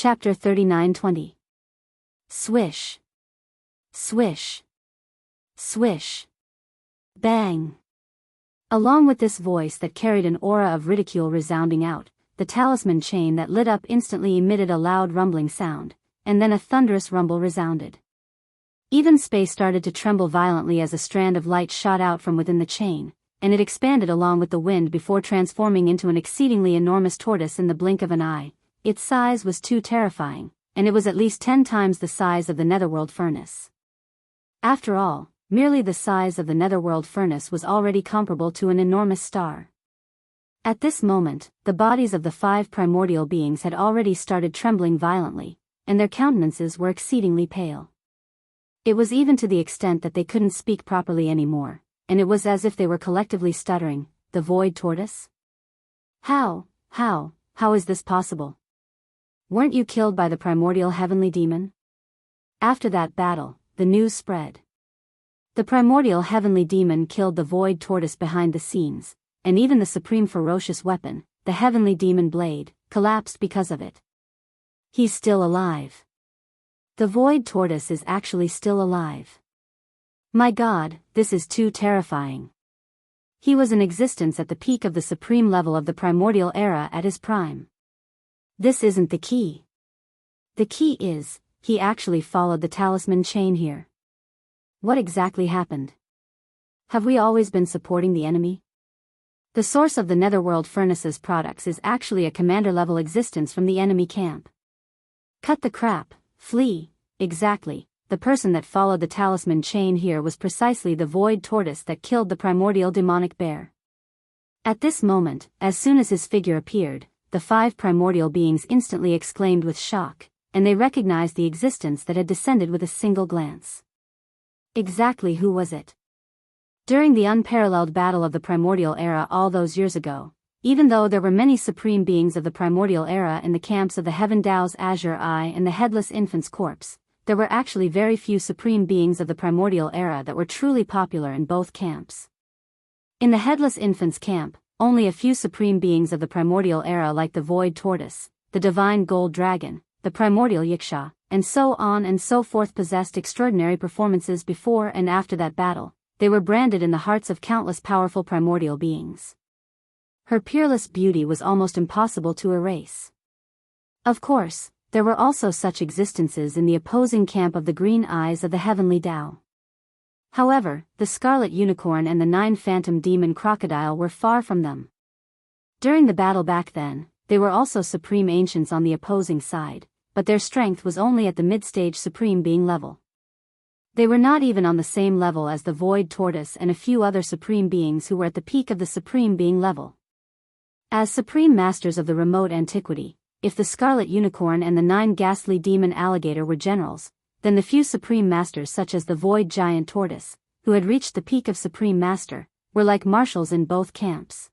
Chapter 39:20. Swish. Swish. Swish. Bang. Along with this voice that carried an aura of ridicule resounding out, the talisman chain that lit up instantly emitted a loud rumbling sound, and then a thunderous rumble resounded. Even space started to tremble violently as a strand of light shot out from within the chain, and it expanded along with the wind before transforming into an exceedingly enormous tortoise in the blink of an eye. Its size was too terrifying, and it was at least 10 times the size of the netherworld furnace. After all, merely the size of the netherworld furnace was already comparable to an enormous star. At this moment, the bodies of the 5 primordial beings had already started trembling violently, and their countenances were exceedingly pale. It was even to the extent that they couldn't speak properly anymore, and it was as if they were collectively stuttering. The void tortoise? How is this possible? Weren't you killed by the primordial heavenly demon? After that battle, the news spread. The primordial heavenly demon killed the void tortoise behind the scenes, and even the supreme ferocious weapon, the heavenly demon blade, collapsed because of it. He's still alive. The void tortoise is actually still alive. My God, this is too terrifying. He was in existence at the peak of the supreme level of the primordial era at his prime. This isn't the key. The key is, he actually followed the talisman chain here. What exactly happened? Have we always been supporting the enemy? The source of the netherworld furnace's products is actually a commander-level existence from the enemy camp. Cut the crap, flee, exactly. The person that followed the talisman chain here was precisely the void tortoise that killed the primordial demonic bear. At this moment, as soon as his figure appeared, the 5 primordial beings instantly exclaimed with shock, and they recognized the existence that had descended with a single glance. Exactly who was it? During the unparalleled battle of the primordial era all those years ago, even though there were many supreme beings of the primordial era in the camps of the Heaven Dao's Azure Eye and the Headless Infant's Corpse, there were actually very few supreme beings of the primordial era that were truly popular in both camps. In the Headless Infant's camp, only a few supreme beings of the primordial era like the Void Tortoise, the Divine Gold Dragon, the Primordial Yiksha, and so on and so forth possessed extraordinary performances before and after that battle. They were branded in the hearts of countless powerful primordial beings. Her peerless beauty was almost impossible to erase. Of course, there were also such existences in the opposing camp of the Green Eyes of the Heavenly Tao. However, the Scarlet Unicorn and the 9 Phantom Demon Crocodile were far from them. During the battle back then, they were also supreme ancients on the opposing side, but their strength was only at the mid-stage supreme being level. They were not even on the same level as the Void Tortoise and a few other supreme beings who were at the peak of the supreme being level. As supreme masters of the remote antiquity, if the Scarlet Unicorn and the 9 Ghastly Demon Alligator were generals, then the few supreme masters such as the Void Giant Tortoise, who had reached the peak of supreme master, were like marshals in both camps.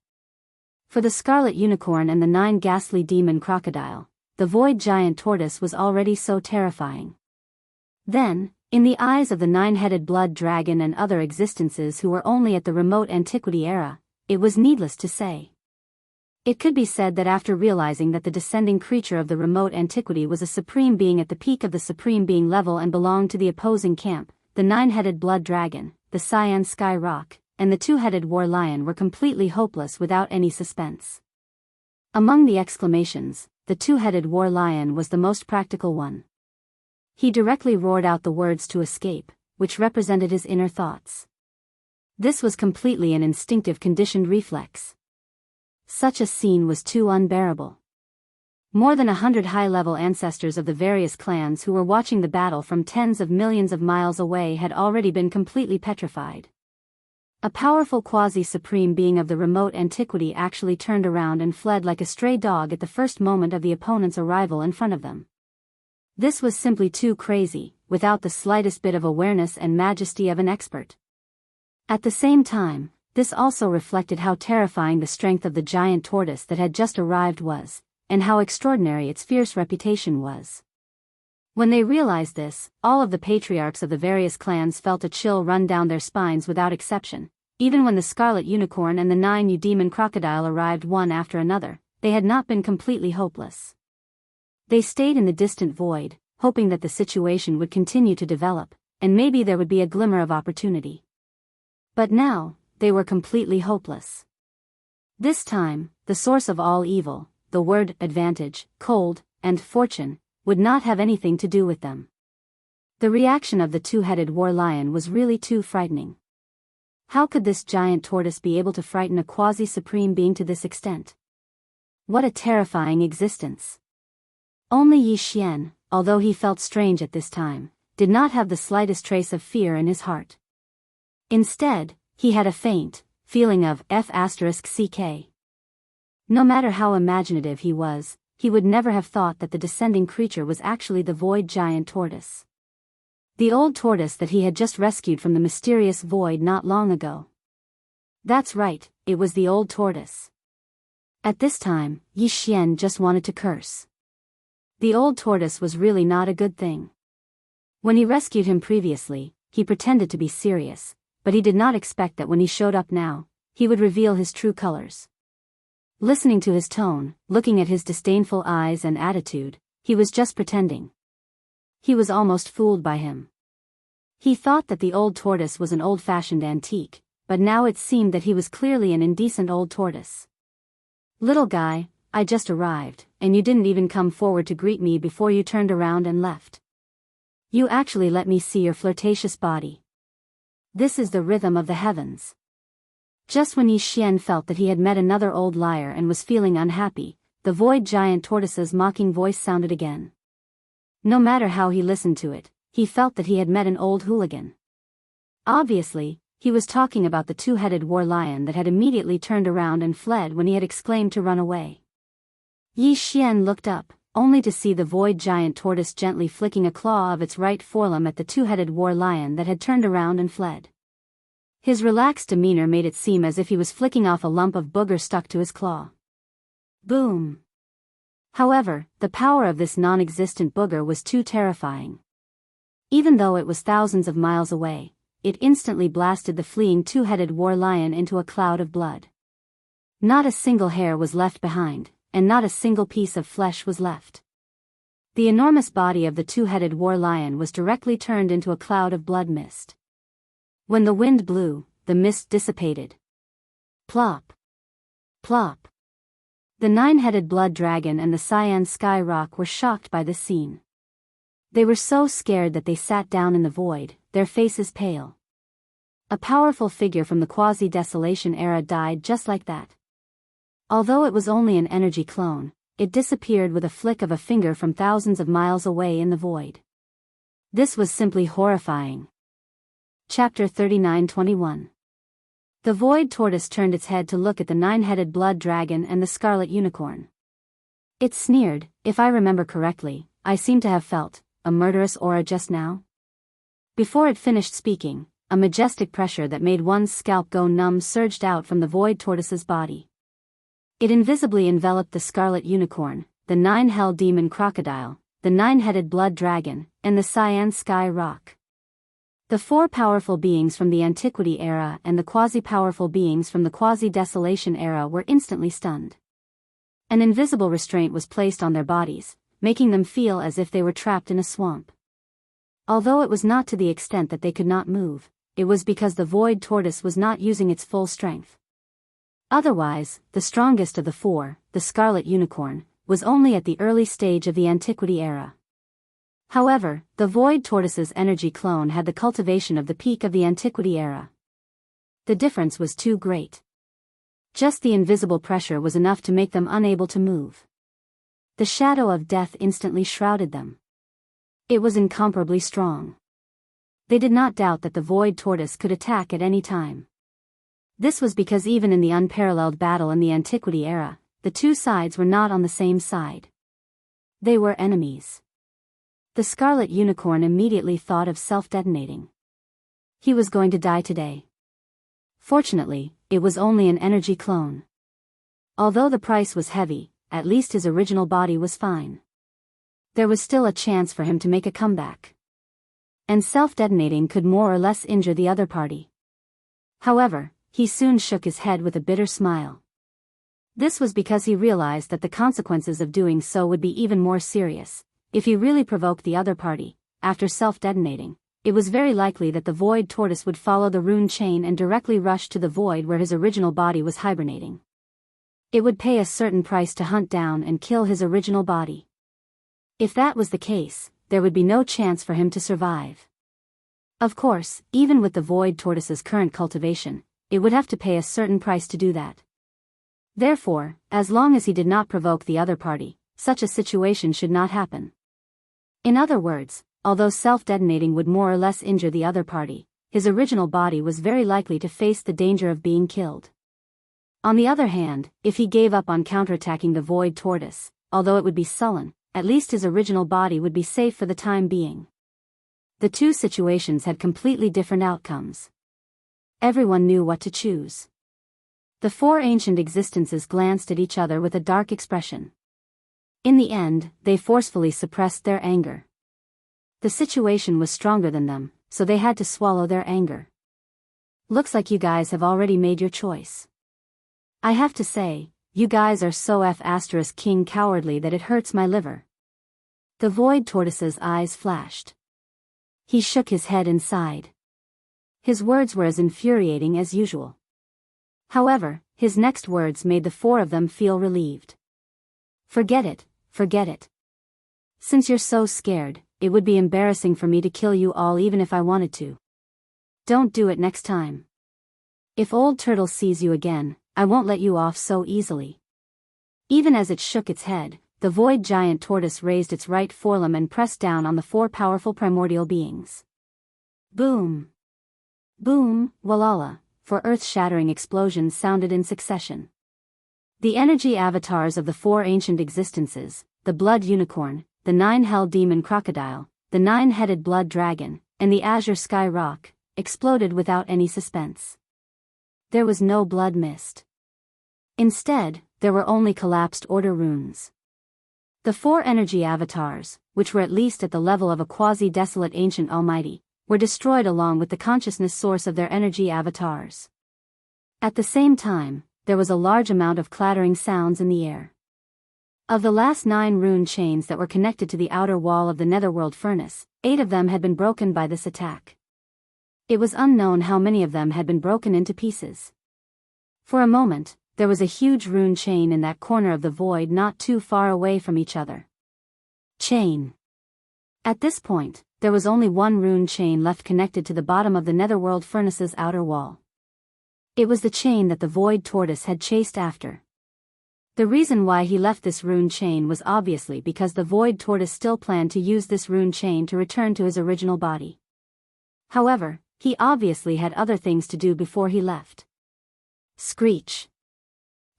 For the Scarlet Unicorn and the 9 Ghastly Demon Crocodile, the Void Giant Tortoise was already so terrifying. Then, in the eyes of the 9-headed Blood Dragon and other existences who were only at the remote antiquity era, it was needless to say. It could be said that after realizing that the descending creature of the remote antiquity was a supreme being at the peak of the supreme being level and belonged to the opposing camp, the 9-headed Blood Dragon, the Cyan Sky Rock, and the 2-headed War Lion were completely hopeless without any suspense. Among the exclamations, the 2-headed War Lion was the most practical one. He directly roared out the words to escape, which represented his inner thoughts. This was completely an instinctive conditioned reflex. Such a scene was too unbearable. More than 100 high-level ancestors of the various clans who were watching the battle from tens of millions of miles away had already been completely petrified. A powerful quasi-supreme being of the remote antiquity actually turned around and fled like a stray dog at the first moment of the opponent's arrival in front of them. This was simply too crazy, without the slightest bit of awareness and majesty of an expert. At the same time, this also reflected how terrifying the strength of the giant tortoise that had just arrived was, and how extraordinary its fierce reputation was. When they realized this, all of the patriarchs of the various clans felt a chill run down their spines without exception. Even when the Scarlet Unicorn and the 9 Demon Crocodile arrived one after another, they had not been completely hopeless. They stayed in the distant void, hoping that the situation would continue to develop, and maybe there would be a glimmer of opportunity. But now, they were completely hopeless. This time, the source of all evil, the word advantage, cold, and fortune, would not have anything to do with them. The reaction of the two-headed war lion was really too frightening. How could this giant tortoise be able to frighten a quasi-supreme being to this extent? What a terrifying existence. Only Yi Xian, although he felt strange at this time, did not have the slightest trace of fear in his heart. Instead, he had a faint feeling of f*ck. No matter how imaginative he was, he would never have thought that the descending creature was actually the void giant tortoise. The old tortoise that he had just rescued from the mysterious void not long ago. That's right, it was the old tortoise. At this time, Yi Xian just wanted to curse. The old tortoise was really not a good thing. When he rescued him previously, he pretended to be serious, but he did not expect that when he showed up now, he would reveal his true colors. Listening to his tone, looking at his disdainful eyes and attitude, he was just pretending. He was almost fooled by him. He thought that the old tortoise was an old-fashioned antique, but now it seemed that he was clearly an indecent old tortoise. Little guy, I just arrived, and you didn't even come forward to greet me before you turned around and left. You actually let me see your flirtatious body. This is the rhythm of the heavens. Just when Yi Xian felt that he had met another old liar and was feeling unhappy, the void giant tortoise's mocking voice sounded again. No matter how he listened to it, he felt that he had met an old hooligan. Obviously, he was talking about the two-headed war lion that had immediately turned around and fled when he had exclaimed to run away. Yi Xian looked up, only to see the void giant tortoise gently flicking a claw of its right forelimb at the two-headed war lion that had turned around and fled. His relaxed demeanor made it seem as if he was flicking off a lump of booger stuck to his claw. Boom! However, the power of this non-existent booger was too terrifying. Even though it was thousands of miles away, it instantly blasted the fleeing two-headed war lion into a cloud of blood. Not a single hair was left behind, and not a single piece of flesh was left. The enormous body of the two-headed war lion was directly turned into a cloud of blood mist. When the wind blew, the mist dissipated. Plop! Plop! The nine-headed blood dragon and the cyan sky rock were shocked by this scene. They were so scared that they sat down in the void, their faces pale. A powerful figure from the quasi-desolation era died just like that. Although it was only an energy clone, it disappeared with a flick of a finger from thousands of miles away in the void. This was simply horrifying. Chapter 39:21. The void tortoise turned its head to look at the nine-headed blood dragon and the scarlet unicorn. It sneered, if I remember correctly, I seem to have felt a murderous aura just now. Before it finished speaking, a majestic pressure that made one's scalp go numb surged out from the void tortoise's body. It invisibly enveloped the scarlet unicorn, the nine-hell demon crocodile, the nine-headed blood dragon, and the cyan sky rock. The four powerful beings from the Antiquity era and the quasi-powerful beings from the quasi-desolation era were instantly stunned. An invisible restraint was placed on their bodies, making them feel as if they were trapped in a swamp. Although it was not to the extent that they could not move, it was because the void tortoise was not using its full strength. Otherwise, the strongest of the four, the scarlet unicorn, was only at the early stage of the Antiquity era. However, the void tortoise's energy clone had the cultivation of the peak of the Antiquity era. The difference was too great. Just the invisible pressure was enough to make them unable to move. The shadow of death instantly shrouded them. It was incomparably strong. They did not doubt that the void tortoise could attack at any time. This was because even in the unparalleled battle in the Antiquity era, the two sides were not on the same side. They were enemies. The scarlet unicorn immediately thought of self-detonating. He was going to die today. Fortunately, it was only an energy clone. Although the price was heavy, at least his original body was fine. There was still a chance for him to make a comeback. And self-detonating could more or less injure the other party. However, he soon shook his head with a bitter smile. This was because he realized that the consequences of doing so would be even more serious. If he really provoked the other party, after self-detonating, it was very likely that the void tortoise would follow the rune chain and directly rush to the void where his original body was hibernating. It would pay a certain price to hunt down and kill his original body. If that was the case, there would be no chance for him to survive. Of course, even with the void tortoise's current cultivation, it would have to pay a certain price to do that. Therefore, as long as he did not provoke the other party, such a situation should not happen. In other words, although self-detonating would more or less injure the other party, his original body was very likely to face the danger of being killed. On the other hand, if he gave up on counterattacking the void tortoise, although it would be sullen, at least his original body would be safe for the time being. The two situations had completely different outcomes. Everyone knew what to choose. The four ancient existences glanced at each other with a dark expression. In the end, they forcefully suppressed their anger. The situation was stronger than them, so they had to swallow their anger. Looks like you guys have already made your choice. I have to say, you guys are so king cowardly that it hurts my liver. The void tortoise's eyes flashed. He shook his head and sighed. His words were as infuriating as usual. However, his next words made the four of them feel relieved. Forget it, forget it. Since you're so scared, it would be embarrassing for me to kill you all even if I wanted to. Don't do it next time. If Old Turtle sees you again, I won't let you off so easily. Even as it shook its head, the void giant tortoise raised its right forelimb and pressed down on the four powerful primordial beings. Boom! Boom, walala, four earth-shattering explosions sounded in succession. The energy avatars of the four ancient existences, the blood unicorn, the nine-hell demon crocodile, the nine-headed blood dragon, and the azure sky rock, exploded without any suspense. There was no blood mist. Instead, there were only collapsed order runes. The four energy avatars, which were at least at the level of a quasi-desolate ancient almighty, were destroyed along with the consciousness source of their energy avatars. At the same time, there was a large amount of clattering sounds in the air. Of the last 9 rune chains that were connected to the outer wall of the netherworld furnace, 8 of them had been broken by this attack. It was unknown how many of them had been broken into pieces. For a moment, there was a huge rune chain in that corner of the void not too far away from each other. Chain. At this point, there was only one rune chain left connected to the bottom of the netherworld furnace's outer wall. It was the chain that the void tortoise had chased after. The reason why he left this rune chain was obviously because the void tortoise still planned to use this rune chain to return to his original body. However, he obviously had other things to do before he left. Screech.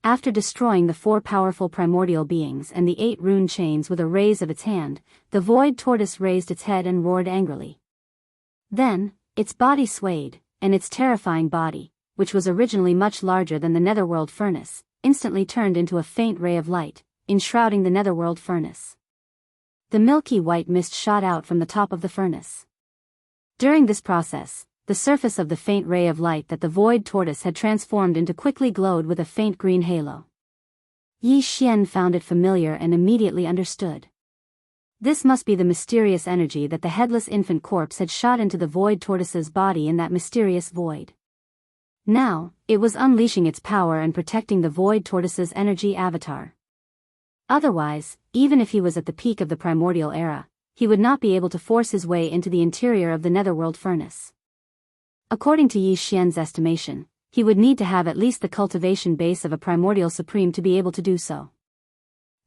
After destroying the 4 powerful primordial beings and the 8 rune chains with a raise of its hand, the void tortoise raised its head and roared angrily. Then, its body swayed, and its terrifying body, which was originally much larger than the netherworld furnace, instantly turned into a faint ray of light, enshrouding the netherworld furnace. The milky white mist shot out from the top of the furnace. During this process, the surface of the faint ray of light that the void tortoise had transformed into quickly glowed with a faint green halo. Yi Xian found it familiar and immediately understood. This must be the mysterious energy that the headless infant corpse had shot into the void tortoise's body in that mysterious void. Now, it was unleashing its power and protecting the void tortoise's energy avatar. Otherwise, even if he was at the peak of the primordial era, he would not be able to force his way into the interior of the netherworld furnace. According to Yi Xian's estimation, he would need to have at least the cultivation base of a primordial supreme to be able to do so.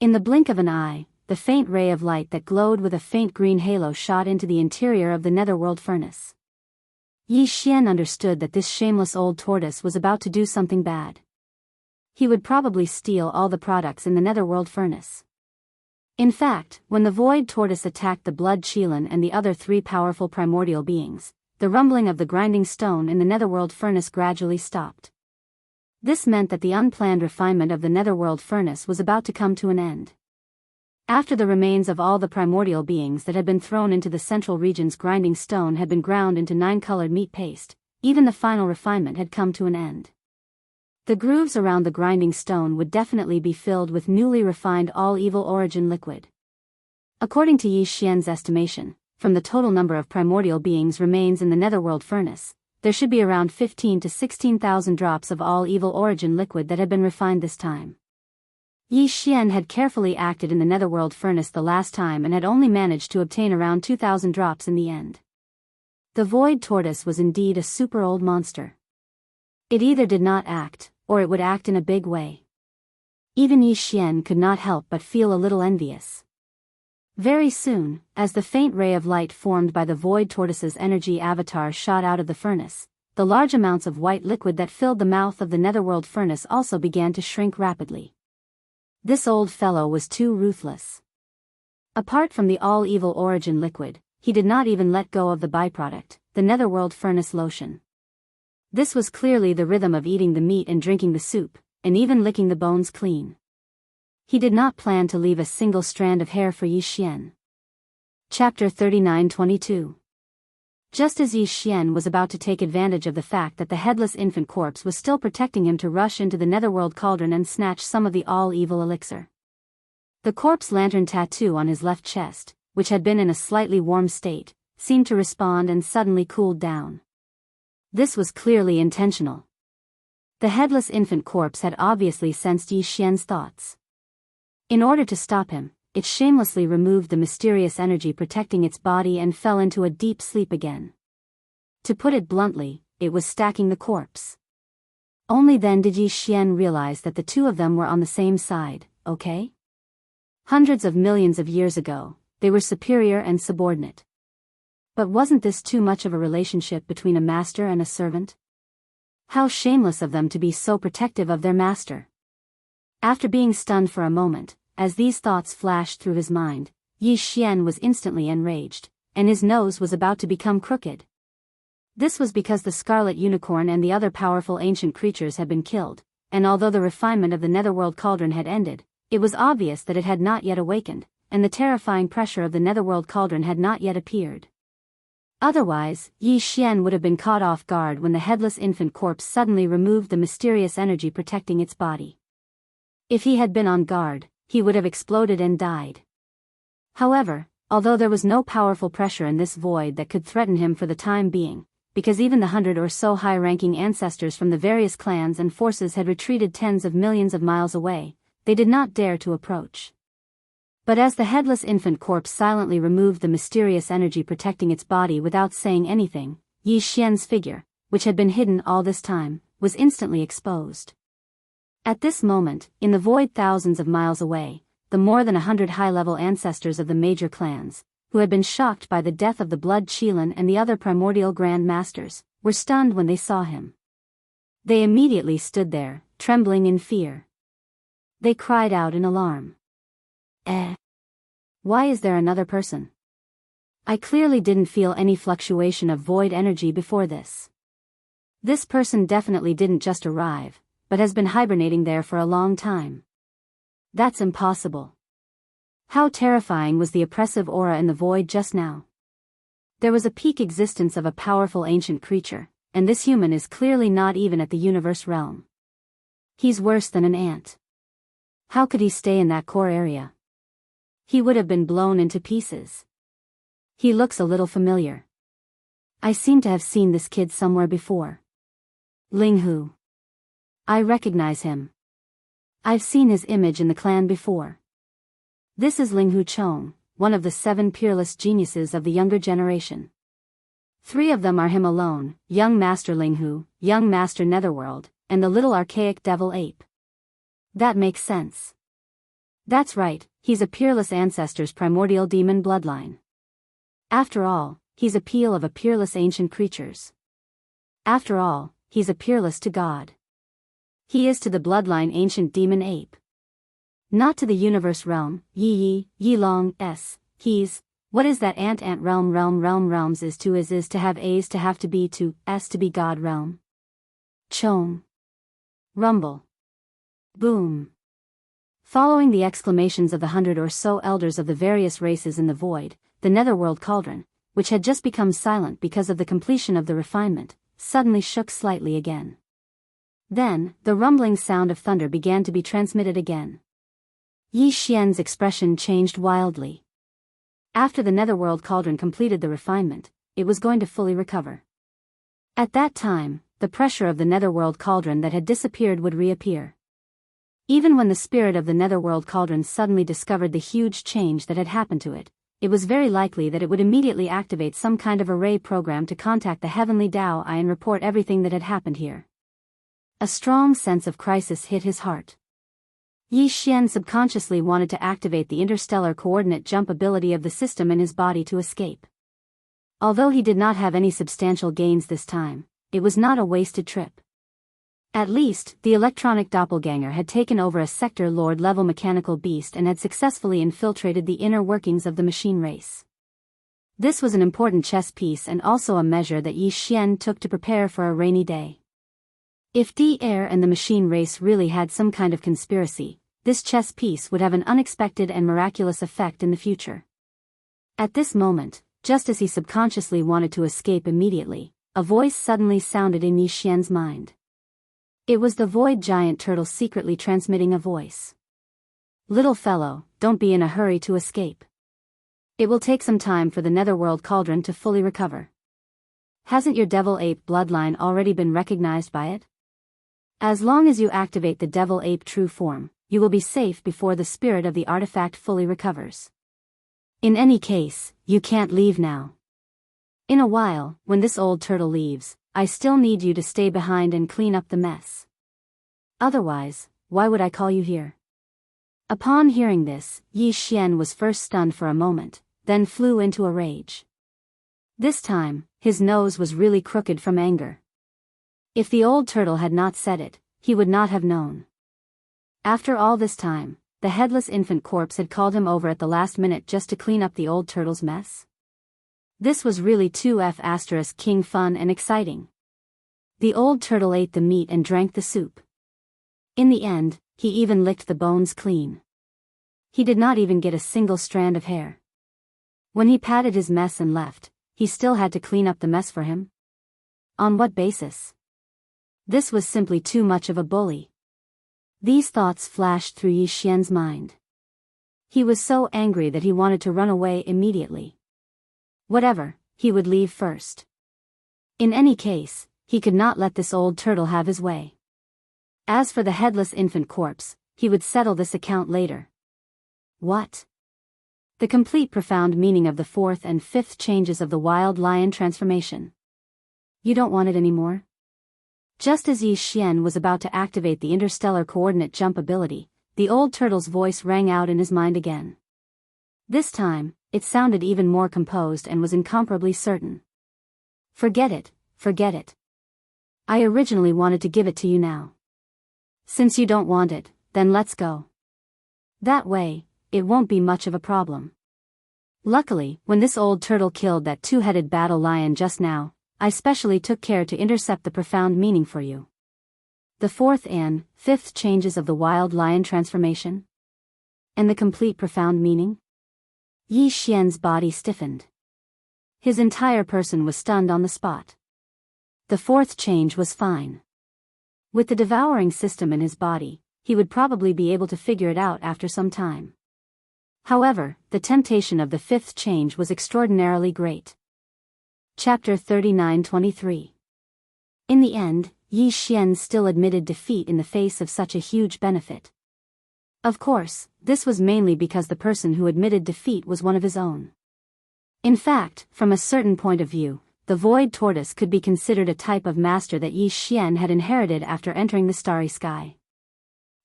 In the blink of an eye, the faint ray of light that glowed with a faint green halo shot into the interior of the netherworld furnace. Yi Xian understood that this shameless old tortoise was about to do something bad. He would probably steal all the products in the netherworld furnace. In fact, when the void tortoise attacked the blood Qilin and the other 3 powerful primordial beings, the rumbling of the grinding stone in the netherworld furnace gradually stopped. This meant that the unplanned refinement of the netherworld furnace was about to come to an end. After the remains of all the primordial beings that had been thrown into the central region's grinding stone had been ground into 9-colored meat paste, even the final refinement had come to an end. The grooves around the grinding stone would definitely be filled with newly refined all-evil origin liquid. According to Yi Xian's estimation, from the total number of primordial beings remains in the netherworld furnace, there should be around 15 to 16,000 drops of all-evil origin liquid that had been refined this time. Yi Xian had carefully acted in the netherworld furnace the last time and had only managed to obtain around 2,000 drops in the end. The void tortoise was indeed a super old monster. It either did not act, or it would act in a big way. Even Yi Xian could not help but feel a little envious. Very soon, as the faint ray of light formed by the void tortoise's energy avatar shot out of the furnace, the large amounts of white liquid that filled the mouth of the netherworld furnace also began to shrink rapidly. This old fellow was too ruthless. Apart from the all-evil origin liquid, he did not even let go of the byproduct, the netherworld furnace lotion. This was clearly the rhythm of eating the meat and drinking the soup, and even licking the bones clean. He did not plan to leave a single strand of hair for Yi Xian. Chapter 39-22. Just as Yi Xian was about to take advantage of the fact that the headless infant corpse was still protecting him to rush into the netherworld cauldron and snatch some of the all-evil elixir. The corpse lantern tattoo on his left chest, which had been in a slightly warm state, seemed to respond and suddenly cooled down. This was clearly intentional. The headless infant corpse had obviously sensed Yi Xian's thoughts. In order to stop him, it shamelessly removed the mysterious energy protecting its body and fell into a deep sleep again. To put it bluntly, it was stacking the corpse. Only then did Yi Xian realize that the two of them were on the same side, okay? Hundreds of millions of years ago, they were superior and subordinate. But wasn't this too much of a relationship between a master and a servant? How shameless of them to be so protective of their master. After being stunned for a moment, as these thoughts flashed through his mind, Yi Xian was instantly enraged, and his nose was about to become crooked. This was because the scarlet unicorn and the other powerful ancient creatures had been killed, and although the refinement of the netherworld cauldron had ended, it was obvious that it had not yet awakened, and the terrifying pressure of the netherworld cauldron had not yet appeared. Otherwise, Yi Xian would have been caught off guard when the headless infant corpse suddenly removed the mysterious energy protecting its body. If he had been on guard, he would have exploded and died. However, although there was no powerful pressure in this void that could threaten him for the time being, because even the 100 or so high-ranking ancestors from the various clans and forces had retreated tens of millions of miles away, they did not dare to approach. But as the headless infant corpse silently removed the mysterious energy protecting its body without saying anything, Yi Xian's figure, which had been hidden all this time, was instantly exposed. At this moment, in the void thousands of miles away, the more than 100 high-level ancestors of the major clans, who had been shocked by the death of the Blood Qilin and the other primordial Grand Masters, were stunned when they saw him. They immediately stood there, trembling in fear. They cried out in alarm. Why is there another person? I clearly didn't feel any fluctuation of void energy before this. This person definitely didn't just arrive, but has been hibernating there for a long time. That's impossible. How terrifying was the oppressive aura in the void just now. There was a peak existence of a powerful ancient creature, and this human is clearly not even at the universe realm. He's worse than an ant. How could he stay in that core area? He would have been blown into pieces. He looks a little familiar. I seem to have seen this kid somewhere before. Ling Hu. I recognize him. I've seen his image in the clan before. This is Ling Hu Chong, one of the 7 peerless geniuses of the younger generation. 3 of them are him alone, young Master Ling Hu, young Master Netherworld, and the little archaic devil ape. That makes sense. That's right, he's a peerless ancestor's primordial demon bloodline. After all, he's a peel of a peerless ancient creatures. After all, he's a peerless to God. He is to the bloodline ancient demon ape. Not to the universe realm, Yi Long s. He's, what is that ant realms is to have A's to have to be to S to be God realm. Chong. Rumble. Boom. Following the exclamations of the 100 or so elders of the various races in the void, the netherworld cauldron, which had just become silent because of the completion of the refinement, suddenly shook slightly again. Then, the rumbling sound of thunder began to be transmitted again. Yi Xian's expression changed wildly. After the netherworld cauldron completed the refinement, it was going to fully recover. At that time, the pressure of the netherworld cauldron that had disappeared would reappear. Even when the spirit of the netherworld cauldron suddenly discovered the huge change that had happened to it, it was very likely that it would immediately activate some kind of array program to contact the heavenly Tao I and report everything that had happened here. A strong sense of crisis hit his heart. Yi Xian subconsciously wanted to activate the interstellar coordinate jump ability of the system in his body to escape. Although he did not have any substantial gains this time, it was not a wasted trip. At least, the electronic doppelganger had taken over a sector lord-level mechanical beast and had successfully infiltrated the inner workings of the machine race. This was an important chess piece and also a measure that Yi Xian took to prepare for a rainy day. If the air and the machine race really had some kind of conspiracy, this chess piece would have an unexpected and miraculous effect in the future. At this moment, just as he subconsciously wanted to escape immediately, a voice suddenly sounded in Yi Xian's mind. It was the void giant turtle secretly transmitting a voice. Little fellow, don't be in a hurry to escape. It will take some time for the netherworld cauldron to fully recover. Hasn't your devil ape bloodline already been recognized by it? As long as you activate the devil ape true form, you will be safe before the spirit of the artifact fully recovers. In any case, you can't leave now. In a while, when this old turtle leaves, I still need you to stay behind and clean up the mess. Otherwise, why would I call you here? Upon hearing this, Yi Xian was first stunned for a moment, then flew into a rage. This time, his nose was really crooked from anger. If the old turtle had not said it, he would not have known. After all this time, the headless infant corpse had called him over at the last minute just to clean up the old turtle's mess. This was really too King fun and exciting. The old turtle ate the meat and drank the soup. In the end, he even licked the bones clean. He did not even get a single strand of hair. When he patted his mess and left, he still had to clean up the mess for him. On what basis? This was simply too much of a bully. These thoughts flashed through Yi Xian's mind. He was so angry that he wanted to run away immediately. Whatever, he would leave first. In any case, he could not let this old turtle have his way. As for the headless infant corpse, he would settle this account later. What? The complete profound meaning of the fourth and fifth changes of the wild lion transformation. You don't want it anymore? Just as Yi Xian was about to activate the interstellar coordinate jump ability, the old turtle's voice rang out in his mind again. This time, it sounded even more composed and was incomparably certain. Forget it, forget it. I originally wanted to give it to you now. Since you don't want it, then let's go. That way, it won't be much of a problem. Luckily, when this old turtle killed that two-headed battle lion just now, I specially took care to intercept the profound meaning for you. The fourth and fifth changes of the wild lion transformation? And the complete profound meaning? Yi Xian's body stiffened. His entire person was stunned on the spot. The fourth change was fine. With the devouring system in his body, he would probably be able to figure it out after some time. However, the temptation of the fifth change was extraordinarily great. Chapter 39-23. In the end, Yi Xian still admitted defeat in the face of such a huge benefit. Of course, this was mainly because the person who admitted defeat was one of his own. In fact, from a certain point of view, the void tortoise could be considered a type of master that Yi Xian had inherited after entering the starry sky.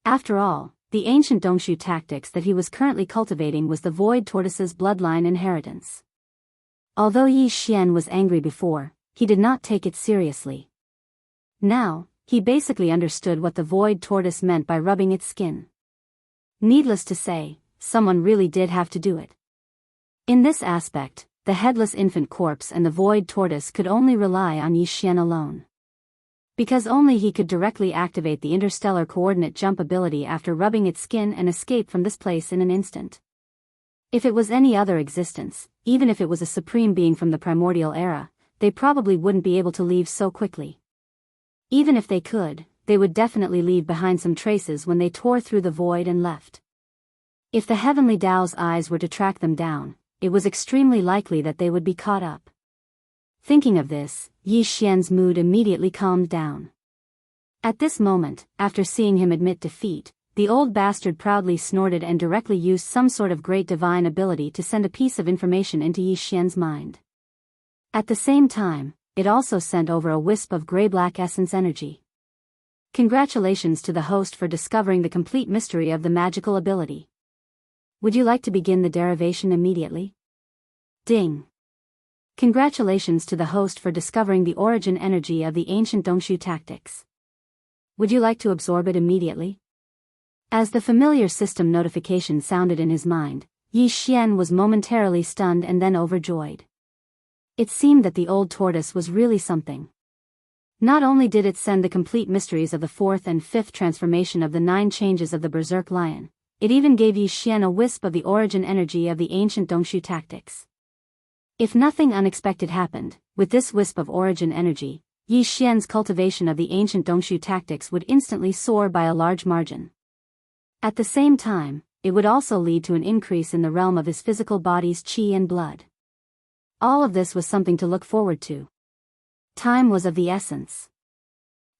After all, the ancient Dongshu tactics that he was currently cultivating was the void tortoise's bloodline inheritance. Although Yi Xian was angry before, he did not take it seriously. Now, he basically understood what the void tortoise meant by rubbing its skin. Needless to say, someone really did have to do it. In this aspect, the headless infant corpse and the void tortoise could only rely on Yi Xian alone. Because only he could directly activate the interstellar coordinate jump ability after rubbing its skin and escape from this place in an instant. If it was any other existence, even if it was a supreme being from the primordial era, they probably wouldn't be able to leave so quickly. Even if they could, they would definitely leave behind some traces when they tore through the void and left. If the heavenly Tao's eyes were to track them down, it was extremely likely that they would be caught up. Thinking of this, Yi Xian's mood immediately calmed down. At this moment, after seeing him admit defeat, the old bastard proudly snorted and directly used some sort of great divine ability to send a piece of information into Yi Xian's mind. At the same time, it also sent over a wisp of gray-black essence energy. Congratulations to the host for discovering the complete mystery of the magical ability. Would you like to begin the derivation immediately? Ding. Congratulations to the host for discovering the origin energy of the ancient Dongshu tactics. Would you like to absorb it immediately? As the familiar system notification sounded in his mind, Yi Xian was momentarily stunned and then overjoyed. It seemed that the old tortoise was really something. Not only did it send the complete mysteries of the fourth and fifth transformation of the 9 changes of the Berserk Lion, it even gave Yi Xian a wisp of the origin energy of the ancient Dongshu tactics. If nothing unexpected happened, with this wisp of origin energy, Yi Xian's cultivation of the ancient Dongshu tactics would instantly soar by a large margin. At the same time, it would also lead to an increase in the realm of his physical body's qi and blood. All of this was something to look forward to. Time was of the essence.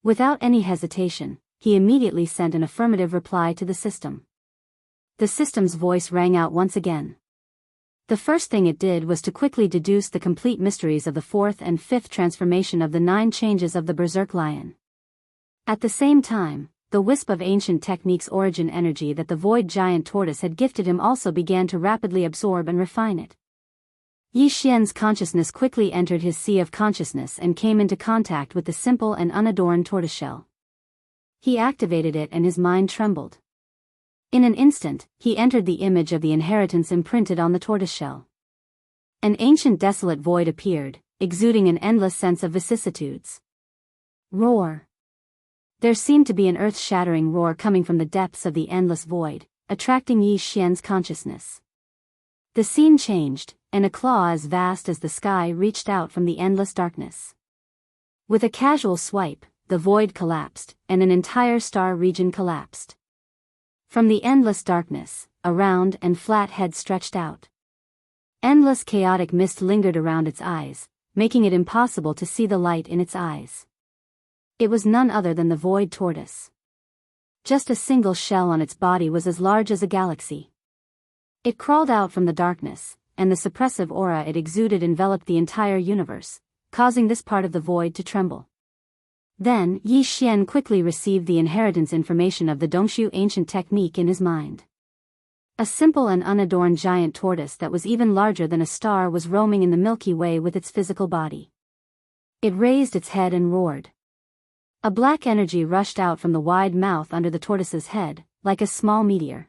Without any hesitation, he immediately sent an affirmative reply to the system. The system's voice rang out once again. The first thing it did was to quickly deduce the complete mysteries of the fourth and fifth transformation of the 9 changes of the Berserk Lion. At the same time, the wisp of ancient techniques origin energy that the void giant tortoise had gifted him also began to rapidly absorb and refine it. Yi Xian's consciousness quickly entered his sea of consciousness and came into contact with the simple and unadorned tortoiseshell. He activated it and his mind trembled. In an instant, he entered the image of the inheritance imprinted on the tortoiseshell. An ancient desolate void appeared, exuding an endless sense of vicissitudes. Roar. There seemed to be an earth-shattering roar coming from the depths of the endless void, attracting Yi Xian's consciousness. The scene changed, and a claw as vast as the sky reached out from the endless darkness. With a casual swipe, the void collapsed, and an entire star region collapsed. From the endless darkness, a round and flat head stretched out. Endless chaotic mist lingered around its eyes, making it impossible to see the light in its eyes. It was none other than the void tortoise. Just a single shell on its body was as large as a galaxy. It crawled out from the darkness, and the suppressive aura it exuded enveloped the entire universe, causing this part of the void to tremble. Then, Yi Xian quickly received the inheritance information of the Dongshu ancient technique in his mind. A simple and unadorned giant tortoise that was even larger than a star was roaming in the Milky Way with its physical body. It raised its head and roared. A black energy rushed out from the wide mouth under the tortoise's head, like a small meteor.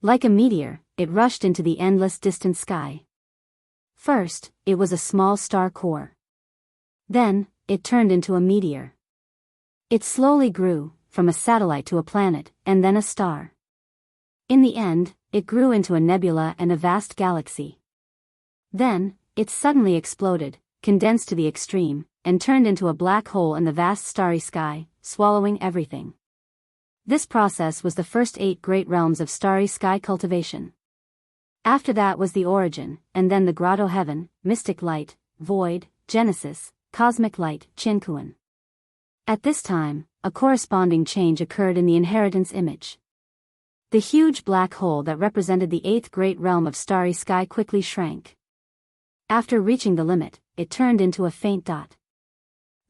Like a meteor, it rushed into the endless distant sky. First, it was a small star core. Then, it turned into a meteor. It slowly grew, from a satellite to a planet, and then a star. In the end, it grew into a nebula and a vast galaxy. Then, it suddenly exploded, condensed to the extreme, and turned into a black hole in the vast starry sky, swallowing everything. This process was the first 8 great realms of starry sky cultivation. After that was the origin, and then the grotto heaven, mystic light, void, genesis, cosmic light, Qinkuan. At this time, a corresponding change occurred in the inheritance image. The huge black hole that represented the 8th great realm of starry sky quickly shrank. After reaching the limit, it turned into a faint dot.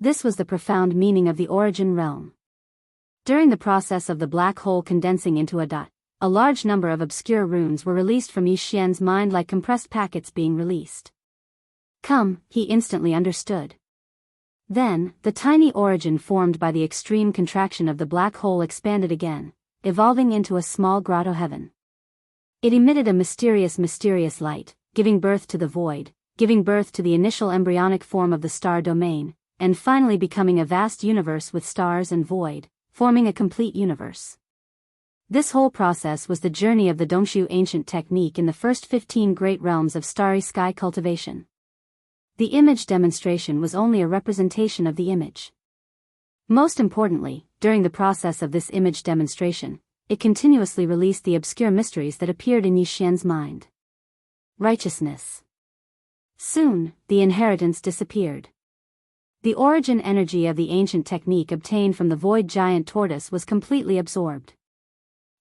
This was the profound meaning of the origin realm. During the process of the black hole condensing into a dot, a large number of obscure runes were released from Yi Xian's mind like compressed packets being released. Come, he instantly understood. Then, the tiny origin formed by the extreme contraction of the black hole expanded again, evolving into a small grotto heaven. It emitted a mysterious light, giving birth to the void, giving birth to the initial embryonic form of the star domain, and finally becoming a vast universe with stars and void, forming a complete universe. This whole process was the journey of the Dongshu ancient technique in the first 15 great realms of starry sky cultivation. The image demonstration was only a representation of the image. Most importantly, during the process of this image demonstration, it continuously released the obscure mysteries that appeared in Yi Xian's mind. Righteousness. Soon, the inheritance disappeared. The origin energy of the ancient technique obtained from the void giant tortoise was completely absorbed.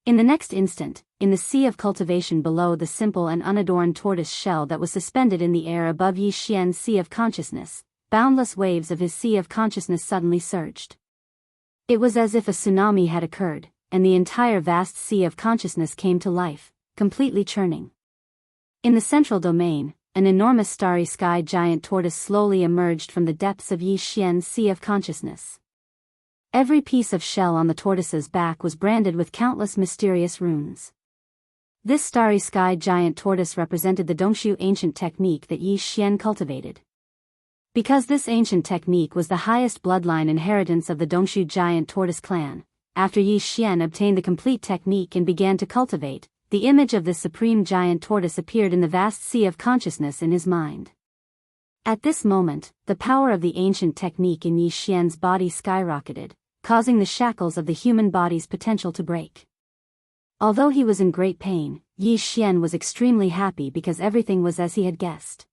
In the next instant, in the sea of cultivation below the simple and unadorned tortoise shell that was suspended in the air above Yi Xian's sea of consciousness, boundless waves of his sea of consciousness suddenly surged. It was as if a tsunami had occurred, and the entire vast sea of consciousness came to life, completely churning. In the central domain, an enormous starry sky giant tortoise slowly emerged from the depths of Yi Xian's sea of consciousness. Every piece of shell on the tortoise's back was branded with countless mysterious runes. This starry sky giant tortoise represented the Dongshu ancient technique that Yi Xian cultivated. Because this ancient technique was the highest bloodline inheritance of the Dongshu giant tortoise clan, after Yi Xian obtained the complete technique and began to cultivate, the image of the supreme giant tortoise appeared in the vast sea of consciousness in his mind. At this moment, the power of the ancient technique in Yi Xian's body skyrocketed, causing the shackles of the human body's potential to break. Although he was in great pain, Yi Xian was extremely happy because everything was as he had guessed.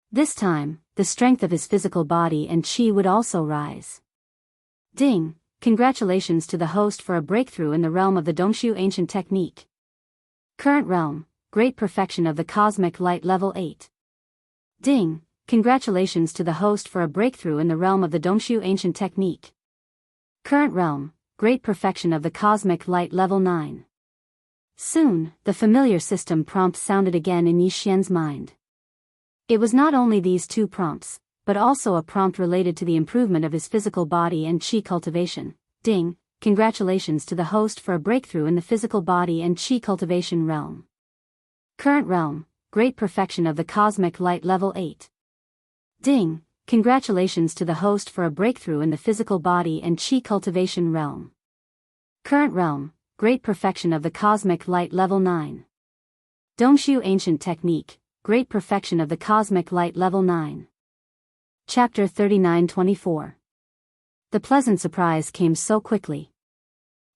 This time, the strength of his physical body and qi would also rise. Ding! Congratulations to the host for a breakthrough in the realm of the Dongshu ancient technique. Current realm, Great Perfection of the Cosmic Light Level 8. Ding! Congratulations to the host for a breakthrough in the realm of the Dongshu ancient technique. Current realm, Great Perfection of the Cosmic Light Level 9. Soon, the familiar system prompt sounded again in Yi Xian's mind. It was not only these two prompts, but also a prompt related to the improvement of his physical body and qi cultivation. Ding! Congratulations to the host for a breakthrough in the physical body and qi cultivation realm. Current realm, Great Perfection of the Cosmic Light Level 8. Ding! Congratulations to the host for a breakthrough in the physical body and qi cultivation realm. Current realm, Great Perfection of the Cosmic Light Level 9. Dongshu Ancient Technique, Great Perfection of the Cosmic Light Level 9. Chapter 39-24. The pleasant surprise came so quickly.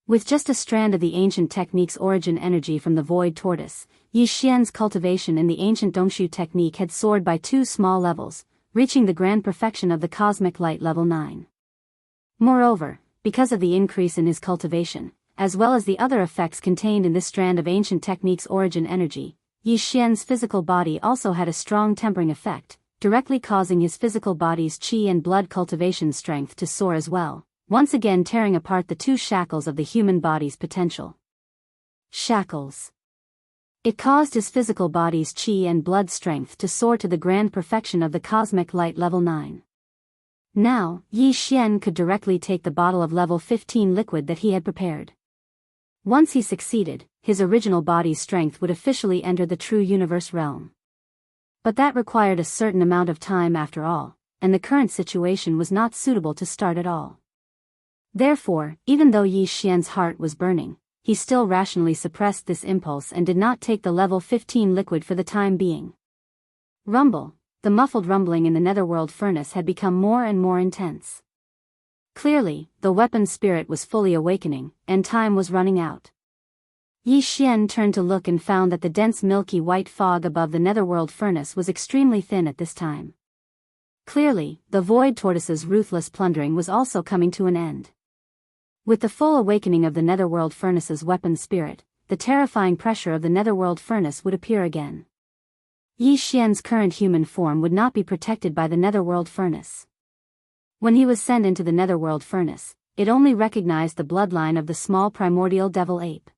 With just a strand of the ancient technique's origin energy from the void tortoise, Yi Xian's cultivation in the ancient Dongshu technique had soared by 2 small levels, reaching the grand perfection of the cosmic light level 9. Moreover, because of the increase in his cultivation, as well as the other effects contained in this strand of ancient technique's origin energy, Yi Xian's physical body also had a strong tempering effect, directly causing his physical body's qi and blood cultivation strength to soar as well, once again tearing apart the 2 shackles of the human body's potential. Shackles. It caused his physical body's qi and blood strength to soar to the grand perfection of the cosmic light level 9. Now, Yi Xian could directly take the bottle of level 15 liquid that he had prepared. Once he succeeded, his original body's strength would officially enter the true universe realm. But that required a certain amount of time after all, and the current situation was not suitable to start at all. Therefore, even though Yi Xian's heart was burning, he still rationally suppressed this impulse and did not take the level 15 liquid for the time being. Rumble, the muffled rumbling in the netherworld furnace had become more and more intense. Clearly, the weapon spirit was fully awakening, and time was running out. Yi Xian turned to look and found that the dense milky white fog above the netherworld furnace was extremely thin at this time. Clearly, the void tortoise's ruthless plundering was also coming to an end. With the full awakening of the netherworld furnace's weapon spirit, the terrifying pressure of the netherworld furnace would appear again. Yi Xian's current human form would not be protected by the netherworld furnace. When he was sent into the netherworld furnace, it only recognized the bloodline of the small primordial devil ape.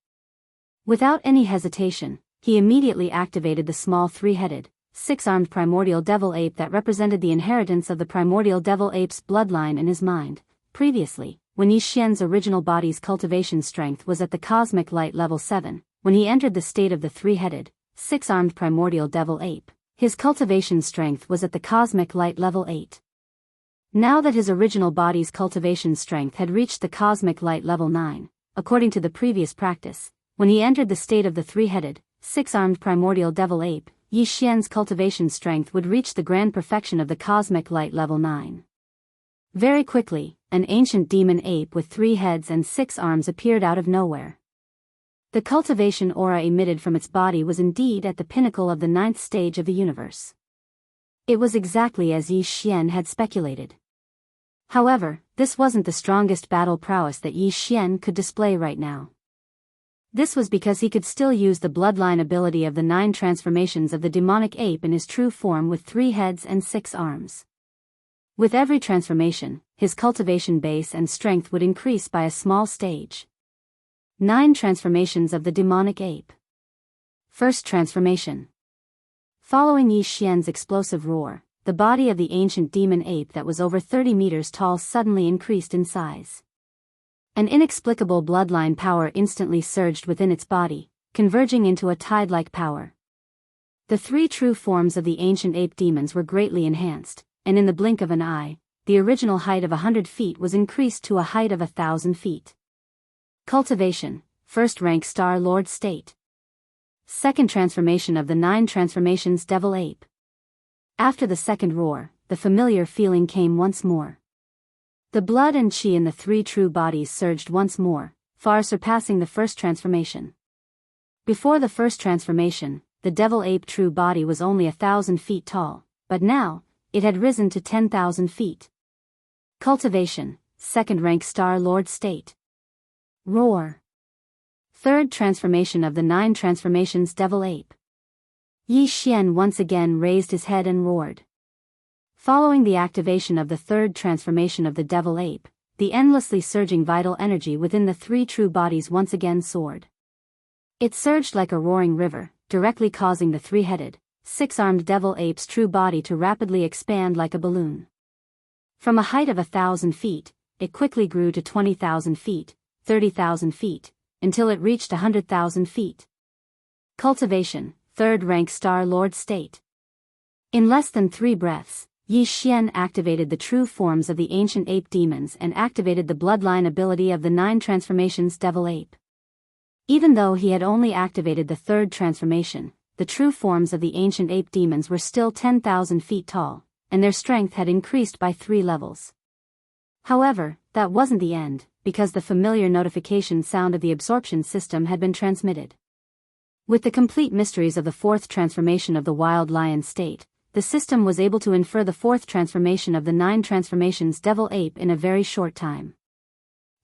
Without any hesitation, he immediately activated the small 3-headed, 6-armed primordial devil ape that represented the inheritance of the primordial devil ape's bloodline in his mind. Previously, when Yi Xian's original body's cultivation strength was at the cosmic light level 7, when he entered the state of the 3-headed, 6-armed primordial devil ape, his cultivation strength was at the cosmic light level 8. Now that his original body's cultivation strength had reached the cosmic light level 9, according to the previous practice, when he entered the state of the 3-headed, 6-armed primordial devil ape, Yi Xian's cultivation strength would reach the grand perfection of the cosmic light level 9. Very quickly, an ancient demon ape with 3 heads and 6 arms appeared out of nowhere. The cultivation aura emitted from its body was indeed at the pinnacle of the 9th stage of the universe. It was exactly as Yi Xian had speculated. However, this wasn't the strongest battle prowess that Yi Xian could display right now. This was because he could still use the bloodline ability of the 9 transformations of the demonic ape in his true form with 3 heads and 6 arms. With every transformation, his cultivation base and strength would increase by a small stage. 9 transformations of the demonic ape. First transformation. Following Yi Xian's explosive roar, the body of the ancient demon ape that was over 30 meters tall suddenly increased in size. An inexplicable bloodline power instantly surged within its body, converging into a tide-like power. The 3 true forms of the ancient ape demons were greatly enhanced, and in the blink of an eye, the original height of 100 feet was increased to a height of 1,000 feet. Cultivation, first rank Star Lord State. Second transformation of the 9 transformations Devil Ape. After the second roar, the familiar feeling came once more. The blood and chi in the 3 true bodies surged once more, far surpassing the first transformation. Before the first transformation, the Devil Ape true body was only 1,000 feet tall, but now, it had risen to 10,000 feet. Cultivation, second rank Star Lord State. Roar. Third transformation of the 9 transformations Devil Ape. Yi Xian once again raised his head and roared. Following the activation of the third transformation of the Devil Ape, the endlessly surging vital energy within the 3 true bodies once again soared. It surged like a roaring river, directly causing the 3-headed, 6-armed Devil Ape's true body to rapidly expand like a balloon. From a height of 1,000 feet, it quickly grew to 20,000 feet, 30,000 feet, until it reached 100,000 feet. Cultivation, third rank Star Lord State. In less than 3 breaths, Yi Xian activated the true forms of the ancient ape demons and activated the bloodline ability of the 9 transformations Devil Ape. Even though he had only activated the third transformation, the true forms of the ancient ape demons were still 10,000 feet tall, and their strength had increased by 3 levels. However, that wasn't the end, because the familiar notification sound of the absorption system had been transmitted. With the complete mysteries of the 4th transformation of the wild lion state, the system was able to infer the 4th transformation of the 9 transformations Devil Ape in a very short time.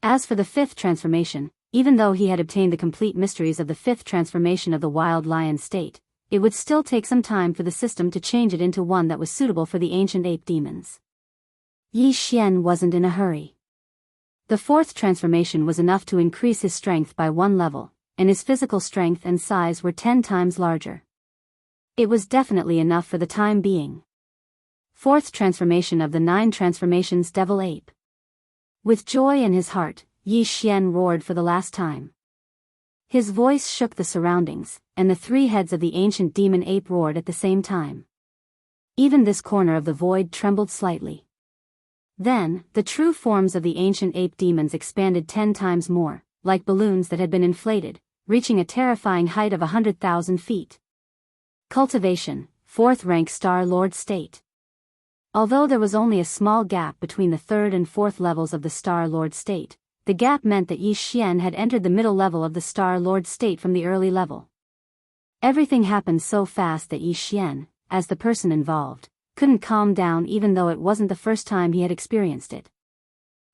As for the 5th transformation, even though he had obtained the complete mysteries of the 5th transformation of the wild lion state, it would still take some time for the system to change it into one that was suitable for the ancient ape demons. Yi Xian wasn't in a hurry. The 4th transformation was enough to increase his strength by 1 level, and his physical strength and size were 10 times larger. It was definitely enough for the time being. 4th transformation of the 9 transformations Devil Ape. With joy in his heart, Yi Xian roared for the last time. His voice shook the surroundings, and the 3 heads of the ancient demon ape roared at the same time. Even this corner of the void trembled slightly. Then, the true forms of the ancient ape demons expanded 10 times more, like balloons that had been inflated, reaching a terrifying height of 100,000 feet. Cultivation, 4th rank Star Lord State. Although there was only a small gap between the 3rd and 4th levels of the Star Lord State, the gap meant that Yi Xian had entered the middle level of the Star Lord State from the early level. Everything happened so fast that Yi Xian, as the person involved, couldn't calm down even though it wasn't the first time he had experienced it.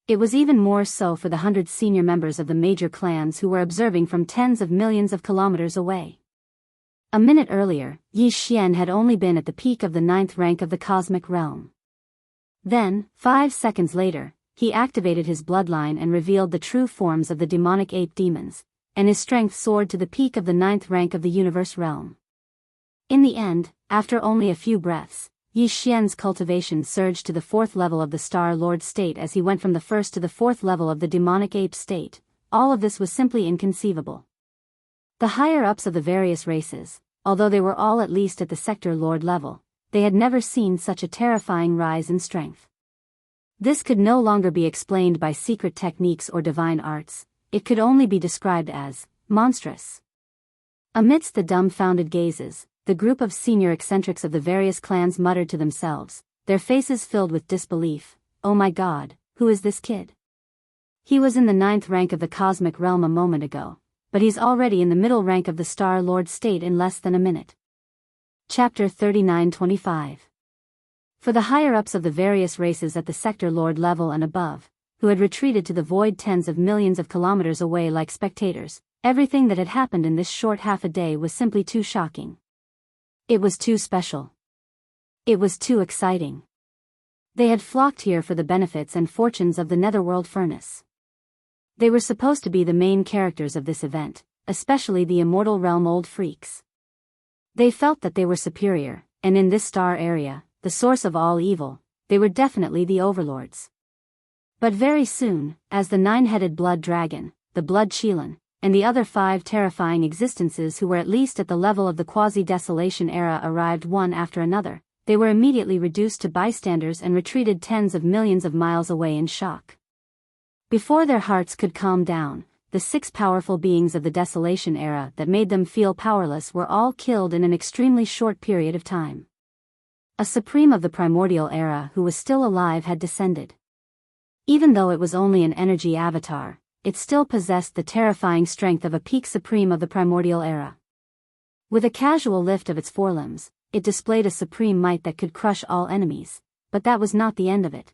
It was even more so for the 100 senior members of the major clans who were observing from tens of millions of kilometers away. A minute earlier, Yi Xian had only been at the peak of the 9th rank of the cosmic realm. Then, 5 seconds later, he activated his bloodline and revealed the true forms of the demonic ape demons, and his strength soared to the peak of the 9th rank of the universe realm. In the end, after only a few breaths, Yi Xian's cultivation surged to the 4th level of the Star Lord State as he went from the 1st to the 4th level of the demonic ape state. All of this was simply inconceivable. The higher-ups of the various races, although they were all at least at the Sector Lord level, they had never seen such a terrifying rise in strength. This could no longer be explained by secret techniques or divine arts, it could only be described as monstrous. Amidst the dumbfounded gazes, the group of senior eccentrics of the various clans muttered to themselves, their faces filled with disbelief. "Oh my god, who is this kid? He was in the 9th rank of the cosmic realm a moment ago, but he's already in the middle rank of the Star Lord state in less than a minute." Chapter 39:25. For the higher-ups of the various races at the Sector Lord level and above, who had retreated to the void tens of millions of kilometers away like spectators, everything that had happened in this short half a day was simply too shocking. It was too special. It was too exciting. They had flocked here for the benefits and fortunes of the Netherworld Furnace. They were supposed to be the main characters of this event, especially the Immortal Realm old freaks. They felt that they were superior, and in this star area, the source of all evil, they were definitely the overlords. But very soon, as the 9-headed blood dragon, the blood Chelan, and the other 5 terrifying existences who were at least at the level of the quasi-desolation era arrived one after another, they were immediately reduced to bystanders and retreated tens of millions of miles away in shock. Before their hearts could calm down, the 6 powerful beings of the desolation era that made them feel powerless were all killed in an extremely short period of time. A supreme of the primordial era who was still alive had descended. Even though it was only an energy avatar, it still possessed the terrifying strength of a peak supreme of the primordial era. With a casual lift of its forelimbs, it displayed a supreme might that could crush all enemies, but that was not the end of it.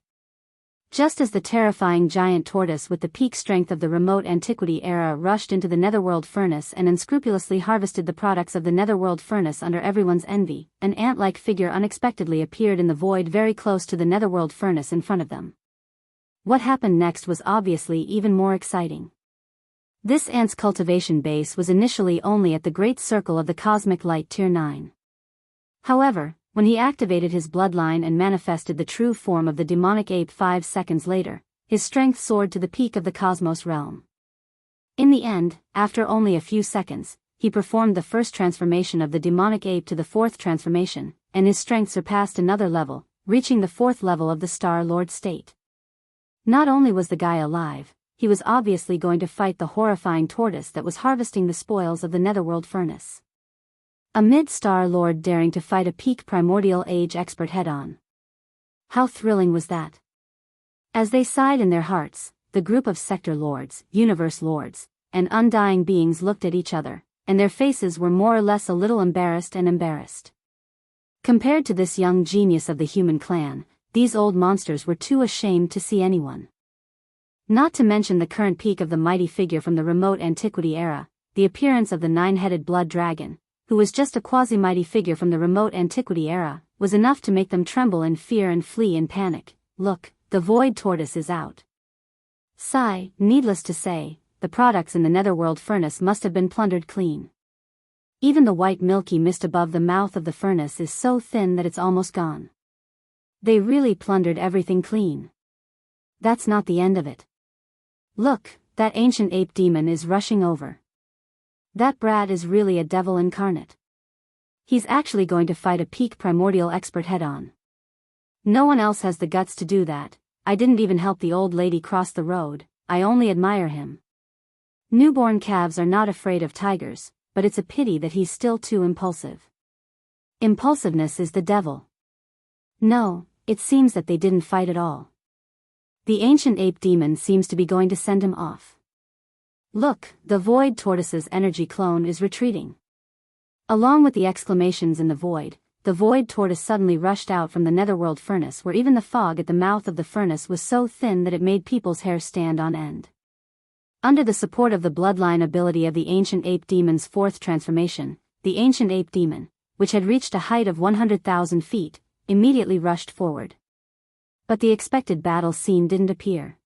Just as the terrifying giant tortoise with the peak strength of the remote antiquity era rushed into the Netherworld Furnace and unscrupulously harvested the products of the Netherworld Furnace under everyone's envy, an ant-like figure unexpectedly appeared in the void very close to the Netherworld Furnace in front of them. What happened next was obviously even more exciting. This ant's cultivation base was initially only at the Great Circle of the Cosmic Light Tier 9. However, when he activated his bloodline and manifested the true form of the demonic ape 5 seconds later, his strength soared to the peak of the cosmos realm. In the end, after only a few seconds, he performed the first transformation of the demonic ape to the 4th transformation, and his strength surpassed another level, reaching the 4th level of the Star Lord state. Not only was the guy alive, he was obviously going to fight the horrifying tortoise that was harvesting the spoils of the Netherworld Furnace. A mid-Star Lord daring to fight a peak primordial age expert head-on. How thrilling was that? As they sighed in their hearts, the group of Sector Lords, Universe Lords, and undying beings looked at each other, and their faces were more or less a little embarrassed. Compared to this young genius of the human clan, these old monsters were too ashamed to see anyone. Not to mention the current peak of the mighty figure from the remote antiquity era, the appearance of the 9-headed blood dragon, who was just a quasi-mighty figure from the remote antiquity era, was enough to make them tremble in fear and flee in panic. Look, the void tortoise is out. Sigh, needless to say, the products in the Netherworld Furnace must have been plundered clean. Even the white milky mist above the mouth of the furnace is so thin that it's almost gone. They really plundered everything clean. That's not the end of it. Look, that ancient ape demon is rushing over. That brat is really a devil incarnate. He's actually going to fight a peak primordial expert head-on. No one else has the guts to do that. I didn't even help the old lady cross the road, I only admire him. Newborn calves are not afraid of tigers, but it's a pity that he's still too impulsive. Impulsiveness is the devil. No, it seems that they didn't fight at all. The ancient ape demon seems to be going to send him off. Look, the void tortoise's energy clone is retreating. Along with the exclamations in the void tortoise suddenly rushed out from the Netherworld Furnace, where even the fog at the mouth of the furnace was so thin that it made people's hair stand on end. Under the support of the bloodline ability of the ancient ape demon's 4th transformation, the ancient ape demon, which had reached a height of 100,000 feet, immediately rushed forward. But the expected battle scene didn't appear.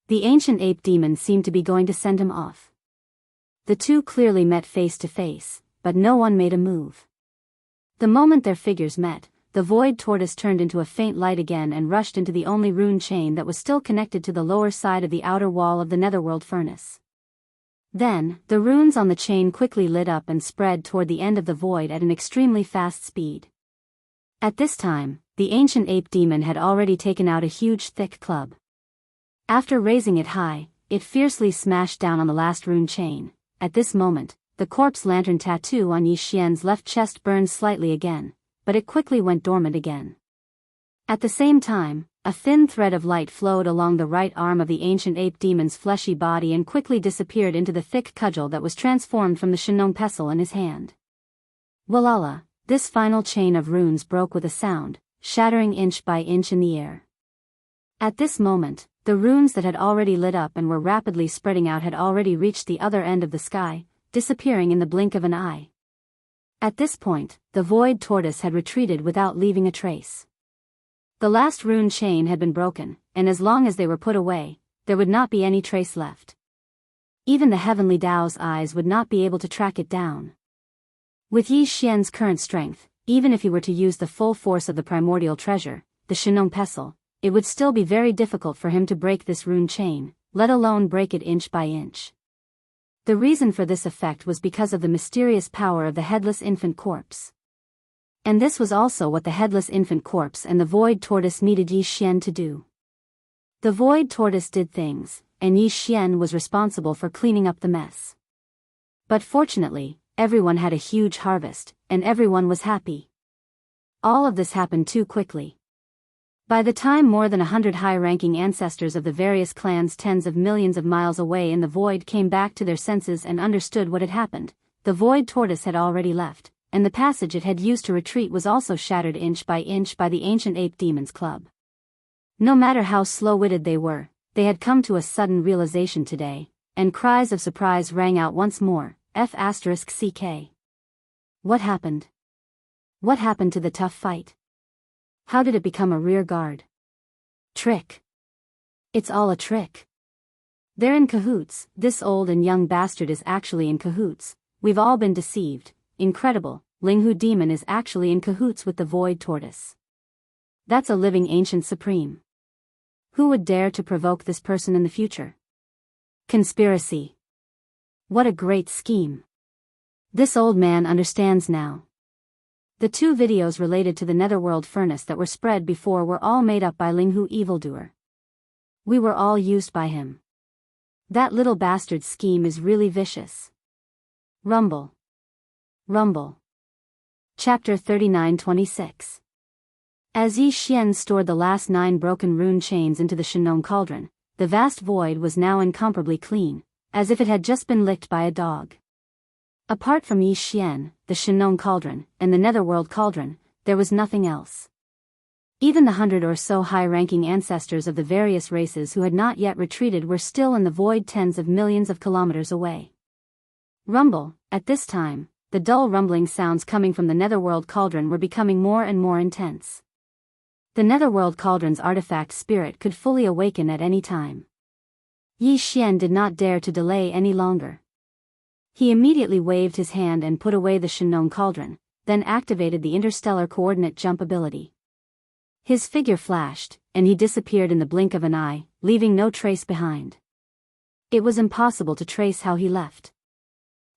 The ancient ape demon seemed to be going to send him off. The two clearly met face to face, but no one made a move. The moment their figures met, the void tortoise turned into a faint light again and rushed into the only rune chain that was still connected to the lower side of the outer wall of the Netherworld Furnace. Then, the runes on the chain quickly lit up and spread toward the end of the void at an extremely fast speed. At this time, the ancient ape demon had already taken out a huge thick club. After raising it high, it fiercely smashed down on the last rune chain. At this moment, the corpse lantern tattoo on Yi Xian's left chest burned slightly again, but it quickly went dormant again. At the same time, a thin thread of light flowed along the right arm of the ancient ape demon's fleshy body and quickly disappeared into the thick cudgel that was transformed from the Shinong pestle in his hand. Walala, this final chain of runes broke with a sound, shattering inch by inch in the air. At this moment, the runes that had already lit up and were rapidly spreading out had already reached the other end of the sky, disappearing in the blink of an eye. At this point, the void tortoise had retreated without leaving a trace. The last rune chain had been broken, and as long as they were put away, there would not be any trace left. Even the heavenly Tao's eyes would not be able to track it down. With Yi Xian's current strength, even if he were to use the full force of the primordial treasure, the Shinong pestle, it would still be very difficult for him to break this rune chain, let alone break it inch by inch. The reason for this effect was because of the mysterious power of the headless infant corpse. And this was also what the headless infant corpse and the void tortoise needed Yi Xian to do. The void tortoise did things, and Yi Xian was responsible for cleaning up the mess. But fortunately, everyone had a huge harvest, and everyone was happy. All of this happened too quickly. By the time more than 100 high-ranking ancestors of the various clans tens of millions of miles away in the void came back to their senses and understood what had happened, the void tortoise had already left, and the passage it had used to retreat was also shattered inch by the ancient ape demon's club. No matter how slow-witted they were, they had come to a sudden realization today, and cries of surprise rang out once more, F***CK. What happened? What happened to the tough fight? How did it become a rear guard? Trick. It's all a trick. They're in cahoots, this old and young bastard is actually in cahoots, we've all been deceived, incredible, Linghu demon is actually in cahoots with the void tortoise. That's a living ancient supreme. Who would dare to provoke this person in the future? Conspiracy. What a great scheme. This old man understands now. The 2 videos related to the netherworld furnace that were spread before were all made up by Linghu evildoer. We were all used by him. That little bastard's scheme is really vicious. Rumble. Rumble. Chapter 39-26. As Yi Xian stored the last 9 broken rune chains into the Shinong cauldron, the vast void was now incomparably clean, as if it had just been licked by a dog. Apart from Yi Xian, the Shinong cauldron, and the netherworld cauldron, there was nothing else. Even the 100 or so high-ranking ancestors of the various races who had not yet retreated were still in the void tens of millions of kilometers away. Rumble, at this time, the dull rumbling sounds coming from the netherworld cauldron were becoming more and more intense. The netherworld cauldron's artifact spirit could fully awaken at any time. Yi Xian did not dare to delay any longer. He immediately waved his hand and put away the Shinong cauldron, then activated the interstellar coordinate jump ability. His figure flashed, and he disappeared in the blink of an eye, leaving no trace behind. It was impossible to trace how he left.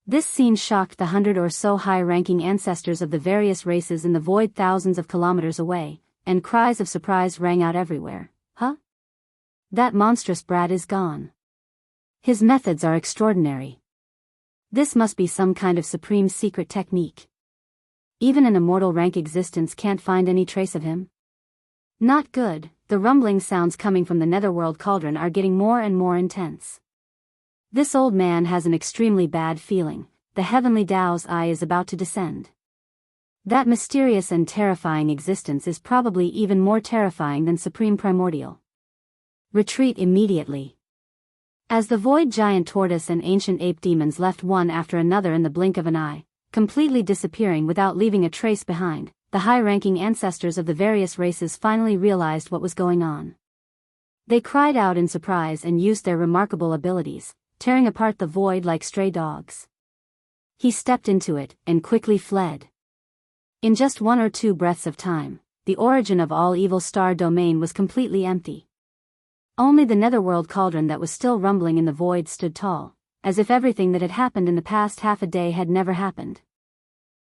This scene shocked the 100 or so high-ranking ancestors of the various races in the void thousands of kilometers away, and cries of surprise rang out everywhere. Huh? That monstrous brat is gone. His methods are extraordinary. This must be some kind of supreme secret technique. Even an immortal rank existence can't find any trace of him. Not good, the rumbling sounds coming from the netherworld cauldron are getting more and more intense. This old man has an extremely bad feeling, the heavenly Tao's eye is about to descend. That mysterious and terrifying existence is probably even more terrifying than supreme primordial. Retreat immediately. As the void giant tortoise and ancient ape demons left one after another in the blink of an eye, completely disappearing without leaving a trace behind, the high-ranking ancestors of the various races finally realized what was going on. They cried out in surprise and used their remarkable abilities, tearing apart the void like stray dogs. He stepped into it and quickly fled. In just 1 or 2 breaths of time, the origin of all evil star domain was completely empty. Only the netherworld cauldron that was still rumbling in the void stood tall, as if everything that had happened in the past half a day had never happened.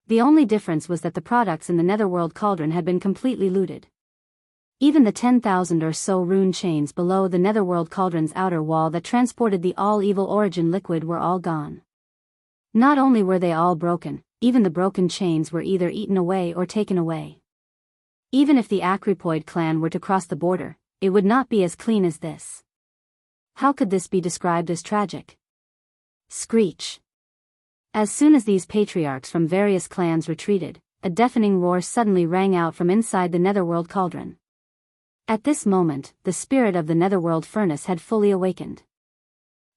The only difference was that the products in the netherworld cauldron had been completely looted. Even the 10,000 or so rune chains below the netherworld cauldron's outer wall that transported the all-evil origin liquid were all gone. Not only were they all broken, even the broken chains were either eaten away or taken away. Even if the Acripoid clan were to cross the border, it would not be as clean as this. How could this be described as tragic? Screech. As soon as these patriarchs from various clans retreated, a deafening roar suddenly rang out from inside the netherworld cauldron. At this moment, the spirit of the netherworld furnace had fully awakened.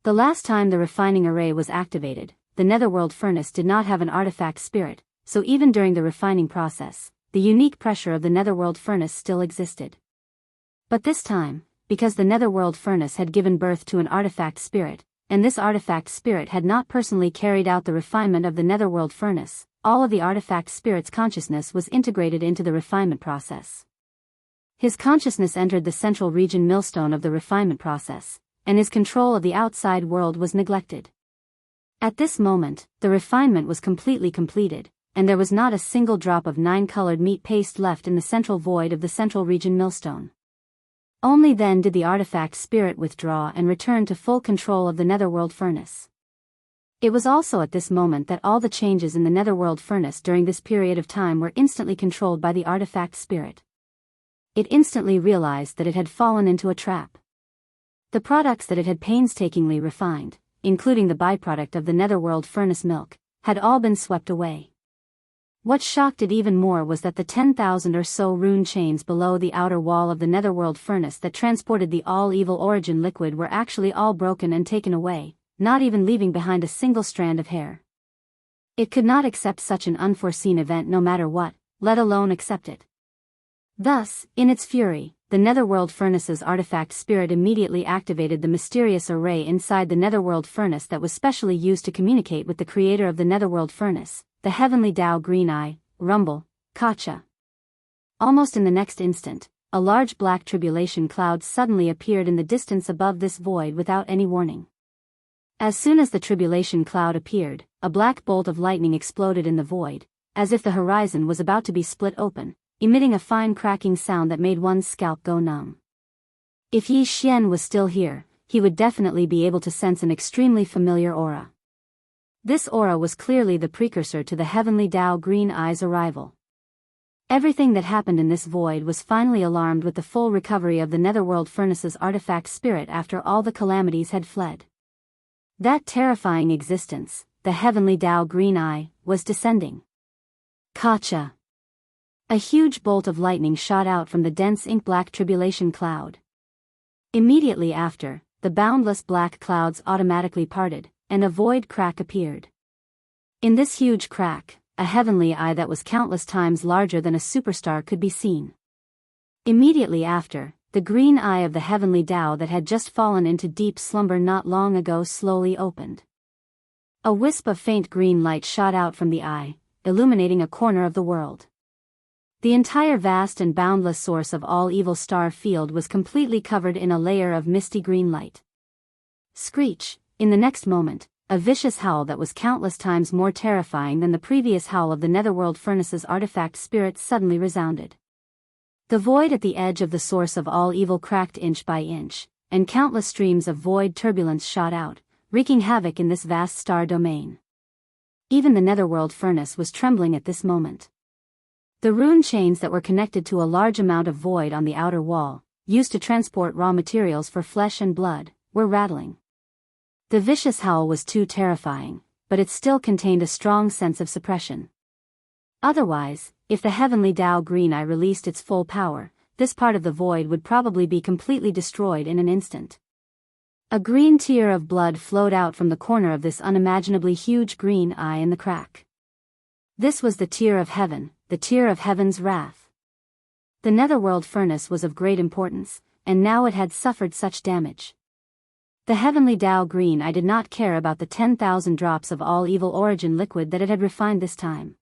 The last time the refining array was activated, the netherworld furnace did not have an artifact spirit, so even during the refining process, the unique pressure of the netherworld furnace still existed. But this time, because the netherworld furnace had given birth to an artifact spirit, and this artifact spirit had not personally carried out the refinement of the netherworld furnace, all of the artifact spirit's consciousness was integrated into the refinement process. His consciousness entered the central region millstone of the refinement process, and his control of the outside world was neglected. At this moment, the refinement was completely completed, and there was not a single drop of 9-colored meat paste left in the central void of the central region millstone. Only then did the artifact spirit withdraw and return to full control of the netherworld furnace. It was also at this moment that all the changes in the netherworld furnace during this period of time were instantly controlled by the artifact spirit. It instantly realized that it had fallen into a trap. The products that it had painstakingly refined, including the byproduct of the netherworld furnace milk, had all been swept away. What shocked it even more was that the 10,000 or so rune chains below the outer wall of the netherworld furnace that transported the all-evil origin liquid were actually all broken and taken away, not even leaving behind a single strand of hair. It could not accept such an unforeseen event no matter what, let alone accept it. Thus, in its fury, the netherworld furnace's artifact spirit immediately activated the mysterious array inside the netherworld furnace that was specially used to communicate with the creator of the netherworld furnace, the heavenly Tao Green Eye, Rumble, Kacha. Almost in the next instant, a large black tribulation cloud suddenly appeared in the distance above this void without any warning. As soon as the tribulation cloud appeared, a black bolt of lightning exploded in the void, as if the horizon was about to be split open, emitting a fine cracking sound that made one's scalp go numb. If Yi Xian was still here, he would definitely be able to sense an extremely familiar aura. This aura was clearly the precursor to the heavenly Tao Green Eye's arrival. Everything that happened in this void was finally alarmed with the full recovery of the netherworld furnace's artifact spirit after all the calamities had fled. That terrifying existence, the heavenly Tao Green Eye, was descending. Kacha. A huge bolt of lightning shot out from the dense ink-black tribulation cloud. Immediately after, the boundless black clouds automatically parted, and a void crack appeared. In this huge crack, a heavenly eye that was countless times larger than a superstar could be seen. Immediately after, the green eye of the heavenly Tao that had just fallen into deep slumber not long ago slowly opened. A wisp of faint green light shot out from the eye, illuminating a corner of the world. The entire vast and boundless source of all evil star field was completely covered in a layer of misty green light. Screech. In the next moment, a vicious howl that was countless times more terrifying than the previous howl of the netherworld furnace's artifact spirit suddenly resounded. The void at the edge of the source of all evil cracked inch by inch, and countless streams of void turbulence shot out, wreaking havoc in this vast star domain. Even the netherworld furnace was trembling at this moment. The rune chains that were connected to a large amount of void on the outer wall, used to transport raw materials for flesh and blood, were rattling. The vicious howl was too terrifying, but it still contained a strong sense of suppression. Otherwise, if the heavenly Tao Green Eye released its full power, this part of the void would probably be completely destroyed in an instant. A green tear of blood flowed out from the corner of this unimaginably huge green eye in the crack. This was the tear of heaven, the tear of heaven's wrath. The netherworld furnace was of great importance, and now it had suffered such damage. The heavenly Tao Green Eye did not care about the 10,000 drops of all evil origin liquid that it had refined this time.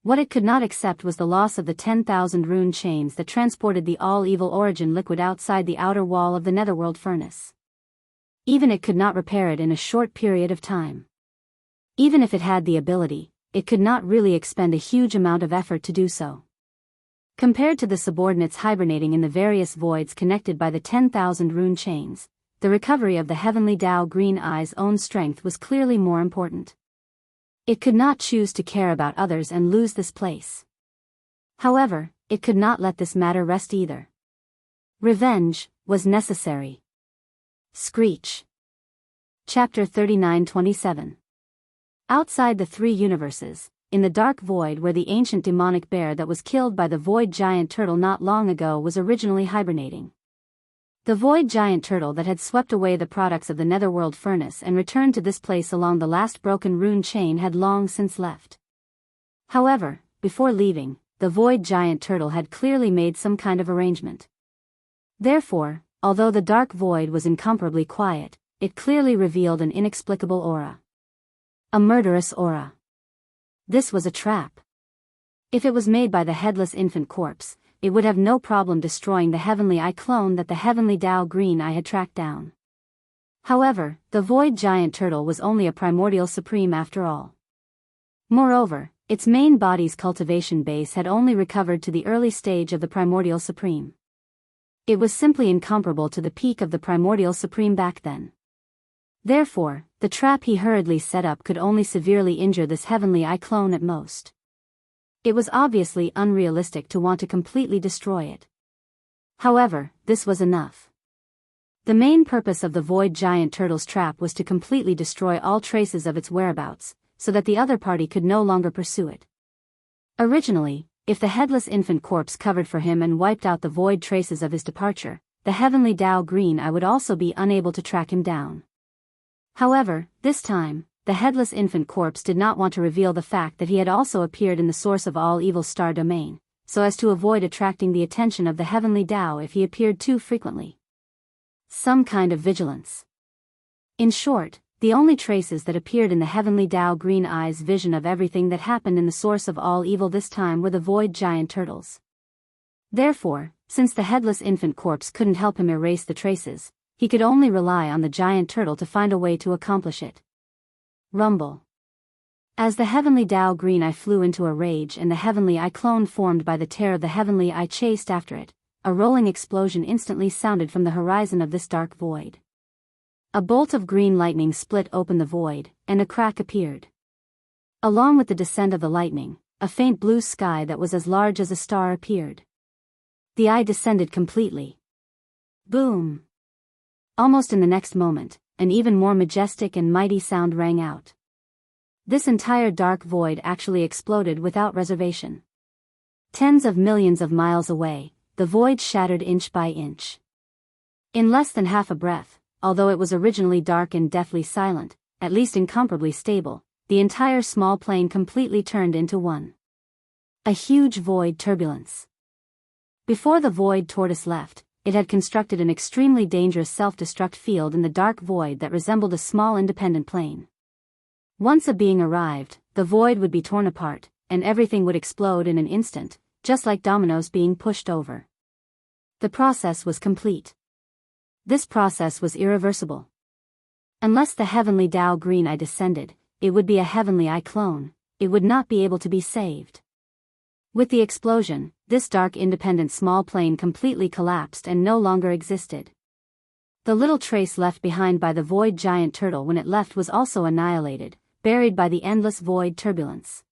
What it could not accept was the loss of the 10,000 rune chains that transported the all evil origin liquid outside the outer wall of the netherworld furnace. Even it could not repair it in a short period of time. Even if it had the ability, it could not really expend a huge amount of effort to do so. Compared to the subordinates hibernating in the various voids connected by the 10,000 rune chains, the recovery of the heavenly Tao Green Eye's own strength was clearly more important. It could not choose to care about others and lose this place. However, it could not let this matter rest either. Revenge was necessary. Screech. Chapter 39:27. Outside the three universes, in the dark void where the ancient demonic bear that was killed by the void giant turtle not long ago was originally hibernating. The void giant turtle that had swept away the products of the netherworld furnace and returned to this place along the last broken rune chain had long since left. However, before leaving, the void giant turtle had clearly made some kind of arrangement. Therefore, although the dark void was incomparably quiet, it clearly revealed an inexplicable aura. A murderous aura. This was a trap. If it was made by the headless infant corpse, it would have no problem destroying the Heavenly Eye clone that the Heavenly Tao Green Eye had tracked down. However, the void giant turtle was only a primordial supreme after all. Moreover, its main body's cultivation base had only recovered to the early stage of the primordial supreme. It was simply incomparable to the peak of the primordial supreme back then. Therefore, the trap he hurriedly set up could only severely injure this Heavenly Eye clone at most. It was obviously unrealistic to want to completely destroy it. However, this was enough. The main purpose of the void giant turtle's trap was to completely destroy all traces of its whereabouts, so that the other party could no longer pursue it. Originally, if the headless infant corpse covered for him and wiped out the void traces of his departure, the Heavenly Tao Green Eye would also be unable to track him down. However, this time, the headless infant corpse did not want to reveal the fact that he had also appeared in the source of all evil star domain, so as to avoid attracting the attention of the Heavenly Tao if he appeared too frequently. Some kind of vigilance. In short, the only traces that appeared in the Heavenly Tao Green Eye's vision of everything that happened in the source of all evil this time were the void giant turtles. Therefore, since the headless infant corpse couldn't help him erase the traces, he could only rely on the giant turtle to find a way to accomplish it. Rumble. As the Heavenly Tao Green Eye flew into a rage and the Heavenly Eye clone formed by the tear of the Heavenly Eye chased after it, a rolling explosion instantly sounded from the horizon of this dark void. A bolt of green lightning split open the void, and a crack appeared. Along with the descent of the lightning, a faint blue sky that was as large as a star appeared. The eye descended completely. Boom! Almost in the next moment, an even more majestic and mighty sound rang out. This entire dark void actually exploded without reservation. Tens of millions of miles away, the void shattered inch by inch. In less than half a breath, although it was originally dark and deathly silent, at least incomparably stable, the entire small plane completely turned into one. A huge void turbulence. Before the void tortoise left, it had constructed an extremely dangerous self-destruct field in the dark void that resembled a small independent plane. Once a being arrived, the void would be torn apart, and everything would explode in an instant, just like dominoes being pushed over. The process was complete. This process was irreversible. Unless the Heavenly Tao Green Eye descended, it would be a Heavenly Eye clone, it would not be able to be saved. With the explosion, this dark independent small plane completely collapsed and no longer existed. The little trace left behind by the void giant turtle when it left was also annihilated, buried by the endless void turbulence.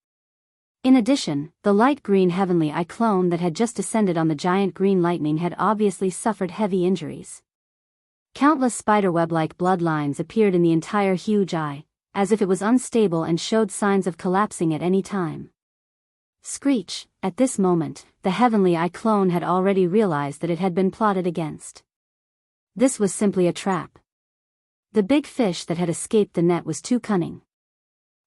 In addition, the light green Heavenly Eye clone that had just descended on the giant green lightning had obviously suffered heavy injuries. Countless spiderweb-like bloodlines appeared in the entire huge eye, as if it was unstable and showed signs of collapsing at any time. Screech. At this moment, the Heavenly Eye clone had already realized that it had been plotted against. This was simply a trap. The big fish that had escaped the net was too cunning.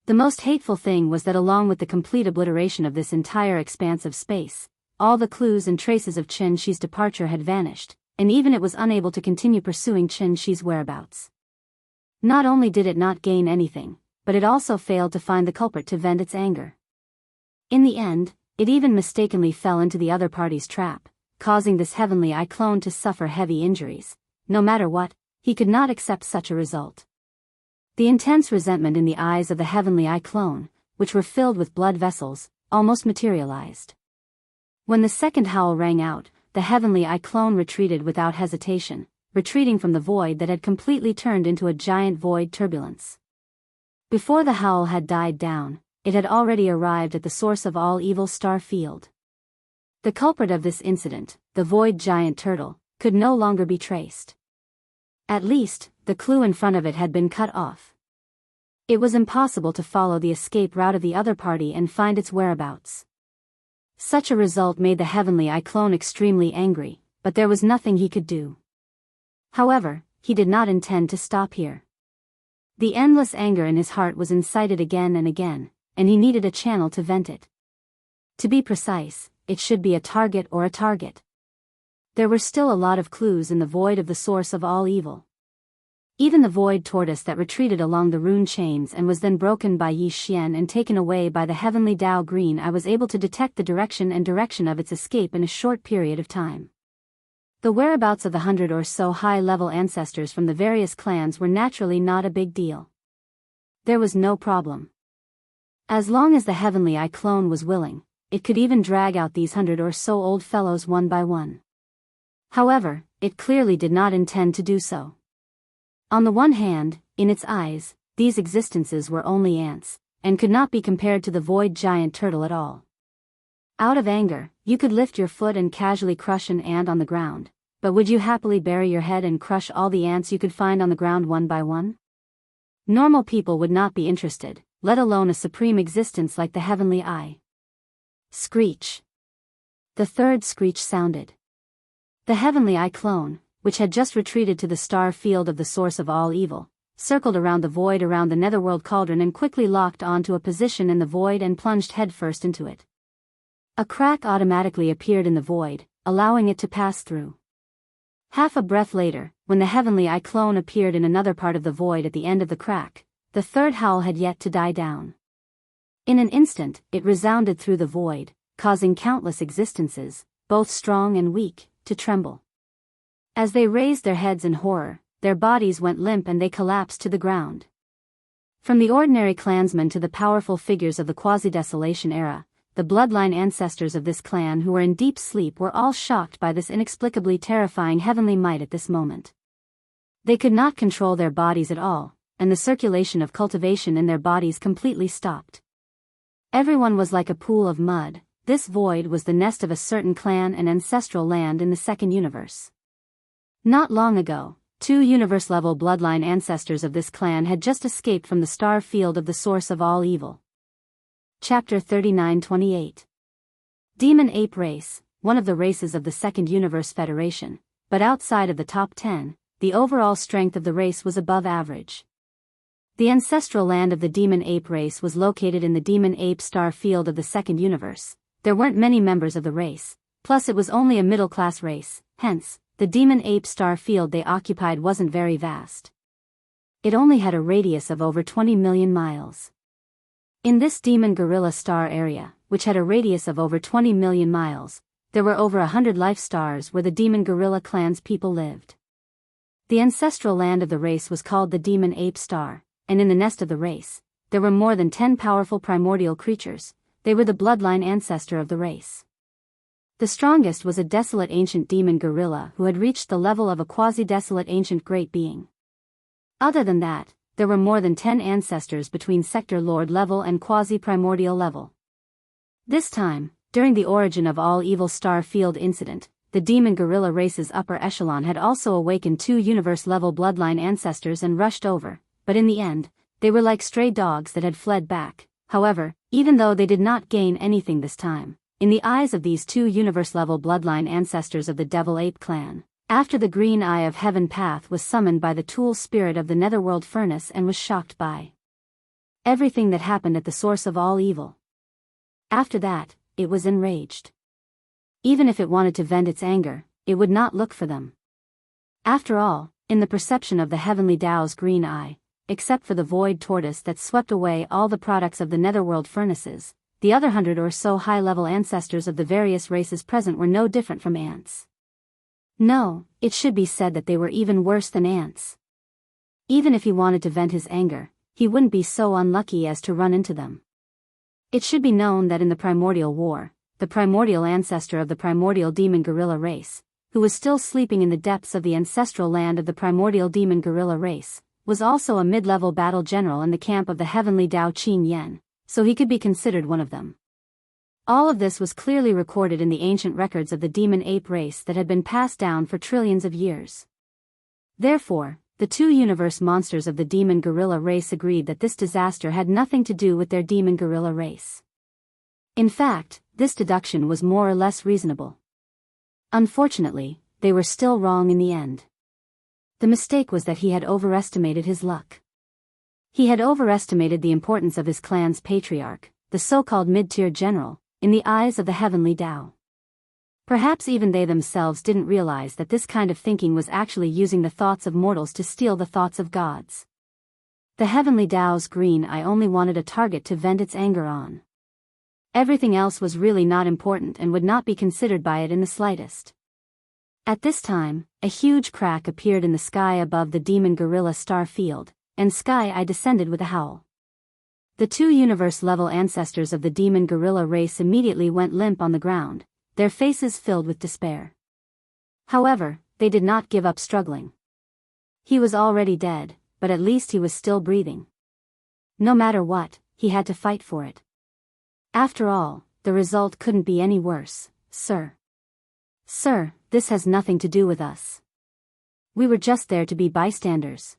The most hateful thing was that along with the complete obliteration of this entire expanse of space, all the clues and traces of Qin Shi's departure had vanished, and even it was unable to continue pursuing Qin Shi's whereabouts. Not only did it not gain anything, but it also failed to find the culprit to vent its anger. In the end, it even mistakenly fell into the other party's trap, causing this Heavenly Eye clone to suffer heavy injuries. No matter what, he could not accept such a result. The intense resentment in the eyes of the Heavenly Eye clone, which were filled with blood vessels, almost materialized. When the second howl rang out, the Heavenly Eye clone retreated without hesitation, retreating from the void that had completely turned into a giant void turbulence. Before the howl had died down, it had already arrived at the source of all evil star field. The culprit of this incident, the void giant turtle, could no longer be traced. At least, the clue in front of it had been cut off. It was impossible to follow the escape route of the other party and find its whereabouts. Such a result made the Heavenly Eye clone extremely angry, but there was nothing he could do. However, he did not intend to stop here. The endless anger in his heart was incited again and again, and he needed a channel to vent it. To be precise, it should be a target or a target. There were still a lot of clues in the void of the source of all evil. Even the void tortoise that retreated along the rune chains and was then broken by Yi Xian and taken away by the heavenly Dao Green, I was able to detect the direction of its escape in a short period of time. The whereabouts of the 100 or so high-level ancestors from the various clans were naturally not a big deal. There was no problem. As long as the Heavenly Eye clone was willing, it could even drag out these 100 or so old fellows one by one. However, it clearly did not intend to do so. On the one hand, in its eyes, these existences were only ants, and could not be compared to the void giant turtle at all. Out of anger, you could lift your foot and casually crush an ant on the ground, but would you happily bury your head and crush all the ants you could find on the ground one by one? Normal people would not be interested, let alone a supreme existence like the Heavenly Eye. Screech. The third screech sounded. The Heavenly Eye clone, which had just retreated to the star field of the source of all evil, circled around the void around the netherworld cauldron and quickly locked onto a position in the void and plunged headfirst into it. A crack automatically appeared in the void, allowing it to pass through. Half a breath later, when the Heavenly Eye clone appeared in another part of the void at the end of the crack, the third howl had yet to die down. In an instant, it resounded through the void, causing countless existences, both strong and weak, to tremble. As they raised their heads in horror, their bodies went limp and they collapsed to the ground. From the ordinary clansmen to the powerful figures of the quasi-desolation era, the bloodline ancestors of this clan who were in deep sleep were all shocked by this inexplicably terrifying heavenly might at this moment. They could not control their bodies at all, and the circulation of cultivation in their bodies completely stopped. Everyone was like a pool of mud. This void was the nest of a certain clan and ancestral land in the second universe. Not long ago, 2 universe-level bloodline ancestors of this clan had just escaped from the star field of the source of all evil. Chapter 39-28. Demon Ape Race, one of the races of the Second Universe Federation, but outside of the top 10, the overall strength of the race was above average. The ancestral land of the Demon Ape race was located in the Demon Ape star field of the Second Universe. There weren't many members of the race, plus it was only a middle-class race, hence, the Demon Ape star field they occupied wasn't very vast. It only had a radius of over 20 million miles. In this Demon Gorilla star area, which had a radius of over 20 million miles, there were over 100 life stars where the Demon Gorilla clan's people lived. The ancestral land of the race was called the Demon Ape Star, and in the nest of the race, there were more than 10 powerful primordial creatures. They were the bloodline ancestor of the race. The strongest was a desolate ancient demon gorilla who had reached the level of a quasi-desolate ancient great being. Other than that, there were more than 10 ancestors between sector lord level and quasi-primordial level. This time, during the origin of all evil star field incident, the demon gorilla race's upper echelon had also awakened 2 universe-level bloodline ancestors and rushed over, but in the end, they were like stray dogs that had fled back. However, even though they did not gain anything this time, in the eyes of these 2 universe-level bloodline ancestors of the Devil Ape clan, after the Green Eye of Heaven path was summoned by the tool spirit of the netherworld furnace and was shocked by everything that happened at the source of all evil. After that, it was enraged. Even if it wanted to vent its anger, it would not look for them. After all, in the perception of the Heavenly Tao's Green Eye, except for the void tortoise that swept away all the products of the netherworld furnaces, the other 100 or so high-level ancestors of the various races present were no different from ants. No, it should be said that they were even worse than ants. Even if he wanted to vent his anger, he wouldn't be so unlucky as to run into them. It should be known that in the Primordial War, the primordial ancestor of the primordial demon gorilla race, who was still sleeping in the depths of the ancestral land of the primordial demon gorilla race, was also a mid-level battle general in the camp of the heavenly Dao Qin Yen, so he could be considered one of them. All of this was clearly recorded in the ancient records of the demon ape race that had been passed down for trillions of years. Therefore, the two universe monsters of the demon gorilla race agreed that this disaster had nothing to do with their demon gorilla race. In fact, this deduction was more or less reasonable. Unfortunately, they were still wrong in the end. The mistake was that he had overestimated his luck. He had overestimated the importance of his clan's patriarch, the so-called mid-tier general, in the eyes of the heavenly Tao. Perhaps even they themselves didn't realize that this kind of thinking was actually using the thoughts of mortals to steal the thoughts of gods. The heavenly Tao's green eye only wanted a target to vent its anger on. Everything else was really not important and would not be considered by it in the slightest. At this time, a huge crack appeared in the sky above the demon gorilla star field, and Sky Eye descended with a howl. The two universe-level ancestors of the demon gorilla race immediately went limp on the ground, their faces filled with despair. However, they did not give up struggling. He was already dead, but at least he was still breathing. No matter what, he had to fight for it. After all, the result couldn't be any worse, sir. Sir, this has nothing to do with us. We were just there to be bystanders.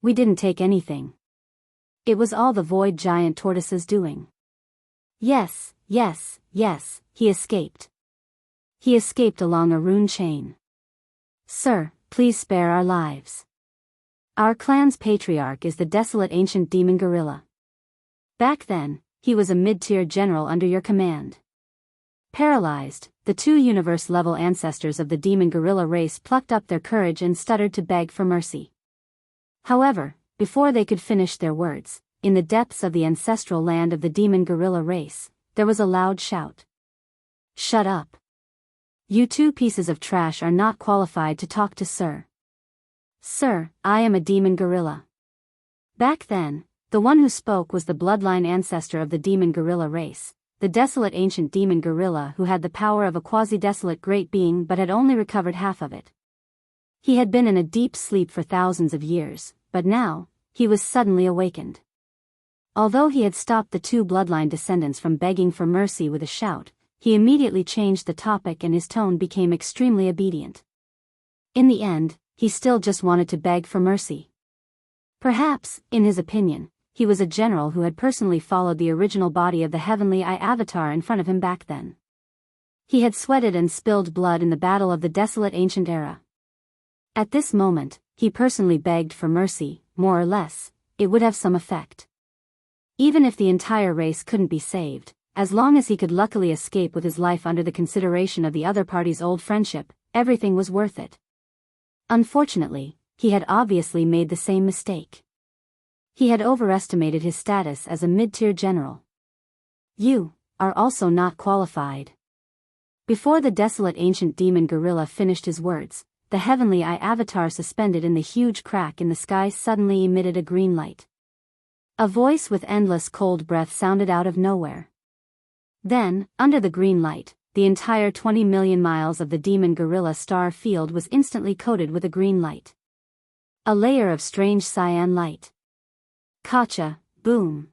We didn't take anything. It was all the void giant tortoise's doing. Yes, yes, yes, he escaped. He escaped along a rune chain. Sir, please spare our lives. Our clan's patriarch is the desolate ancient demon gorilla. Back then, he was a mid-tier general under your command. Paralyzed, the two universe-level ancestors of the demon gorilla race plucked up their courage and stuttered to beg for mercy. However, before they could finish their words, in the depths of the ancestral land of the demon gorilla race, there was a loud shout. Shut up. You two pieces of trash are not qualified to talk to Sir. Sir, I am a demon gorilla. Back then, the one who spoke was the bloodline ancestor of the demon gorilla race, the desolate ancient demon gorilla who had the power of a quasi-desolate great being but had only recovered half of it. He had been in a deep sleep for thousands of years, but now, he was suddenly awakened. Although he had stopped the two bloodline descendants from begging for mercy with a shout, he immediately changed the topic and his tone became extremely obedient. In the end, he still just wanted to beg for mercy. Perhaps, in his opinion, he was a general who had personally followed the original body of the heavenly eye avatar in front of him back then. He had sweated and spilled blood in the battle of the desolate ancient era. At this moment, he personally begged for mercy, more or less, it would have some effect. Even if the entire race couldn't be saved, as long as he could luckily escape with his life under the consideration of the other party's old friendship, everything was worth it. Unfortunately, he had obviously made the same mistake. He had overestimated his status as a mid-tier general. You are also not qualified. Before the desolate ancient demon gorilla finished his words, the heavenly eye avatar suspended in the huge crack in the sky suddenly emitted a green light. A voice with endless cold breath sounded out of nowhere. Then, under the green light, the entire 20 million miles of the demon gorilla star field was instantly coated with a green light. A layer of strange cyan light. Kacha, boom.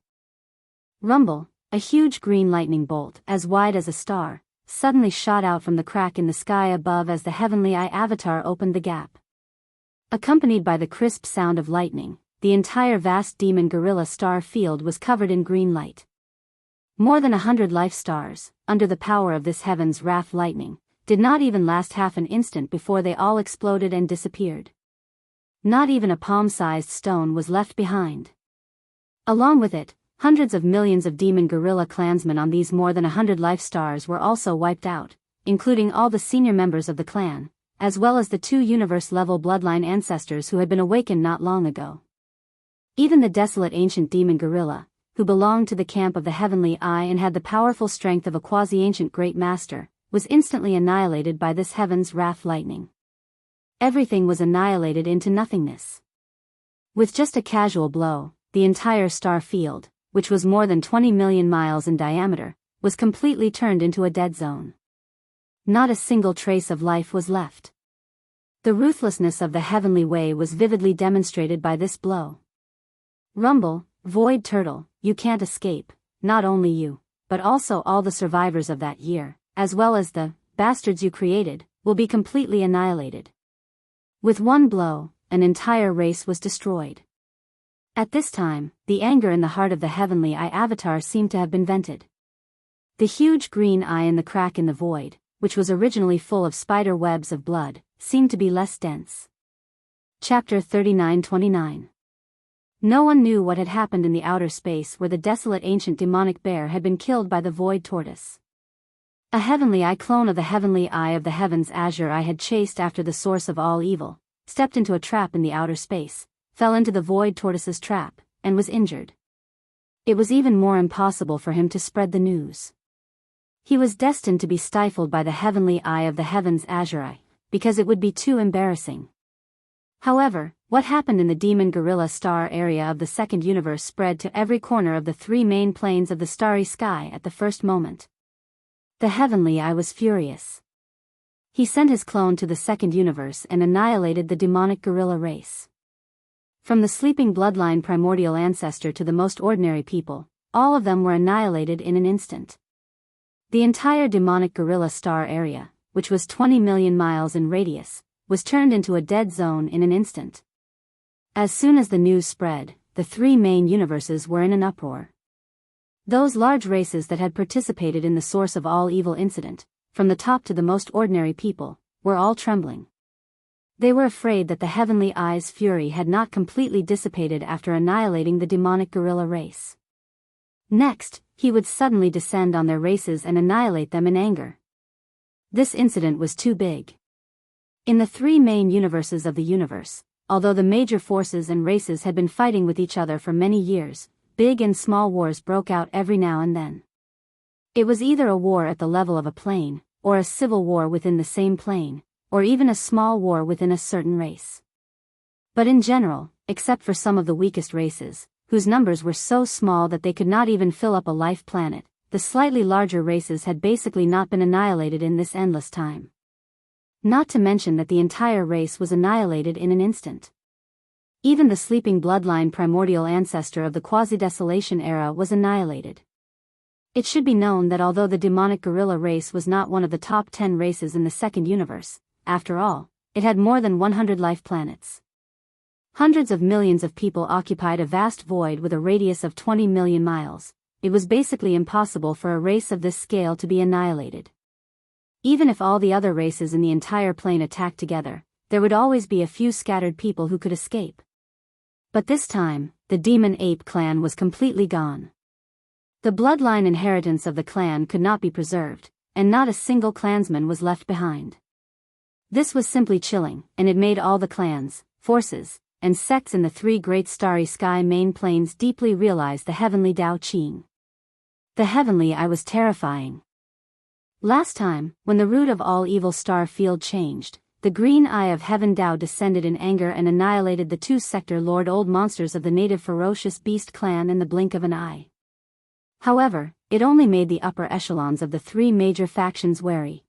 Rumble, a huge green lightning bolt as wide as a star, suddenly shot out from the crack in the sky above as the heavenly eye avatar opened the gap. Accompanied by the crisp sound of lightning, the entire vast demon gorilla star field was covered in green light. More than 100 life stars, under the power of this heaven's wrath lightning, did not even last half an instant before they all exploded and disappeared. Not even a palm-sized stone was left behind. Along with it, hundreds of millions of demon gorilla clansmen on these more than 100 life stars were also wiped out, including all the senior members of the clan, as well as the two universe-level bloodline ancestors who had been awakened not long ago. Even the desolate ancient demon gorilla, who belonged to the camp of the heavenly eye and had the powerful strength of a quasi-ancient great master, was instantly annihilated by this heaven's wrath lightning. Everything was annihilated into nothingness. With just a casual blow, the entire star field, which was more than 20 million miles in diameter, was completely turned into a dead zone. Not a single trace of life was left. The ruthlessness of the heavenly way was vividly demonstrated by this blow. Rumble, Void Turtle, you can't escape, not only you, but also all the survivors of that year, as well as the bastards you created, will be completely annihilated. With one blow, an entire race was destroyed. At this time, the anger in the heart of the Heavenly Eye avatar seemed to have been vented. The huge green eye in the crack in the void, which was originally full of spider webs of blood, seemed to be less dense. Chapter 39-29. No one knew what had happened in the outer space where the desolate ancient demonic bear had been killed by the void tortoise. A Heavenly Eye clone of the Heavenly Eye of the Heavens Azure Eye had chased after the source of all evil, stepped into a trap in the outer space, fell into the void tortoise's trap, and was injured. It was even more impossible for him to spread the news. He was destined to be stifled by the Heavenly Eye of the Heavens Azure Eye, because it would be too embarrassing. However, what happened in the demon gorilla star area of the second universe spread to every corner of the three main planes of the starry sky at the first moment. The Heavenly Eye was furious. He sent his clone to the second universe and annihilated the demonic gorilla race. From the sleeping bloodline primordial ancestor to the most ordinary people, all of them were annihilated in an instant. The entire demonic gorilla star area, which was 20 million miles in radius, was turned into a dead zone in an instant. As soon as the news spread, the three main universes were in an uproar. Those large races that had participated in the source of all evil incident, from the top to the most ordinary people, were all trembling. They were afraid that the Heavenly Eye's fury had not completely dissipated after annihilating the demonic gorilla race. Next, he would suddenly descend on their races and annihilate them in anger. This incident was too big. In the three main universes of the universe, although the major forces and races had been fighting with each other for many years, big and small wars broke out every now and then. It was either a war at the level of a plane, or a civil war within the same plane, or even a small war within a certain race. But in general, except for some of the weakest races, whose numbers were so small that they could not even fill up a life planet, the slightly larger races had basically not been annihilated in this endless time. Not to mention that the entire race was annihilated in an instant. Even the sleeping bloodline primordial ancestor of the quasi-desolation era was annihilated. It should be known that although the demonic gorilla race was not one of the top 10 races in the second universe, after all, it had more than 100 life planets. Hundreds of millions of people occupied a vast void with a radius of 20 million miles. It was basically impossible for a race of this scale to be annihilated. Even if all the other races in the entire plane attacked together, there would always be a few scattered people who could escape. But this time, the demon ape clan was completely gone. The bloodline inheritance of the clan could not be preserved, and not a single clansman was left behind. This was simply chilling, and it made all the clans, forces, and sects in the three great starry sky main planes deeply realize the heavenly Tao Ching. The Heavenly Eye was terrifying. Last time, when the root of all evil star field changed, the green eye of heaven Tao descended in anger and annihilated the two sector lord old monsters of the native ferocious beast clan in the blink of an eye. However, it only made the upper echelons of the three major factions wary.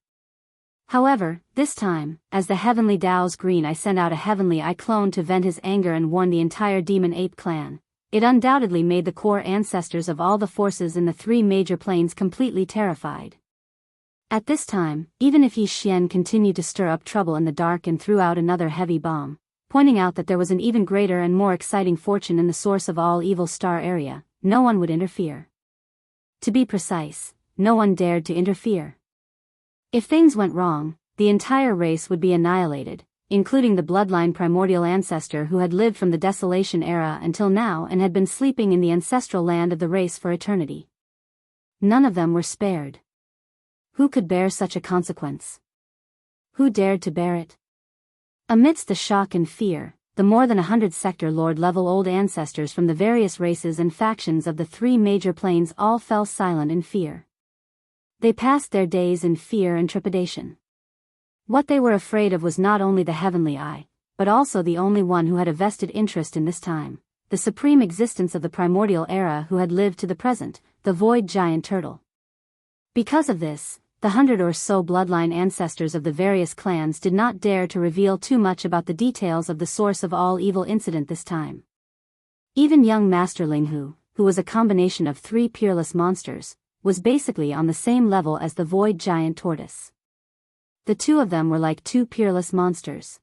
However, this time, as the Heavenly Tao's green eye sent out a Heavenly Eye clone to vent his anger and warn the entire demon ape clan, it undoubtedly made the core ancestors of all the forces in the three major planes completely terrified. At this time, even if Yi Xian continued to stir up trouble in the dark and threw out another heavy bomb, pointing out that there was an even greater and more exciting fortune in the source of all evil star area, no one would interfere. To be precise, no one dared to interfere. If things went wrong, the entire race would be annihilated, including the bloodline primordial ancestor who had lived from the desolation era until now and had been sleeping in the ancestral land of the race for eternity. None of them were spared. Who could bear such a consequence? Who dared to bear it? Amidst the shock and fear, the more than 100 sector lord-level old ancestors from the various races and factions of the three major planes all fell silent in fear. They passed their days in fear and trepidation. What they were afraid of was not only the Heavenly Eye, but also the only one who had a vested interest in this time, the supreme existence of the primordial era who had lived to the present, the void giant turtle. Because of this, the 100 or so bloodline ancestors of the various clans did not dare to reveal too much about the details of the source of all evil incident this time. Even young Master Ling Hu, who was a combination of three peerless monsters, was basically on the same level as the void giant tortoise. The two of them were like two peerless monsters.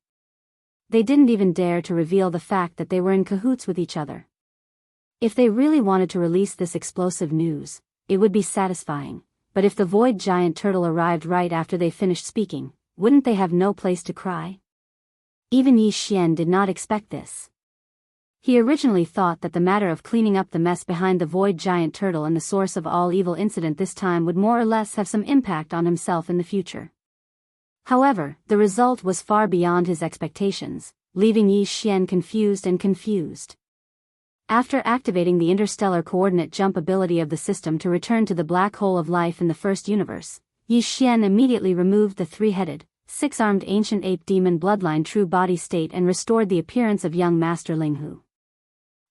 They didn't even dare to reveal the fact that they were in cahoots with each other. If they really wanted to release this explosive news, it would be satisfying, but if the void giant turtle arrived right after they finished speaking, wouldn't they have no place to cry? Even Yi Xian did not expect this. He originally thought that the matter of cleaning up the mess behind the void giant turtle and the source of all evil incident this time would more or less have some impact on himself in the future. However, the result was far beyond his expectations, leaving Yi Xian confused. After activating the interstellar coordinate jump ability of the system to return to the black hole of life in the first universe, Yi Xian immediately removed the three-headed, six-armed ancient ape demon bloodline true body state and restored the appearance of young Master Linghu.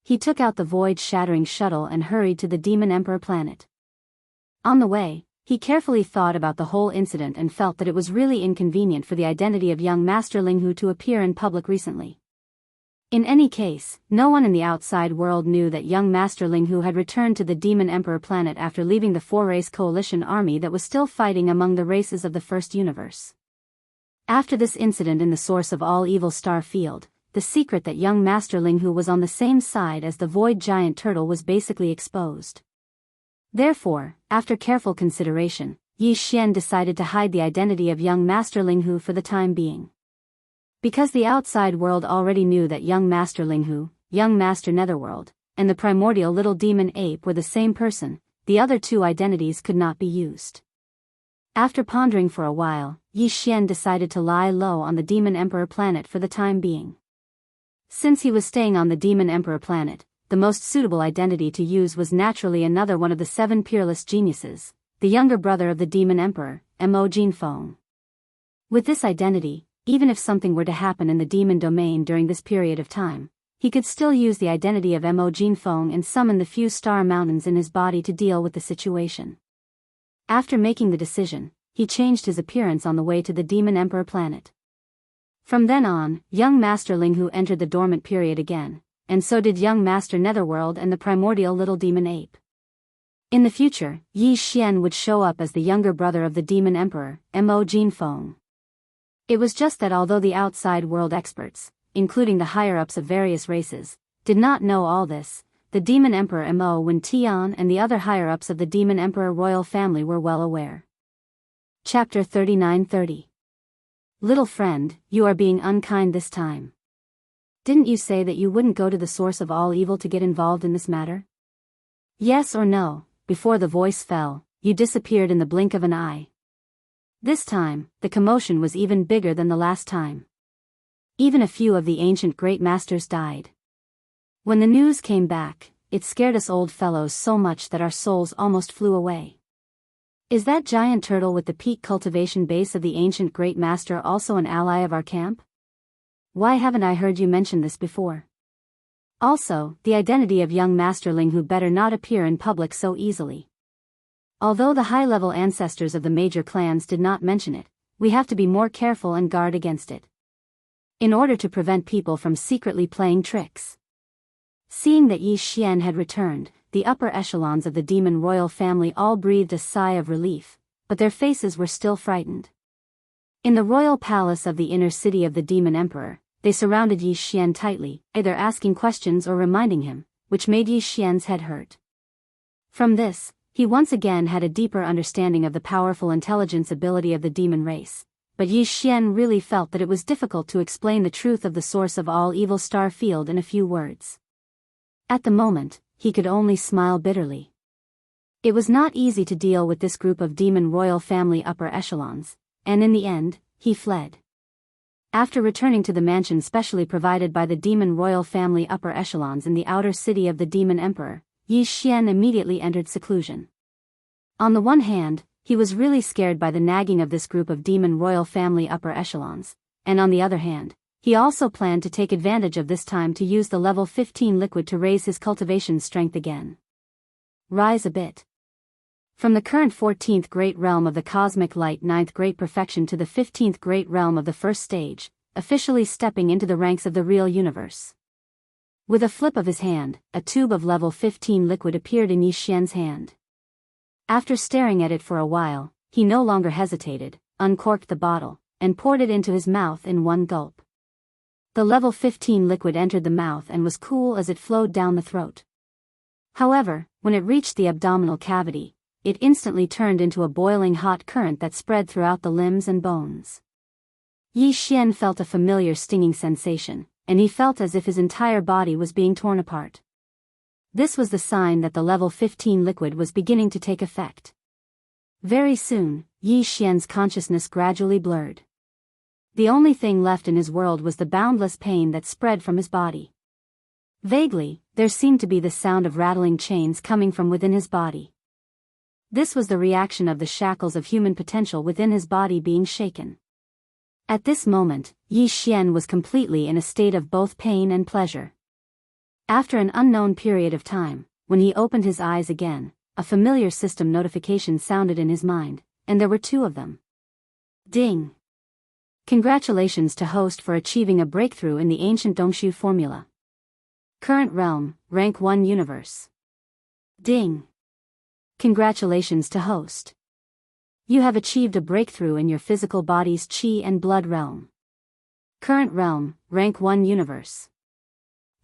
He took out the void-shattering shuttle and hurried to the Demon Emperor planet. On the way, he carefully thought about the whole incident and felt that it was really inconvenient for the identity of young Master Linghu to appear in public recently. In any case, no one in the outside world knew that young Master Linghu had returned to the Demon Emperor planet after leaving the four-race coalition army that was still fighting among the races of the first universe. After this incident in the source of all evil star field, the secret that young Master Linghu was on the same side as the void giant turtle was basically exposed. Therefore, after careful consideration, Yi Xian decided to hide the identity of young Master Linghu for the time being. Because the outside world already knew that young Master Linghu, young Master Netherworld, and the primordial little demon ape were the same person, the other two identities could not be used. After pondering for a while, Yi Xian decided to lie low on the Demon Emperor planet for the time being. Since he was staying on the Demon Emperor planet, the most suitable identity to use was naturally another one of the seven peerless geniuses, the younger brother of the Demon Emperor, Mo Jinfeng. With this identity, even if something were to happen in the demon domain during this period of time, he could still use the identity of Mo Jinfeng and summon the few star mountains in his body to deal with the situation. After making the decision, he changed his appearance on the way to the Demon Emperor planet. From then on, young Master Linghu entered the dormant period again, and so did young Master Netherworld and the primordial little demon ape. In the future, Yi Xian would show up as the younger brother of the Demon Emperor, Mo Jinfeng. It was just that although the outside world experts, including the higher-ups of various races, did not know all this, the Demon Emperor Mo Wen Tian and the other higher-ups of the Demon Emperor royal family were well aware. Chapter 39:30. Little friend, you are being unkind this time. Didn't you say that you wouldn't go to the source of all evil to get involved in this matter? Yes or no? Before the voice fell, you disappeared in the blink of an eye. This time, the commotion was even bigger than the last time. Even a few of the ancient great masters died. When the news came back, it scared us old fellows so much that our souls almost flew away. Is that giant turtle with the peak cultivation base of the ancient great master also an ally of our camp? Why haven't I heard you mention this before? Also, the identity of young Master Linghu better not appear in public so easily. Although the high-level ancestors of the major clans did not mention it, we have to be more careful and guard against it, in order to prevent people from secretly playing tricks. Seeing that Yi Xian had returned, the upper echelons of the demon royal family all breathed a sigh of relief, but their faces were still frightened. In the royal palace of the inner city of the Demon Emperor, they surrounded Yi Xian tightly, either asking questions or reminding him, which made Yi Xian's head hurt. From this, he once again had a deeper understanding of the powerful intelligence ability of the demon race, but Yi Xian really felt that it was difficult to explain the truth of the source of all evil star field in a few words. At the moment, he could only smile bitterly. It was not easy to deal with this group of demon royal family upper echelons, and in the end, he fled. After returning to the mansion specially provided by the demon royal family upper echelons in the outer city of the Demon Emperor, Yi Xian immediately entered seclusion. On the one hand, he was really scared by the nagging of this group of demon royal family upper echelons, and on the other hand, he also planned to take advantage of this time to use the level 15 liquid to raise his cultivation strength again. Rise a bit. From the current 14th Great Realm of the Cosmic Light 9th Great Perfection to the 15th Great Realm of the First Stage, officially stepping into the ranks of the real universe. With a flip of his hand, a tube of level 15 liquid appeared in Yi Xian's hand. After staring at it for a while, he no longer hesitated, uncorked the bottle, and poured it into his mouth in one gulp. The level 15 liquid entered the mouth and was cool as it flowed down the throat. However, when it reached the abdominal cavity, it instantly turned into a boiling hot current that spread throughout the limbs and bones. Yi Xian felt a familiar stinging sensation, and he felt as if his entire body was being torn apart. This was the sign that the level 15 liquid was beginning to take effect. Very soon, Yi Xian's consciousness gradually blurred. The only thing left in his world was the boundless pain that spread from his body. Vaguely, there seemed to be the sound of rattling chains coming from within his body. This was the reaction of the shackles of human potential within his body being shaken. At this moment, Yi Xian was completely in a state of both pain and pleasure. After an unknown period of time, when he opened his eyes again, a familiar system notification sounded in his mind, and there were two of them. Ding! Congratulations to host for achieving a breakthrough in the ancient Dongshu formula. Current realm, rank 1 universe. Ding! Congratulations to host. You have achieved a breakthrough in your physical body's qi and blood realm. Current realm, rank 1 universe.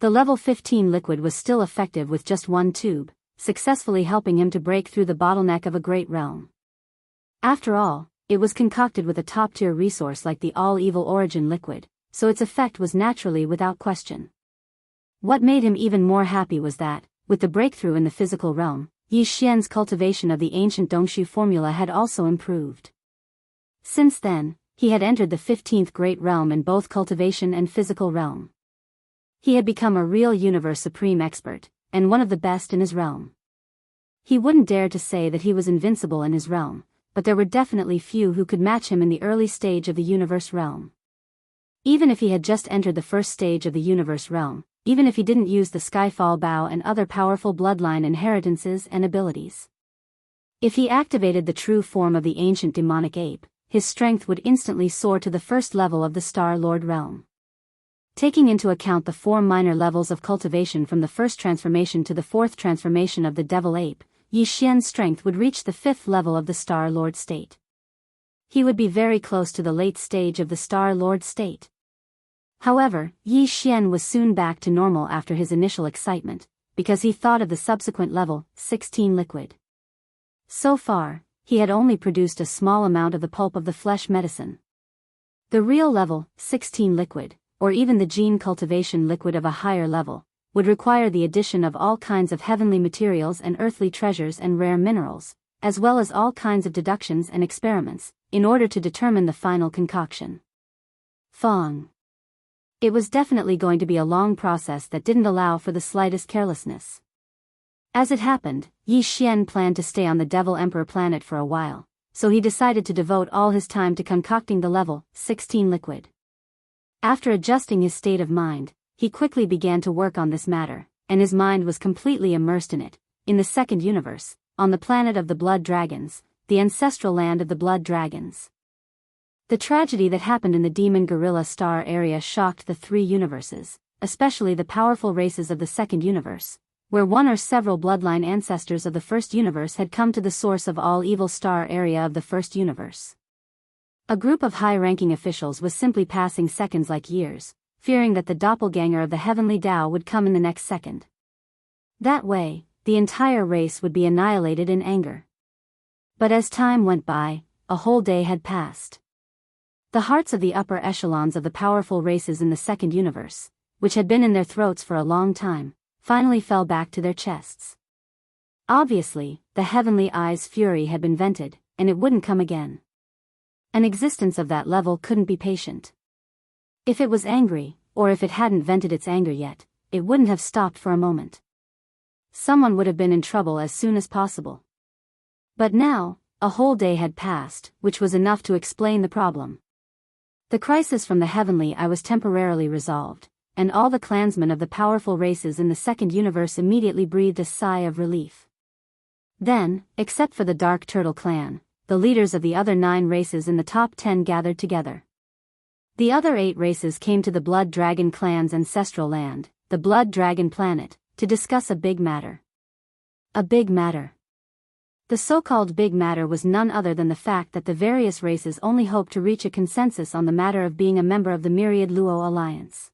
The level 15 liquid was still effective with just one tube, successfully helping him to break through the bottleneck of a great realm. After all, it was concocted with a top-tier resource like the all-evil origin liquid, so its effect was naturally without question. What made him even more happy was that, with the breakthrough in the physical realm, Yi Xian's cultivation of the ancient Dongshu formula had also improved. Since then, he had entered the 15th great realm in both cultivation and physical realm. He had become a real universe supreme expert, and one of the best in his realm. He wouldn't dare to say that he was invincible in his realm, but there were definitely few who could match him in the early stage of the universe realm. Even if he had just entered the first stage of the universe realm, even if he didn't use the Skyfall Bow and other powerful bloodline inheritances and abilities. If he activated the true form of the ancient demonic ape, his strength would instantly soar to the first level of the Star Lord realm. Taking into account the 4 minor levels of cultivation from the first transformation to the 4th transformation of the Devil Ape, Yi Xian's strength would reach the 5th level of the Star Lord state. He would be very close to the late stage of the Star Lord state. However, Yi Xian was soon back to normal after his initial excitement, because he thought of the subsequent level, 16 liquid. So far, he had only produced a small amount of the pulp of the flesh medicine. The real level, 16 liquid, or even the gene cultivation liquid of a higher level, would require the addition of all kinds of heavenly materials and earthly treasures and rare minerals, as well as all kinds of deductions and experiments, in order to determine the final concoction. Fong. It was definitely going to be a long process that didn't allow for the slightest carelessness. As it happened, Yi Xian planned to stay on the Devil Emperor planet for a while, so he decided to devote all his time to concocting the level 16 liquid. After adjusting his state of mind, he quickly began to work on this matter, and his mind was completely immersed in it, in the second universe, on the planet of the Blood Dragons, the ancestral land of the Blood Dragons. The tragedy that happened in the Demon Gorilla Star area shocked the 3 universes, especially the powerful races of the second universe, where one or several bloodline ancestors of the first universe had come to the source of all evil star area of the first universe. A group of high-ranking officials was simply passing seconds like years, fearing that the doppelganger of the heavenly Tao would come in the next second. That way, the entire race would be annihilated in anger. But as time went by, a whole day had passed. The hearts of the upper echelons of the powerful races in the second universe, which had been in their throats for a long time, finally fell back to their chests. Obviously, the heavenly eye's fury had been vented, and it wouldn't come again. An existence of that level couldn't be patient. If it was angry, or if it hadn't vented its anger yet, it wouldn't have stopped for a moment. Someone would have been in trouble as soon as possible. But now, a whole day had passed, which was enough to explain the problem. The crisis from the heavenly eye was temporarily resolved, and all the clansmen of the powerful races in the second universe immediately breathed a sigh of relief. Then, except for the Dark Turtle clan, the leaders of the other 9 races in the top 10 gathered together. The other 8 races came to the Blood Dragon clan's ancestral land, the Blood Dragon planet, to discuss a big matter. A big matter. The so-called big matter was none other than the fact that the various races only hoped to reach a consensus on the matter of being a member of the Myriad Luo Alliance.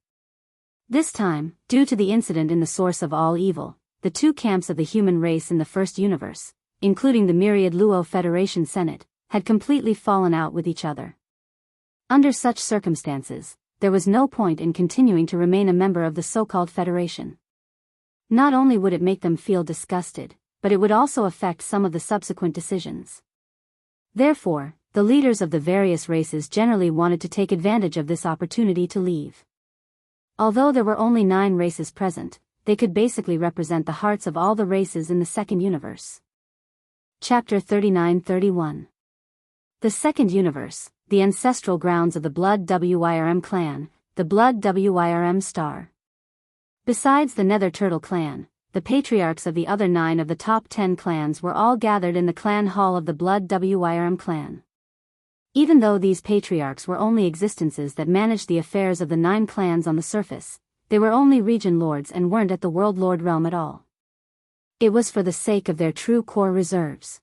This time, due to the incident in the source of all evil, the two camps of the human race in the first universe, including the Myriad Luo Federation Senate, had completely fallen out with each other. Under such circumstances, there was no point in continuing to remain a member of the so-called Federation. Not only would it make them feel disgusted, but it would also affect some of the subsequent decisions. Therefore, the leaders of the various races generally wanted to take advantage of this opportunity to leave. Although there were only 9 races present, they could basically represent the hearts of all the races in the second universe. Chapter 39-31. The second universe, the ancestral grounds of the Blood Wirm clan, the Blood Wirm star. Besides the Nether Turtle clan, the patriarchs of the other 9 of the top 10 clans were all gathered in the clan hall of the Blood Wirm clan. Even though these patriarchs were only existences that managed the affairs of the 9 clans on the surface, they were only region lords and weren't at the World Lord realm at all. It was for the sake of their true core reserves.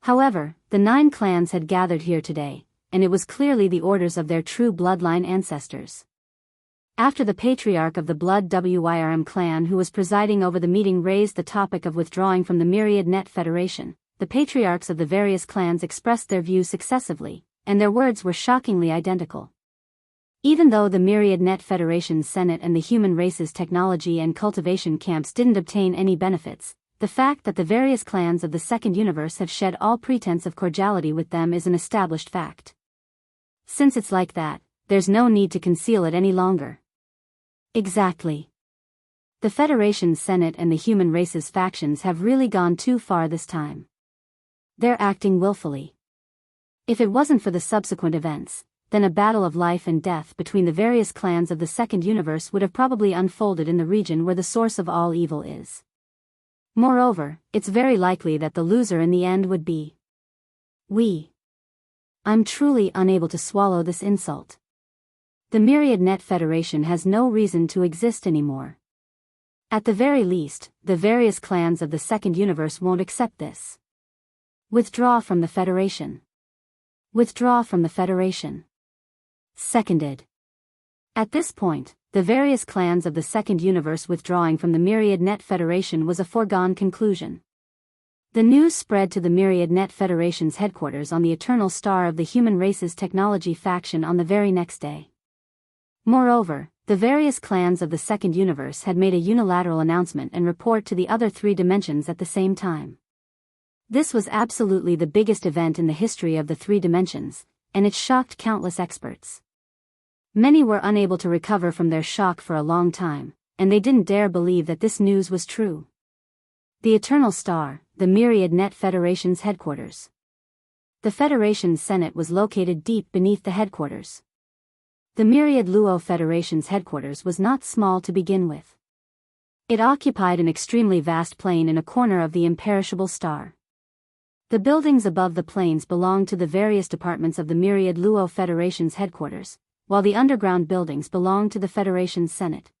However, the 9 clans had gathered here today, and it was clearly the orders of their true bloodline ancestors. After the patriarch of the Blood Wirm clan who was presiding over the meeting raised the topic of withdrawing from the Myriad Net Federation, the patriarchs of the various clans expressed their views successively, and their words were shockingly identical. Even though the Myriad Net Federation's Senate and the human race's technology and cultivation camps didn't obtain any benefits, the fact that the various clans of the second universe have shed all pretense of cordiality with them is an established fact. Since it's like that, there's no need to conceal it any longer. Exactly. The Federation's Senate and the human race's factions have really gone too far this time. They're acting willfully. If it wasn't for the subsequent events, then a battle of life and death between the various clans of the second universe would have probably unfolded in the region where the source of all evil is. Moreover, it's very likely that the loser in the end would be we. I'm truly unable to swallow this insult. The Myriad Net Federation has no reason to exist anymore. At the very least, the various clans of the second universe won't accept this. Withdraw from the Federation. Withdraw from the Federation. Seconded. At this point, the various clans of the second universe withdrawing from the Myriad Net Federation was a foregone conclusion. The news spread to the Myriad Net Federation's headquarters on the Eternal Star of the human race's technology faction on the very next day. Moreover, the various clans of the second universe had made a unilateral announcement and report to the other 3 dimensions at the same time. This was absolutely the biggest event in the history of the 3 dimensions, and it shocked countless experts. Many were unable to recover from their shock for a long time, and they didn't dare believe that this news was true. The Eternal Star, the Myriad Net Federation's headquarters. The Federation's Senate was located deep beneath the headquarters. The Myriad Luo Federation's headquarters was not small to begin with. It occupied an extremely vast plain in a corner of the imperishable star. The buildings above the plains belonged to the various departments of the Myriad Luo Federation's headquarters, while the underground buildings belonged to the Federation's Senate.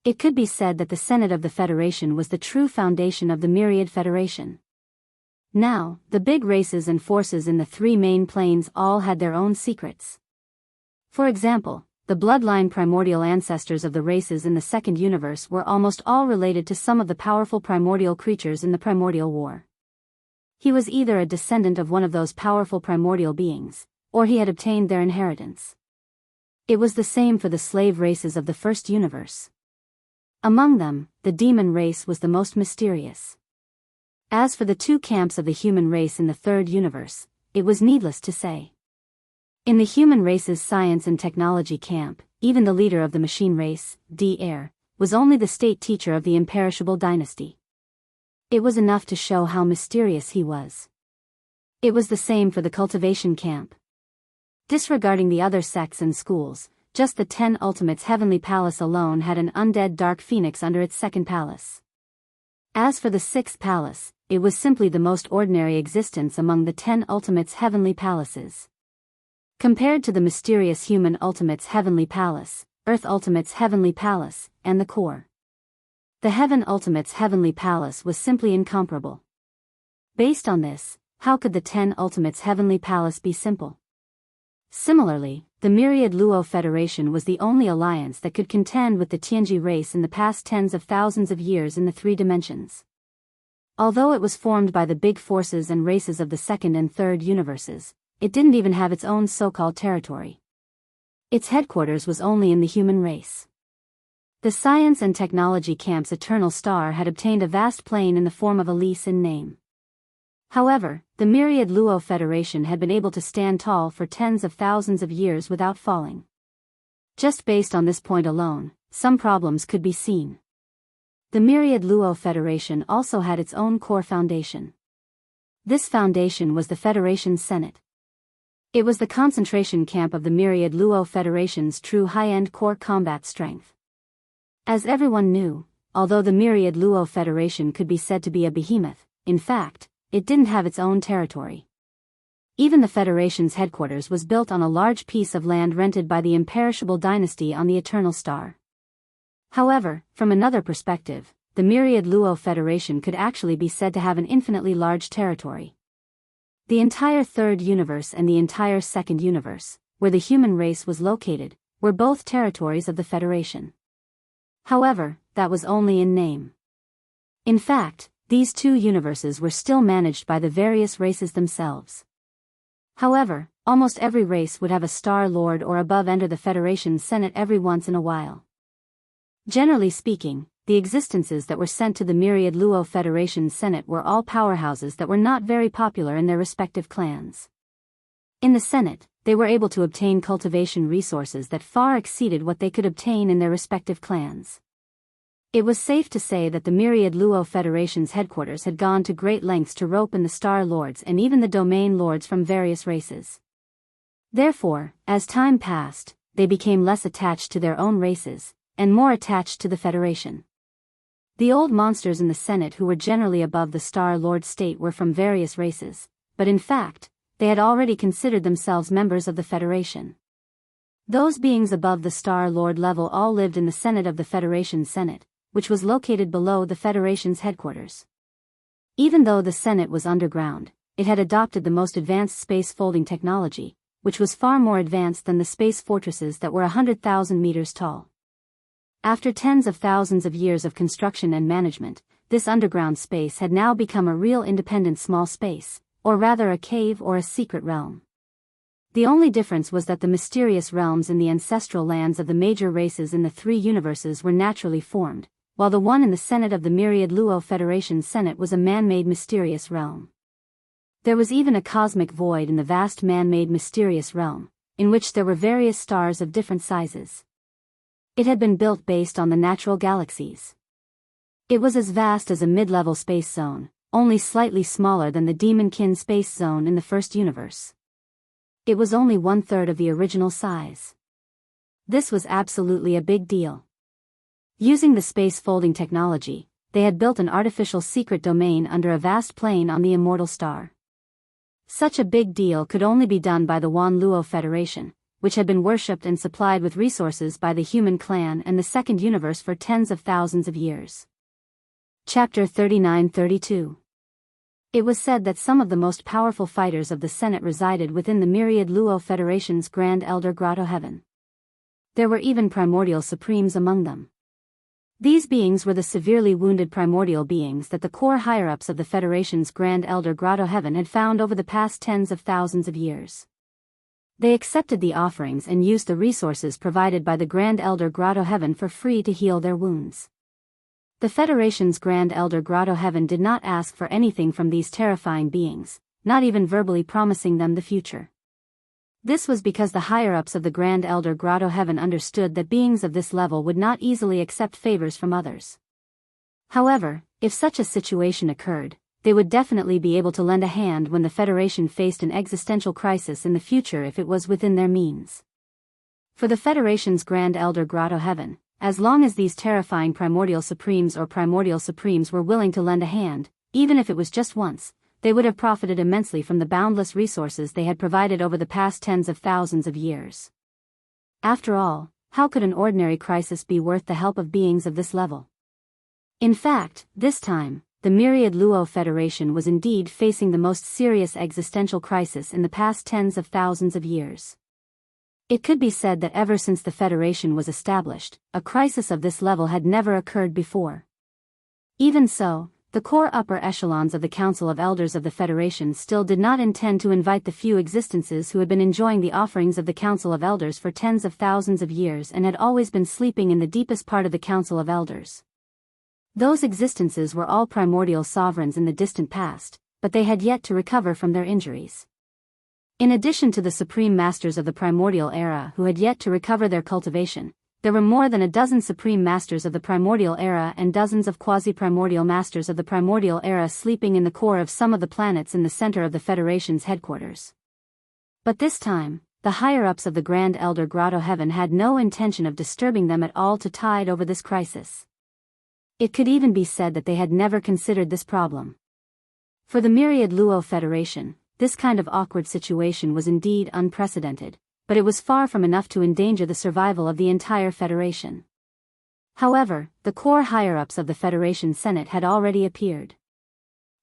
It could be said that the Senate of the Federation was the true foundation of the Myriad Federation. Now, the big races and forces in the 3 main planes all had their own secrets. For example, the bloodline primordial ancestors of the races in the second universe were almost all related to some of the powerful primordial creatures in the primordial war. He was either a descendant of one of those powerful primordial beings, or he had obtained their inheritance. It was the same for the slave races of the first universe. Among them, the demon race was the most mysterious. As for the 2 camps of the human race in the third universe, it was needless to say. In the human race's science and technology camp, even the leader of the machine race, D-Air, was only the state teacher of the imperishable dynasty. It was enough to show how mysterious he was. It was the same for the cultivation camp. Disregarding the other sects and schools, just the 10 Ultimates Heavenly Palace alone had an undead dark phoenix under its second palace. As for the 6th palace, it was simply the most ordinary existence among the 10 Ultimates Heavenly Palaces. Compared to the mysterious human Ultimates Heavenly Palace, Earth Ultimates Heavenly Palace, and the core. The Heaven Ultimates Heavenly Palace was simply incomparable. Based on this, how could the 10 Ultimates' heavenly palace be simple? Similarly, the Myriad Luo Federation was the only alliance that could contend with the Tianji race in the past tens of thousands of years in the three dimensions. Although it was formed by the big forces and races of the second and third universes, it didn't even have its own so-called territory. Its headquarters was only in the human race. The science and technology camp's eternal star had obtained a vast plain in the form of a lease in name. However, the Myriad Luo Federation had been able to stand tall for tens of thousands of years without falling. Just based on this point alone, some problems could be seen. The Myriad Luo Federation also had its own core foundation. This foundation was the Federation's Senate. It was the concentration camp of the Myriad Luo Federation's true high-end core combat strength. As everyone knew, although the Myriad Luo Federation could be said to be a behemoth, in fact, it didn't have its own territory. Even the Federation's headquarters was built on a large piece of land rented by the imperishable dynasty on the Eternal Star. However, from another perspective, the Myriad Luo Federation could actually be said to have an infinitely large territory. The entire third universe and the entire second universe, where the human race was located, were both territories of the Federation. However, that was only in name. In fact, these two universes were still managed by the various races themselves. However, almost every race would have a Star Lord or above enter the Federation's Senate every once in a while. Generally speaking, the existences that were sent to the Myriad Luo Federation's Senate were all powerhouses that were not very popular in their respective clans. In the Senate, they were able to obtain cultivation resources that far exceeded what they could obtain in their respective clans. It was safe to say that the Myriad Luo Federation's headquarters had gone to great lengths to rope in the Star Lords and even the Domain Lords from various races. Therefore, as time passed, they became less attached to their own races, and more attached to the Federation. The old monsters in the Senate who were generally above the Star Lord state were from various races, but in fact, they had already considered themselves members of the Federation. Those beings above the Star Lord level all lived in the Senate of the Federation's Senate, which was located below the Federation's headquarters. Even though the Senate was underground, it had adopted the most advanced space folding technology, which was far more advanced than the space fortresses that were 100,000 meters tall. After tens of thousands of years of construction and management, this underground space had now become a real independent small space, or rather a cave or a secret realm. The only difference was that the mysterious realms in the ancestral lands of the major races in the three universes were naturally formed, while the one in the Senate of the Myriad Luo Federation's Senate was a man-made mysterious realm. There was even a cosmic void in the vast man-made mysterious realm, in which there were various stars of different sizes. It had been built based on the natural galaxies. It was as vast as a mid-level space zone, only slightly smaller than the Demonkin space zone in the first universe. It was only 1/3 of the original size. This was absolutely a big deal. Using the space folding technology, they had built an artificial secret domain under a vast plain on the immortal star. Such a big deal could only be done by the Wan Luo Federation, which had been worshipped and supplied with resources by the human clan and the second universe for tens of thousands of years. Chapter 39-32. It was said that some of the most powerful fighters of the Senate resided within the Myriad Luo Federation's Grand Elder Grotto Heaven. There were even primordial supremes among them. These beings were the severely wounded primordial beings that the core higher-ups of the Federation's Grand Elder Grotto Heaven had found over the past tens of thousands of years. They accepted the offerings and used the resources provided by the Grand Elder Grotto Heaven for free to heal their wounds. The Federation's Grand Elder Grotto Heaven did not ask for anything from these terrifying beings, not even verbally promising them the future. This was because the higher-ups of the Grand Elder Grotto Heaven understood that beings of this level would not easily accept favors from others. However, if such a situation occurred, they would definitely be able to lend a hand when the Federation faced an existential crisis in the future if it was within their means. For the Federation's Grand Elder Grotto Heaven, as long as these terrifying primordial supremes were willing to lend a hand, even if it was just once, they would have profited immensely from the boundless resources they had provided over the past tens of thousands of years. After all, how could an ordinary crisis be worth the help of beings of this level? In fact, this time, the myriad Luo Federation was indeed facing the most serious existential crisis in the past tens of thousands of years. It could be said that ever since the Federation was established, a crisis of this level had never occurred before. Even so, the core upper echelons of the Council of Elders of the Federation still did not intend to invite the few existences who had been enjoying the offerings of the Council of Elders for tens of thousands of years and had always been sleeping in the deepest part of the Council of Elders. Those existences were all primordial sovereigns in the distant past, but they had yet to recover from their injuries. In addition to the supreme masters of the primordial era who had yet to recover their cultivation, there were more than a dozen supreme masters of the primordial era and dozens of quasi-primordial masters of the primordial era sleeping in the core of some of the planets in the center of the Federation's headquarters. But this time, the higher-ups of the Grand Elder Grotto Heaven had no intention of disturbing them at all to tide over this crisis. It could even be said that they had never considered this problem. For the myriad Luo Federation, this kind of awkward situation was indeed unprecedented, but it was far from enough to endanger the survival of the entire Federation. However, the core higher-ups of the Federation Senate had already appeared.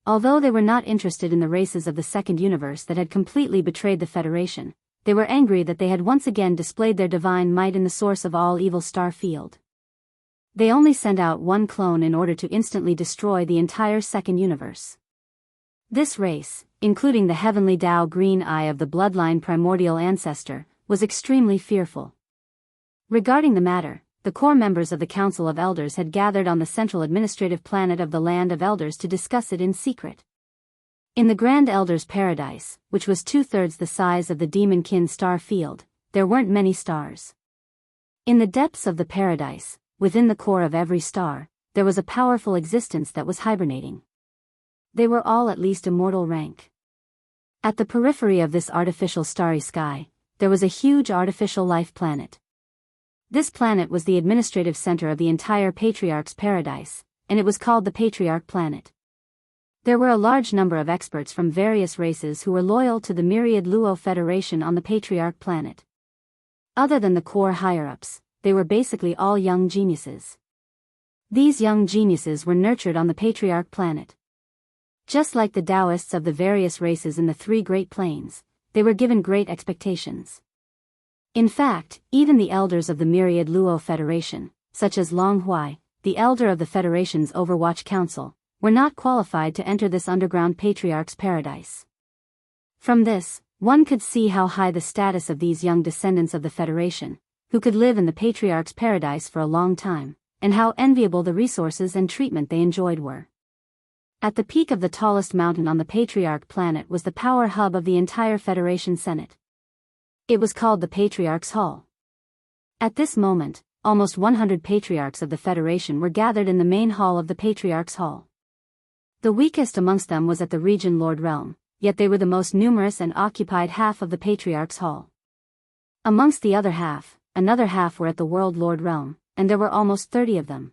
Although they were not interested in the races of the Second Universe that had completely betrayed the Federation, they were angry that they had once again displayed their divine might in the source of all evil star field. They only sent out one clone in order to instantly destroy the entire Second Universe. This race, including the heavenly Tao Green Eye of the bloodline primordial ancestor, was extremely fearful. Regarding the matter, the core members of the Council of Elders had gathered on the central administrative planet of the Land of Elders to discuss it in secret. In the Grand Elder's paradise, which was 2/3 the size of the Demonkin star field, there weren't many stars. In the depths of the paradise, within the core of every star, there was a powerful existence that was hibernating. They were all at least immortal rank. At the periphery of this artificial starry sky, there was a huge artificial life planet. This planet was the administrative center of the entire Patriarch's paradise, and it was called the Patriarch Planet. There were a large number of experts from various races who were loyal to the myriad Luo Federation on the Patriarch Planet. Other than the core higher-ups, they were basically all young geniuses. These young geniuses were nurtured on the Patriarch Planet. Just like the Taoists of the various races in the three Great Plains, they were given great expectations. In fact, even the elders of the myriad Luo Federation, such as Long Huai, the elder of the Federation's Overwatch Council, were not qualified to enter this underground Patriarch's paradise. From this, one could see how high the status of these young descendants of the Federation, who could live in the Patriarch's paradise for a long time, and how enviable the resources and treatment they enjoyed were. At the peak of the tallest mountain on the Patriarch Planet was the power hub of the entire Federation Senate. It was called the Patriarch's Hall. At this moment, almost 100 Patriarchs of the Federation were gathered in the main hall of the Patriarch's Hall. The weakest amongst them was at the Region Lord Realm, yet they were the most numerous and occupied half of the Patriarch's Hall. Amongst the other half, another half were at the World Lord Realm, and there were almost 30 of them.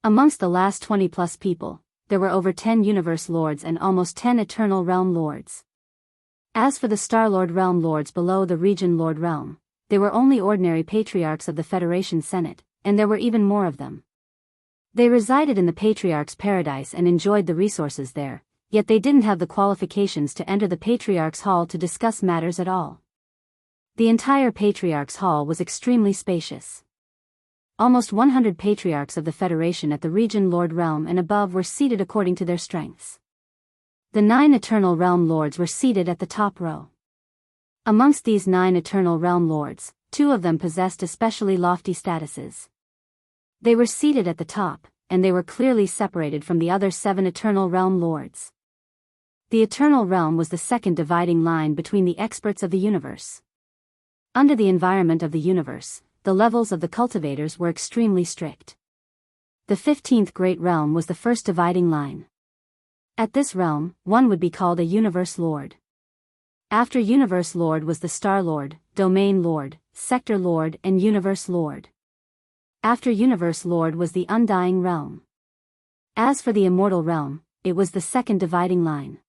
Amongst the last 20+ people, there were over 10 Universe Lords and almost 10 Eternal Realm Lords. As for the Star-Lord Realm Lords below the Region Lord Realm, they were only ordinary Patriarchs of the Federation Senate, and there were even more of them. They resided in the Patriarch's paradise and enjoyed the resources there, yet they didn't have the qualifications to enter the Patriarch's Hall to discuss matters at all. The entire Patriarch's Hall was extremely spacious. Almost 100 Patriarchs of the Federation at the Region Lord Realm and above were seated according to their strengths. The 9 Eternal Realm Lords were seated at the top row. Amongst these 9 Eternal Realm Lords, 2 of them possessed especially lofty statuses. They were seated at the top, and they were clearly separated from the other 7 Eternal Realm Lords. The Eternal Realm was the second dividing line between the experts of the universe. Under the environment of the universe, the levels of the cultivators were extremely strict. The 15th Great Realm was the first dividing line. At this realm, one would be called a Universe Lord. After Universe Lord was the Star Lord, Domain Lord, Sector Lord and Universe Lord. After Universe Lord was the Undying Realm. As for the Immortal Realm, it was the second dividing line.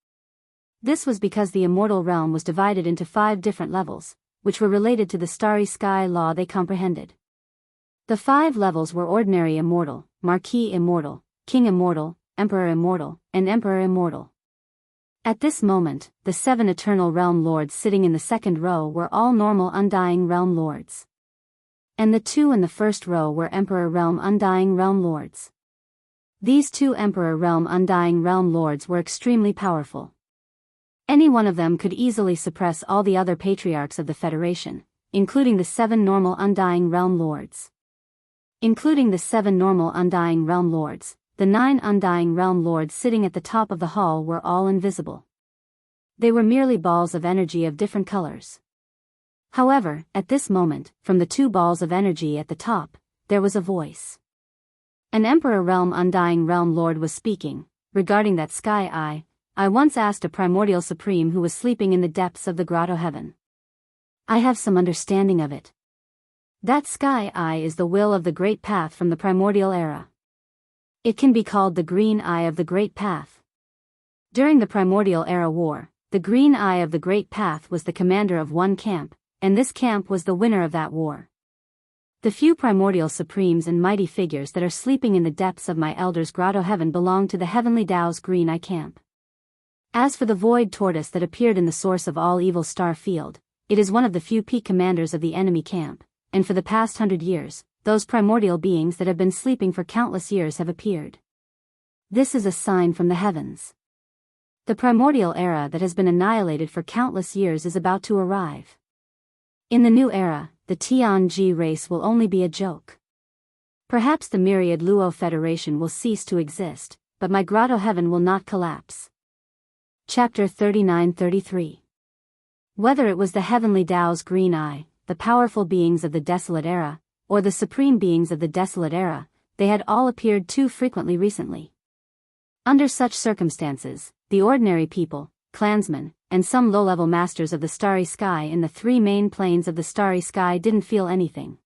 This was because the Immortal Realm was divided into 5 different levels, which were related to the starry sky law they comprehended. The 5 levels were Ordinary Immortal, Marquis Immortal, King Immortal, Emperor Immortal, and Emperor Immortal. At this moment, the 7 eternal realm lords sitting in the second row were all normal undying realm lords. And the 2 in the first row were Emperor Realm Undying Realm Lords. These 2 Emperor Realm Undying Realm Lords were extremely powerful. Any one of them could easily suppress all the other patriarchs of the Federation, including the 7 normal Undying Realm Lords. Including the 7 normal Undying Realm Lords, the 9 Undying Realm Lords sitting at the top of the hall were all invisible. They were merely balls of energy of different colors. However, at this moment, from the 2 balls of energy at the top, there was a voice. An Emperor Realm Undying Realm Lord was speaking. Regarding that sky I once asked a primordial supreme who was sleeping in the depths of the grotto heaven. I have some understanding of it. That sky is the will of the Great Path from the primordial era. It can be called the Green Eye of the Great Path. During the primordial era war, the Green Eye of the Great Path was the commander of one camp, and this camp was the winner of that war. The few primordial supremes and mighty figures that are sleeping in the depths of my elder's grotto heaven belong to the Heavenly Tao's Green Eye camp. As for the void tortoise that appeared in the source of all evil star field, it is one of the few peak commanders of the enemy camp, and for the past 100 years, those primordial beings that have been sleeping for countless years have appeared. This is a sign from the heavens. The primordial era that has been annihilated for countless years is about to arrive. In the new era, the Tianji race will only be a joke. Perhaps the myriad Luo Federation will cease to exist, but my grotto heaven will not collapse. Chapter 39-33. Whether it was the Heavenly Tao's Green Eye, the powerful beings of the desolate era, or the supreme beings of the desolate era, they had all appeared too frequently recently. Under such circumstances, the ordinary people, clansmen, and some low-level masters of the starry sky in the 3 main planes of the starry sky didn't feel anything.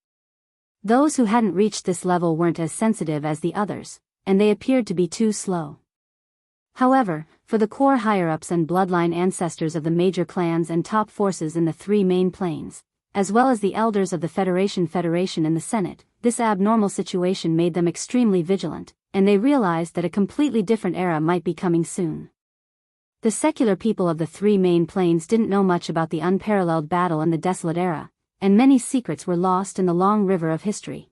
Those who hadn't reached this level weren't as sensitive as the others, and they appeared to be too slow. However, for the core higher-ups and bloodline ancestors of the major clans and top forces in the 3 main planes, as well as the elders of the Federation and the Senate, this abnormal situation made them extremely vigilant, and they realized that a completely different era might be coming soon. The secular people of the 3 main planes didn't know much about the unparalleled battle in the desolate era, and many secrets were lost in the long river of history.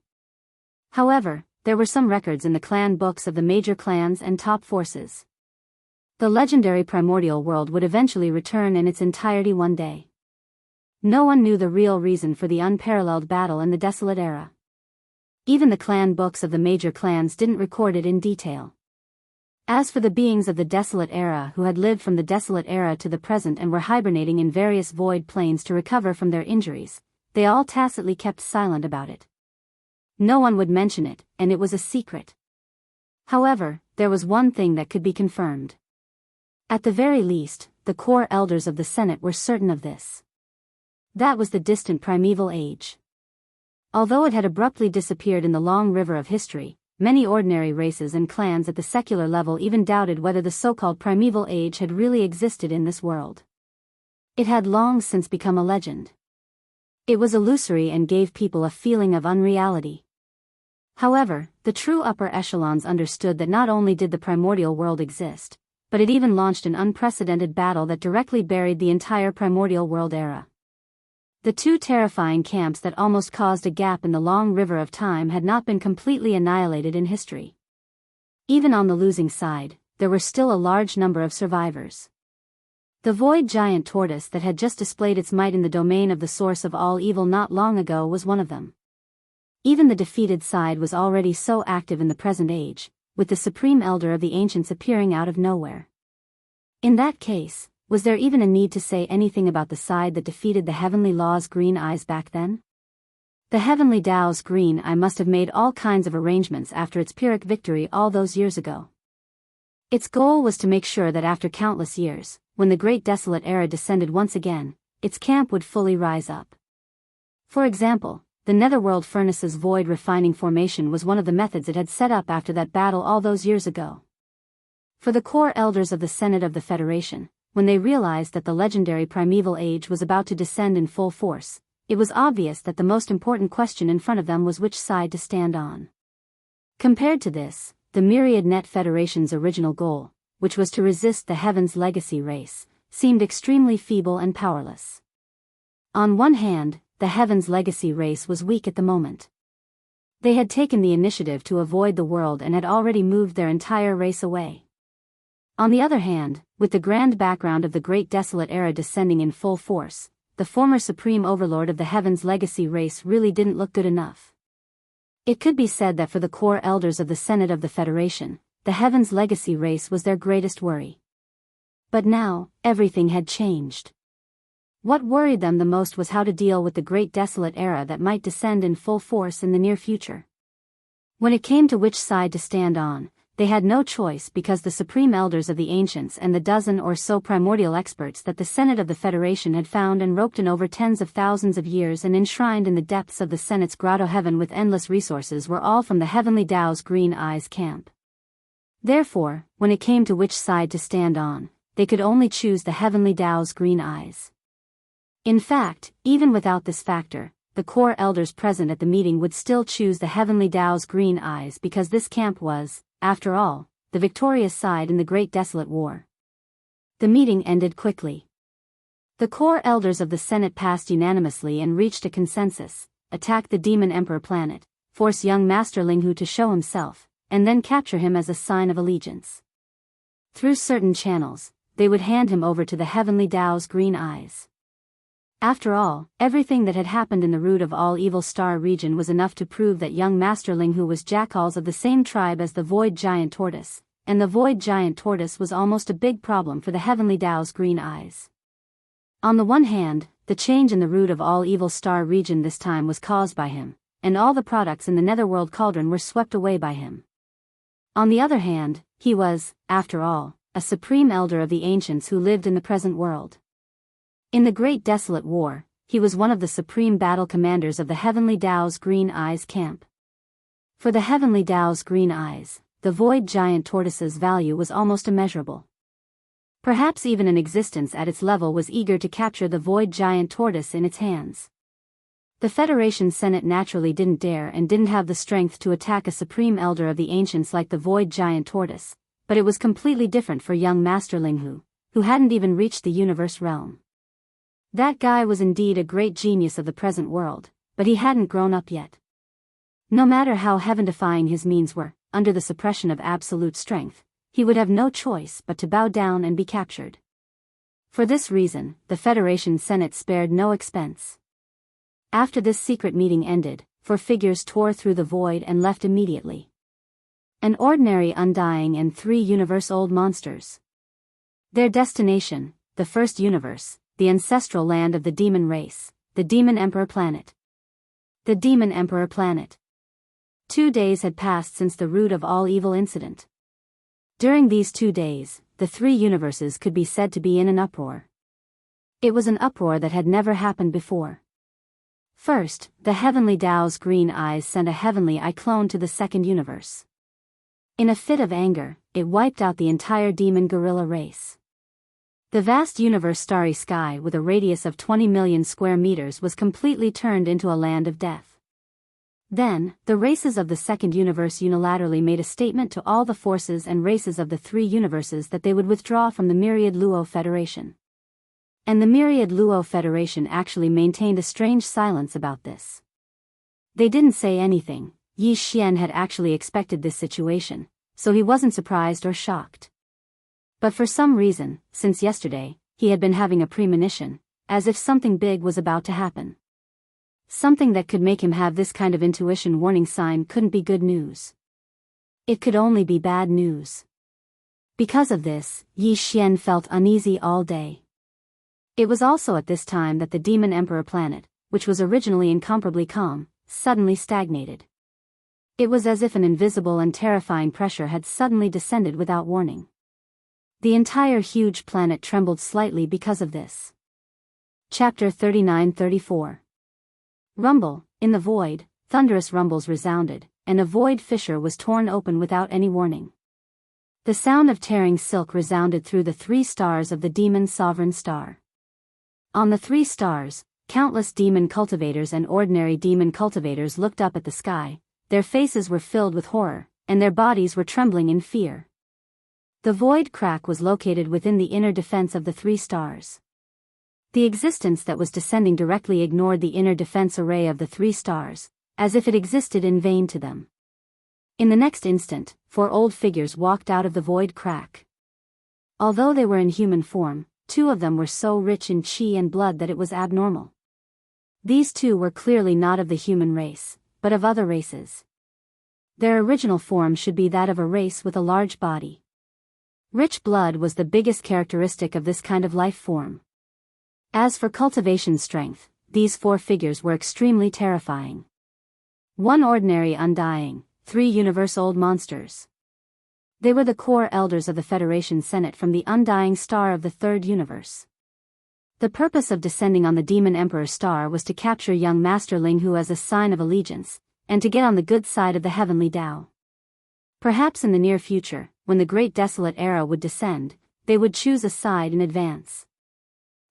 However, there were some records in the clan books of the major clans and top forces. The legendary primordial world would eventually return in its entirety one day. No one knew the real reason for the unparalleled battle in the desolate era. Even the clan books of the major clans didn't record it in detail. As for the beings of the desolate era who had lived from the desolate era to the present and were hibernating in various void planes to recover from their injuries, they all tacitly kept silent about it. No one would mention it, and it was a secret. However, there was one thing that could be confirmed. At the very least, the core elders of the Senate were certain of this. That was the distant primeval age. Although it had abruptly disappeared in the long river of history, many ordinary races and clans at the secular level even doubted whether the so-called primeval age had really existed in this world. It had long since become a legend. It was illusory and gave people a feeling of unreality. However, the true upper echelons understood that not only did the primordial world exist, but it even launched an unprecedented battle that directly buried the entire primordial world era. The 2 terrifying camps that almost caused a gap in the long river of time had not been completely annihilated in history. Even on the losing side, there were still a large number of survivors. The void giant tortoise that had just displayed its might in the domain of the source of all evil not long ago was one of them. Even the defeated side was already so active in the present age, with the supreme elder of the ancients appearing out of nowhere. In that case, was there even a need to say anything about the side that defeated the Heavenly Law's Green Eyes back then? The Heavenly Tao's Green Eye must have made all kinds of arrangements after its Pyrrhic victory all those years ago. Its goal was to make sure that after countless years, when the Great Desolate Era descended once again, its camp would fully rise up. For example, the Netherworld Furnace's void refining formation was one of the methods it had set up after that battle all those years ago. For the core elders of the Senate of the Federation, when they realized that the legendary primeval age was about to descend in full force, it was obvious that the most important question in front of them was which side to stand on. Compared to this, the Myriad Net Federation's original goal, which was to resist the Heaven's Legacy race, seemed extremely feeble and powerless. On one hand, the Heaven's Legacy race was weak at the moment. They had taken the initiative to avoid the world and had already moved their entire race away. On the other hand, with the grand background of the Great Desolate Era descending in full force, the former supreme overlord of the Heaven's Legacy race really didn't look good enough. It could be said that for the core elders of the Senate of the Federation, the Heaven's Legacy race was their greatest worry. But now, everything had changed. What worried them the most was how to deal with the Great Desolate Era that might descend in full force in the near future. When it came to which side to stand on, they had no choice because the supreme elders of the ancients and the dozen or so primordial experts that the Senate of the Federation had found and roped in over tens of thousands of years and enshrined in the depths of the Senate's grotto heaven with endless resources were all from the Heavenly Tao's Green Eyes camp. Therefore, when it came to which side to stand on, they could only choose the Heavenly Tao's Green Eyes. In fact, even without this factor, the core elders present at the meeting would still choose the Heavenly Tao's Green Eyes because this camp was, after all, the victorious side in the Great Desolate War. The meeting ended quickly. The core elders of the Senate passed unanimously and reached a consensus: attack the Demon Emperor planet, force young Master Linghu to show himself, and then capture him as a sign of allegiance. Through certain channels, they would hand him over to the Heavenly Tao's Green Eyes. After all, everything that had happened in the root of all evil star region was enough to prove that young Master Linghu was jackals of the same tribe as the Void Giant Tortoise, and the Void Giant Tortoise was almost a big problem for the Heavenly Tao's Green Eyes. On the one hand, the change in the root of all evil star region this time was caused by him, and all the products in the Netherworld Cauldron were swept away by him. On the other hand, he was, after all, a supreme elder of the ancients who lived in the present world. In the Great Desolate War, he was one of the supreme battle commanders of the Heavenly Tao's Green Eyes camp. For the Heavenly Tao's Green Eyes, the Void Giant Tortoise's value was almost immeasurable. Perhaps even an existence at its level was eager to capture the Void Giant Tortoise in its hands. The Federation Senate naturally didn't dare and didn't have the strength to attack a supreme elder of the ancients like the Void Giant Tortoise, but it was completely different for young Master Linghu, who hadn't even reached the universe realm. That guy was indeed a great genius of the present world, but he hadn't grown up yet. No matter how heaven-defying his means were, under the suppression of absolute strength, he would have no choice but to bow down and be captured. For this reason, the Federation Senate spared no expense. After this secret meeting ended, 4 figures tore through the void and left immediately. An ordinary undying and 3 universe-old monsters. Their destination, the first universe, the ancestral land of the demon race, the Demon Emperor planet. The Demon Emperor planet. 2 days had passed since the root of all evil incident. During these 2 days, the 3 universes could be said to be in an uproar. It was an uproar that had never happened before. First, the Heavenly Tao's Green Eyes sent a Heavenly Eye clone to the second universe. In a fit of anger, it wiped out the entire demon gorilla race. The vast universe starry sky with a radius of 20 million square meters was completely turned into a land of death. Then, the races of the second universe unilaterally made a statement to all the forces and races of the 3 universes that they would withdraw from the Myriad Luo Federation. And the Myriad Luo Federation actually maintained a strange silence about this. They didn't say anything. Yi Xian had actually expected this situation, so he wasn't surprised or shocked. But for some reason, since yesterday, he had been having a premonition, as if something big was about to happen. Something that could make him have this kind of intuition warning sign couldn't be good news. It could only be bad news. Because of this, Yi Xian felt uneasy all day. It was also at this time that the Demon Emperor planet, which was originally incomparably calm, suddenly stagnated. It was as if an invisible and terrifying pressure had suddenly descended without warning. The entire huge planet trembled slightly because of this. Chapter 39-34. Rumble, in the void, thunderous rumbles resounded, and a void fissure was torn open without any warning. The sound of tearing silk resounded through the 3 stars of the demon sovereign star. On the 3 stars, countless demon cultivators and ordinary demon cultivators looked up at the sky. Their faces were filled with horror, and their bodies were trembling in fear. The void crack was located within the inner defense of the 3 stars. The existence that was descending directly ignored the inner defense array of the 3 stars, as if it existed in vain to them. In the next instant, 4 old figures walked out of the void crack. Although they were in human form, 2 of them were so rich in chi and blood that it was abnormal. These 2 were clearly not of the human race, but of other races. Their original form should be that of a race with a large body. Rich blood was the biggest characteristic of this kind of life form. As for cultivation strength, these 4 figures were extremely terrifying. 1 ordinary undying, 3 universe-old monsters. They were the core elders of the Federation Senate from the undying star of the 3rd universe. The purpose of descending on the Demon Emperor star was to capture young Master Linghu as a sign of allegiance, and to get on the good side of the heavenly Tao. Perhaps in the near future, when the Great Desolate Era would descend, they would choose a side in advance.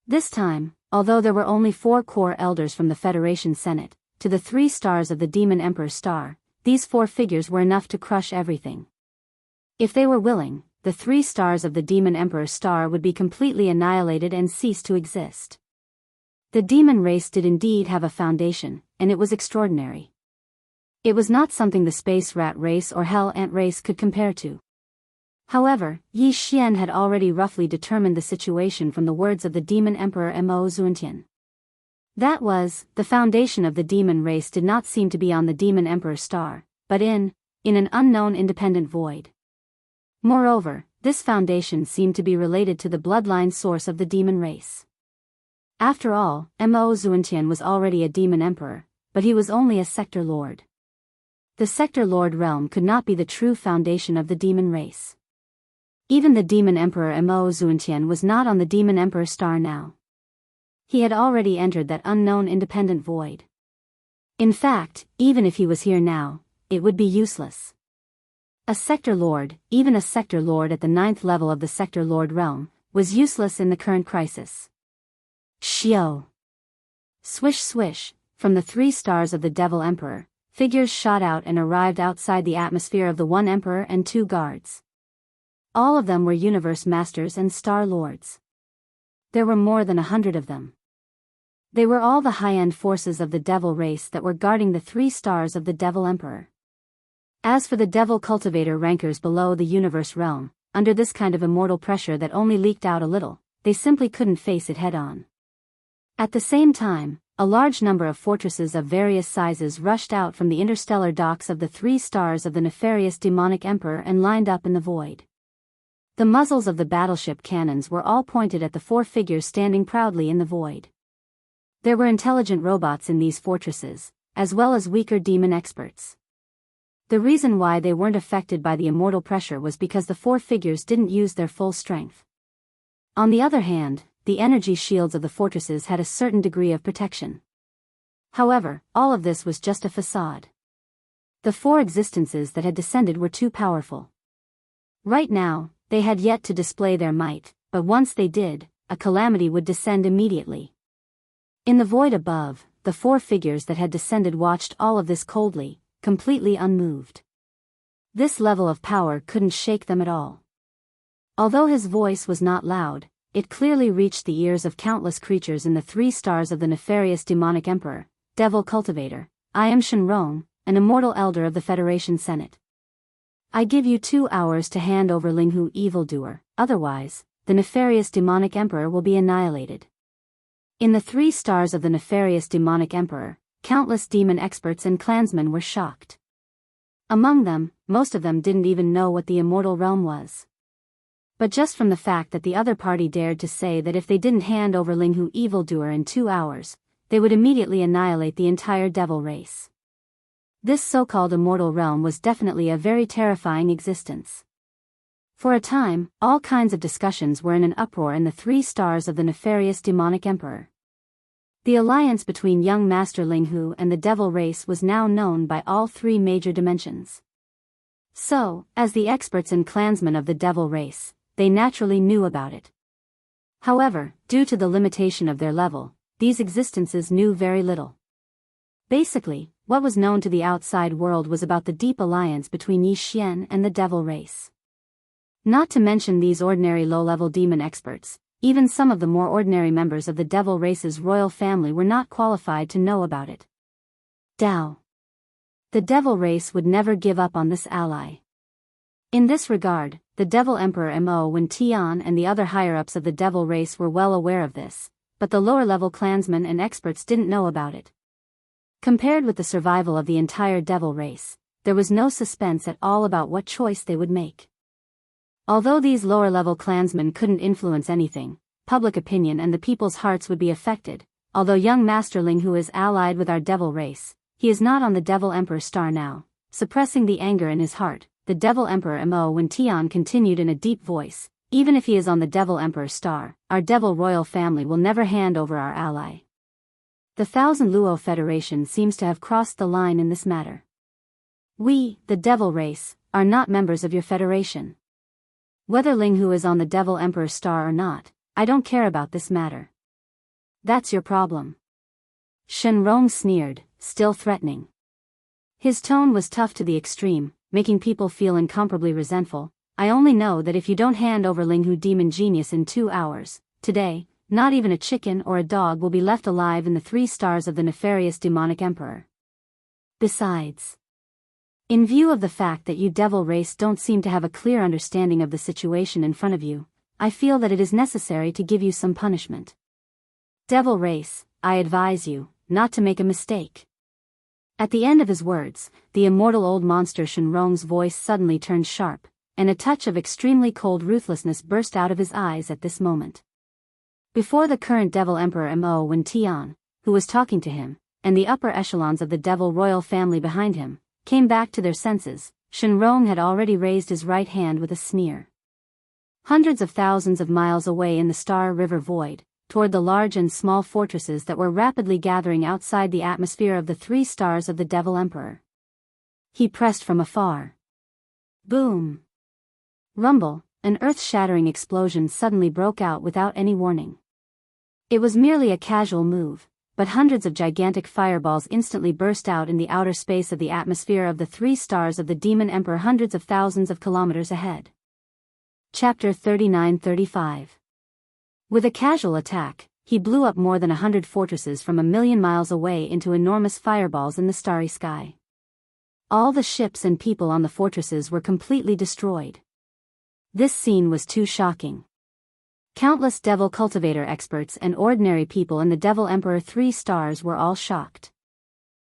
This time, although there were only 4 core elders from the Federation Senate, to the 3 stars of the Demon Emperor star, these 4 figures were enough to crush everything. If they were willing, the 3 stars of the Demon Emperor star would be completely annihilated and cease to exist. The demon race did indeed have a foundation, and it was extraordinary. It was not something the space rat race or hell ant race could compare to. However, Yi Xian had already roughly determined the situation from the words of the Demon Emperor Mo Zuntian. That was, the foundation of the demon race did not seem to be on the Demon Emperor star, but in an unknown independent void. Moreover, this foundation seemed to be related to the bloodline source of the demon race. After all, Mo Zuntian was already a demon emperor, but he was only a sector lord. The sector lord realm could not be the true foundation of the demon race. Even the demon emperor Mo Zuntian was not on the demon emperor star now. He had already entered that unknown independent void. In fact, even if he was here now, it would be useless. A sector lord, even a sector lord at the 9th level of the sector lord realm, was useless in the current crisis. Xiao. Swish swish, from the 3 stars of the Devil Emperor, figures shot out and arrived outside the atmosphere of the 1 emperor and 2 guards. All of them were universe masters and star lords. There were more than 100 of them. They were all the high-end forces of the devil race that were guarding the 3 stars of the Devil Emperor. As for the devil cultivator rankers below the universe realm, under this kind of immortal pressure that only leaked out a little, they simply couldn't face it head-on. At the same time, a large number of fortresses of various sizes rushed out from the interstellar docks of the 3 stars of the nefarious demonic emperor and lined up in the void. The muzzles of the battleship cannons were all pointed at the 4 figures standing proudly in the void. There were intelligent robots in these fortresses, as well as weaker demon experts. The reason why they weren't affected by the immortal pressure was because the 4 figures didn't use their full strength. On the other hand, the energy shields of the fortresses had a certain degree of protection. However, all of this was just a facade. The 4 existences that had descended were too powerful. Right now, they had yet to display their might, but once they did, a calamity would descend immediately. In the void above, the 4 figures that had descended watched all of this coldly, completely unmoved. This level of power couldn't shake them at all. Although his voice was not loud, it clearly reached the ears of countless creatures in the 3 stars of the nefarious demonic emperor, devil cultivator. I am Shenrong, an immortal elder of the Federation Senate. I give you 2 hours to hand over Linghu evildoer, otherwise, the nefarious demonic emperor will be annihilated. In the 3 stars of the nefarious demonic emperor, countless demon experts and clansmen were shocked. Among them, most of them didn't even know what the immortal realm was. But just from the fact that the other party dared to say that if they didn't hand over Linghu evildoer in 2 hours, they would immediately annihilate the entire devil race. This so-called immortal realm was definitely a very terrifying existence. For a time, all kinds of discussions were in an uproar in the 3 stars of the nefarious demonic emperor. The alliance between young Master Linghu and the devil race was now known by all 3 major dimensions. So, as the experts and clansmen of the devil race, they naturally knew about it. However, due to the limitation of their level, these existences knew very little. Basically, what was known to the outside world was about the deep alliance between Yi Xian and the devil race. Not to mention these ordinary low-level demon experts, even some of the more ordinary members of the devil race's royal family were not qualified to know about it. Dao. The devil race would never give up on this ally. In this regard, the devil emperor Mo Wen Tian and the other higher-ups of the devil race were well aware of this, but the lower-level clansmen and experts didn't know about it. Compared with the survival of the entire devil race, there was no suspense at all about what choice they would make. Although these lower-level clansmen couldn't influence anything, public opinion and the people's hearts would be affected. Although young Master Ling Hu is allied with our devil race, he is not on the devil emperor star now. Suppressing the anger in his heart, the devil emperor Mo Wen Tian continued in a deep voice, even if he is on the devil emperor star, our devil royal family will never hand over our ally. The Thousand Luo Federation seems to have crossed the line in this matter. We, the devil race, are not members of your federation. Whether Ling Hu is on the devil emperor star or not, I don't care about this matter. That's your problem. Shen Rong sneered, still threatening. His tone was tough to the extreme, making people feel incomparably resentful. I only know that if you don't hand over Ling Hu demon genius in 2 hours, today, not even a chicken or a dog will be left alive in the 3 stars of the nefarious demonic emperor. Besides, in view of the fact that you devil race don't seem to have a clear understanding of the situation in front of you, I feel that it is necessary to give you some punishment. Devil race, I advise you, not to make a mistake. At the end of his words, the immortal old monster Shenrong's voice suddenly turned sharp, and a touch of extremely cold ruthlessness burst out of his eyes at this moment. Before the current devil emperor Mo Wen Tian, who was talking to him, and the upper echelons of the devil royal family behind him, came back to their senses, Shenrong had already raised his right hand with a sneer. Hundreds of thousands of miles away in the Star River Void, toward the large and small fortresses that were rapidly gathering outside the atmosphere of the 3 stars of the devil emperor. He pressed from afar. Boom! Rumble, an earth-shattering explosion suddenly broke out without any warning. It was merely a casual move, but hundreds of gigantic fireballs instantly burst out in the outer space of the atmosphere of the 3 stars of the demon emperor hundreds of thousands of kilometers ahead. Chapter 39-35. With a casual attack, he blew up more than 100 fortresses from 1,000,000 miles away into enormous fireballs in the starry sky. All the ships and people on the fortresses were completely destroyed. This scene was too shocking. Countless devil cultivator experts and ordinary people in the devil emperor 3 stars were all shocked.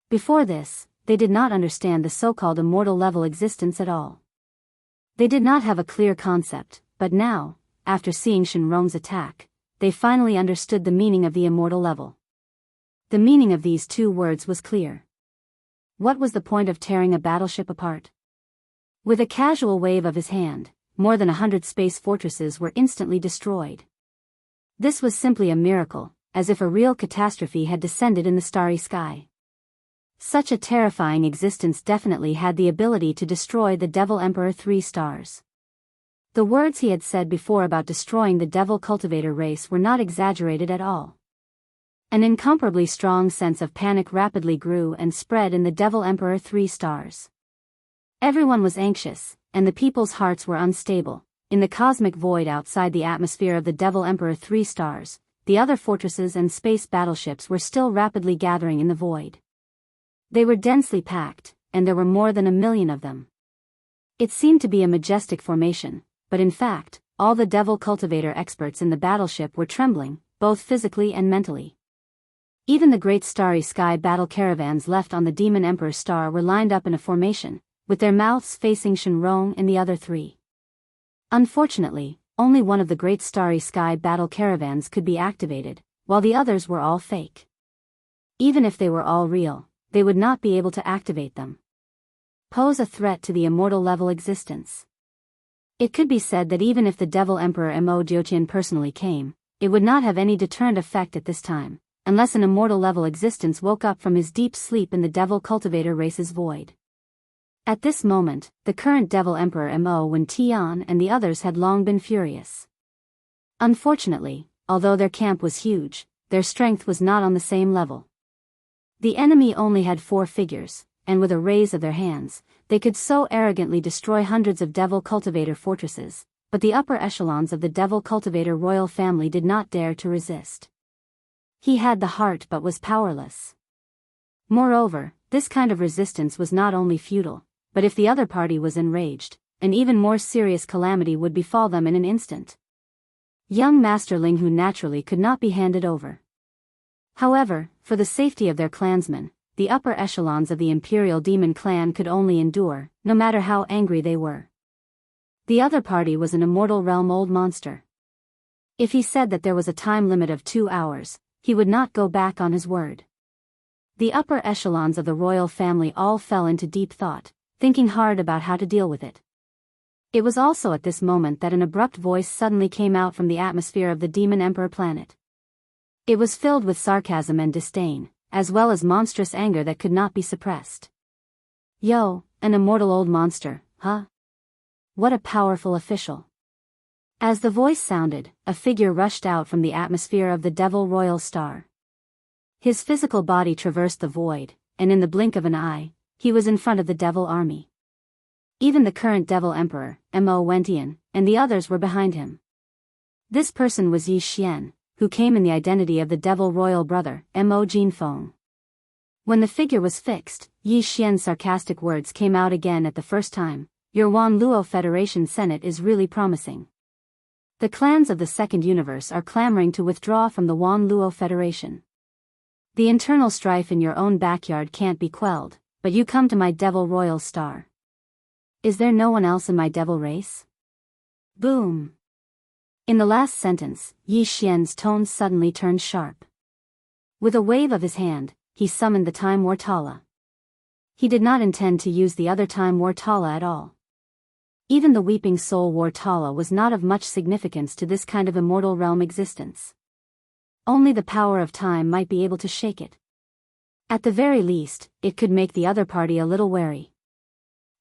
Before this, they did not understand the so-called immortal level existence at all. They did not have a clear concept, but now, after seeing Shenrong's attack, they finally understood the meaning of the immortal level. The meaning of these 2 words was clear. What was the point of tearing a battleship apart? With a casual wave of his hand, more than 100 space fortresses were instantly destroyed. This was simply a miracle, as if a real catastrophe had descended in the starry sky. Such a terrifying existence definitely had the ability to destroy the Devil Emperor 3 stars. The words he had said before about destroying the Devil Cultivator race were not exaggerated at all. An incomparably strong sense of panic rapidly grew and spread in the Devil Emperor 3 stars. Everyone was anxious, and the people's hearts were unstable. In the cosmic void outside the atmosphere of the Devil Emperor 3 stars, the other fortresses and space battleships were still rapidly gathering in the void. They were densely packed, and there were more than 1,000,000 of them. It seemed to be a majestic formation, but in fact, all the Devil Cultivator experts in the battleship were trembling, both physically and mentally. Even the great starry sky battle caravans left on the Demon Emperor star were lined up in a formation, with their mouths facing Shenrong and the other 3. Unfortunately, only one of the great starry sky battle caravans could be activated, while the others were all fake. Even if they were all real, they would not be able to activate them. Pose a threat to the immortal level existence. It could be said that even if the Devil Emperor Mo Diotian personally came, it would not have any deterrent effect at this time, unless an immortal level existence woke up from his deep sleep in the Devil Cultivator race's void. At this moment, the current Devil Emperor Mo Wen Tian and the others had long been furious. Unfortunately, although their camp was huge, their strength was not on the same level. The enemy only had 4 figures, and with a raise of their hands, they could so arrogantly destroy hundreds of Devil Cultivator fortresses, but the upper echelons of the Devil Cultivator royal family did not dare to resist. He had the heart but was powerless. Moreover, this kind of resistance was not only futile, but if the other party was enraged, an even more serious calamity would befall them in an instant. Young Master Ling Hu naturally could not be handed over. However, for the safety of their clansmen, the upper echelons of the Imperial Demon Clan could only endure, no matter how angry they were. The other party was an immortal realm old monster. If he said that there was a time limit of 2 hours, he would not go back on his word. The upper echelons of the royal family all fell into deep thought, thinking hard about how to deal with it. It was also at this moment that an abrupt voice suddenly came out from the atmosphere of the Demon Emperor planet. It was filled with sarcasm and disdain, as well as monstrous anger that could not be suppressed. Yo, an immortal old monster, huh? What a powerful official. As the voice sounded, a figure rushed out from the atmosphere of the Devil Royal Star. His physical body traversed the void, and in the blink of an eye, he was in front of the Devil Army. Even the current Devil Emperor, Mo Wentian, and the others were behind him. This person was Yi Xian, who came in the identity of the Devil Royal Brother, Mo Jinfeng. When the figure was fixed, Yi Xian's sarcastic words came out again at the first time. Your Wan Luo Federation Senate is really promising. The clans of the Second Universe are clamoring to withdraw from the Wan Luo Federation. The internal strife in your own backyard can't be quelled, but you come to my Devil Royal Star. Is there no one else in my devil race? Boom. In the last sentence, Yi Xian's tone suddenly turned sharp. With a wave of his hand, he summoned the Time War Tala. He did not intend to use the other Time War Tala at all. Even the Weeping Soul War Tala was not of much significance to this kind of immortal realm existence. Only the power of time might be able to shake it. At the very least, it could make the other party a little wary.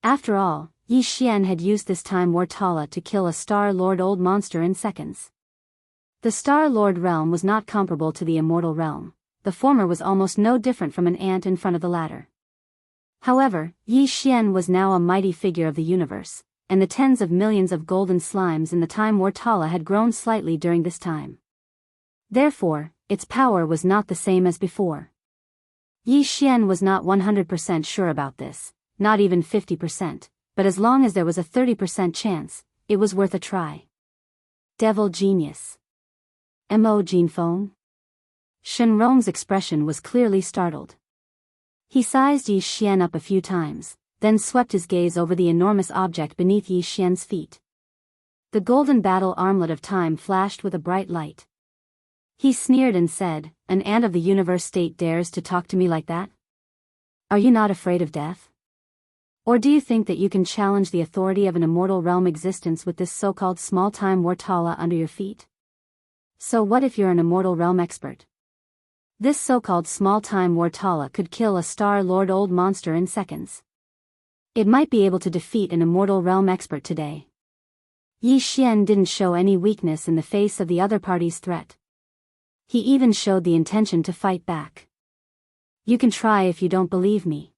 After all, Yi Xian had used this Time War Tala to kill a Star Lord old monster in seconds. The Star Lord realm was not comparable to the immortal realm. The former was almost no different from an ant in front of the latter. However, Yi Xian was now a mighty figure of the universe, and the tens of millions of golden slimes in the Time War Tala had grown slightly during this time. Therefore, its power was not the same as before. Yi Xian was not 100% sure about this, not even 50%, but as long as there was a 30% chance, it was worth a try. Devil genius. Mo Jinfeng? Shenrong's expression was clearly startled. He sized Yi Xian up a few times, then swept his gaze over the enormous object beneath Yi Xian's feet. The golden battle armlet of time flashed with a bright light. He sneered and said, "An ant of the universe state dares to talk to me like that? Are you not afraid of death? Or do you think that you can challenge the authority of an immortal realm existence with this so-called small Time War Tala under your feet? So what if you're an immortal realm expert? This so-called small Time War Tala could kill a Star Lord old monster in seconds. It might be able to defeat an immortal realm expert today." Yi Xian didn't show any weakness in the face of the other party's threat. He even showed the intention to fight back. "You can try if you don't believe me.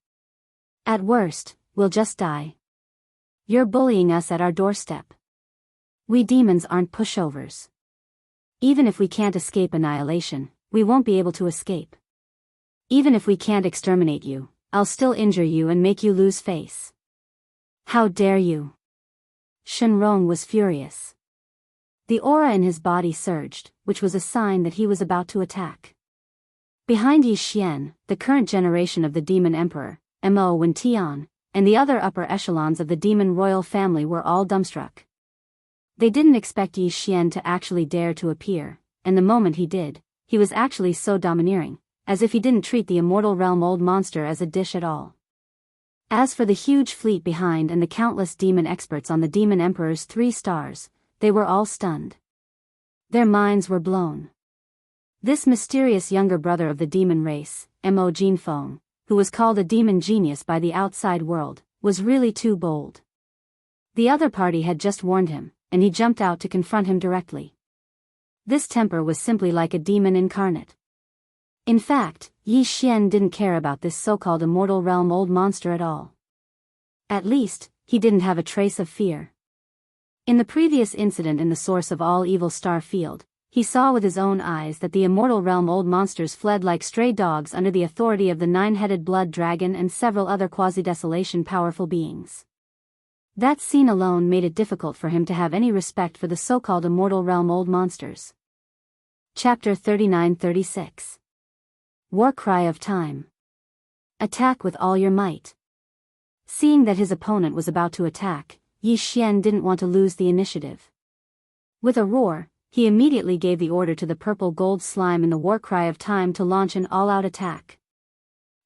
At worst, we'll just die. You're bullying us at our doorstep. We demons aren't pushovers. Even if we can't escape annihilation, we won't be able to escape. Even if we can't exterminate you, I'll still injure you and make you lose face. How dare you?" Shenrong was furious. The aura in his body surged, which was a sign that he was about to attack. Behind Yi Xian, the current generation of the Demon Emperor, Mo Wentian, and the other upper echelons of the Demon Royal family were all dumbstruck. They didn't expect Yi Xian to actually dare to appear, and the moment he did, he was actually so domineering, as if he didn't treat the immortal realm old monster as a dish at all. As for the huge fleet behind and the countless demon experts on the Demon Emperor's 3 stars, they were all stunned. Their minds were blown. This mysterious younger brother of the demon race, Mo Jinfeng, who was called a demon genius by the outside world, was really too bold. The other party had just warned him, and he jumped out to confront him directly. This temper was simply like a demon incarnate. In fact, Yi Xian didn't care about this so-called immortal realm old monster at all. At least, he didn't have a trace of fear. In the previous incident in the source of all evil star field, he saw with his own eyes that the immortal realm old monsters fled like stray dogs under the authority of the nine-headed blood dragon and several other quasi-desolation powerful beings. That scene alone made it difficult for him to have any respect for the so-called immortal realm old monsters. Chapter 39-36. War Cry of Time. Attack with all your might. Seeing that his opponent was about to attack, Yi Xian didn't want to lose the initiative. With a roar, he immediately gave the order to the purple gold slime in the War Cry of Time to launch an all-out attack.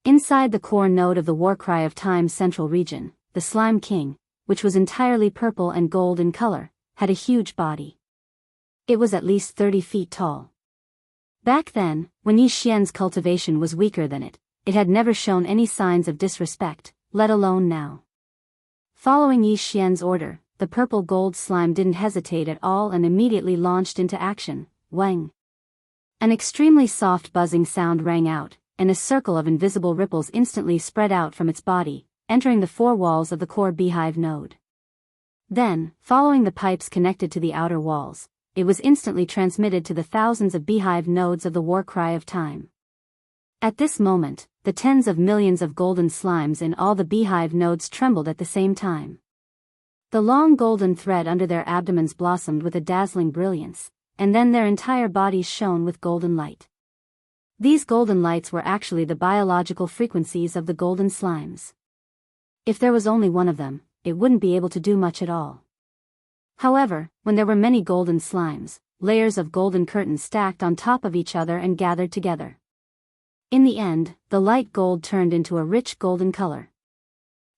Inside the core node of the War Cry of Time's central region, the Slime King, which was entirely purple and gold in color, had a huge body. It was at least 30 feet tall. Back then, when Yi Xian's cultivation was weaker than it had never shown any signs of disrespect, let alone now. Following Yi Xian's order, the purple gold slime didn't hesitate at all and immediately launched into action. Wang! An extremely soft buzzing sound rang out, and a circle of invisible ripples instantly spread out from its body, entering the four walls of the core beehive node. Then, following the pipes connected to the outer walls, it was instantly transmitted to the thousands of beehive nodes of the War Cry of Time. At this moment, the tens of millions of golden slimes in all the beehive nodes trembled at the same time. The long golden thread under their abdomens blossomed with a dazzling brilliance, and then their entire bodies shone with golden light. These golden lights were actually the biological frequencies of the golden slimes. If there was only one of them, it wouldn't be able to do much at all. However, when there were many golden slimes, layers of golden curtains stacked on top of each other and gathered together. In the end, the light gold turned into a rich golden color.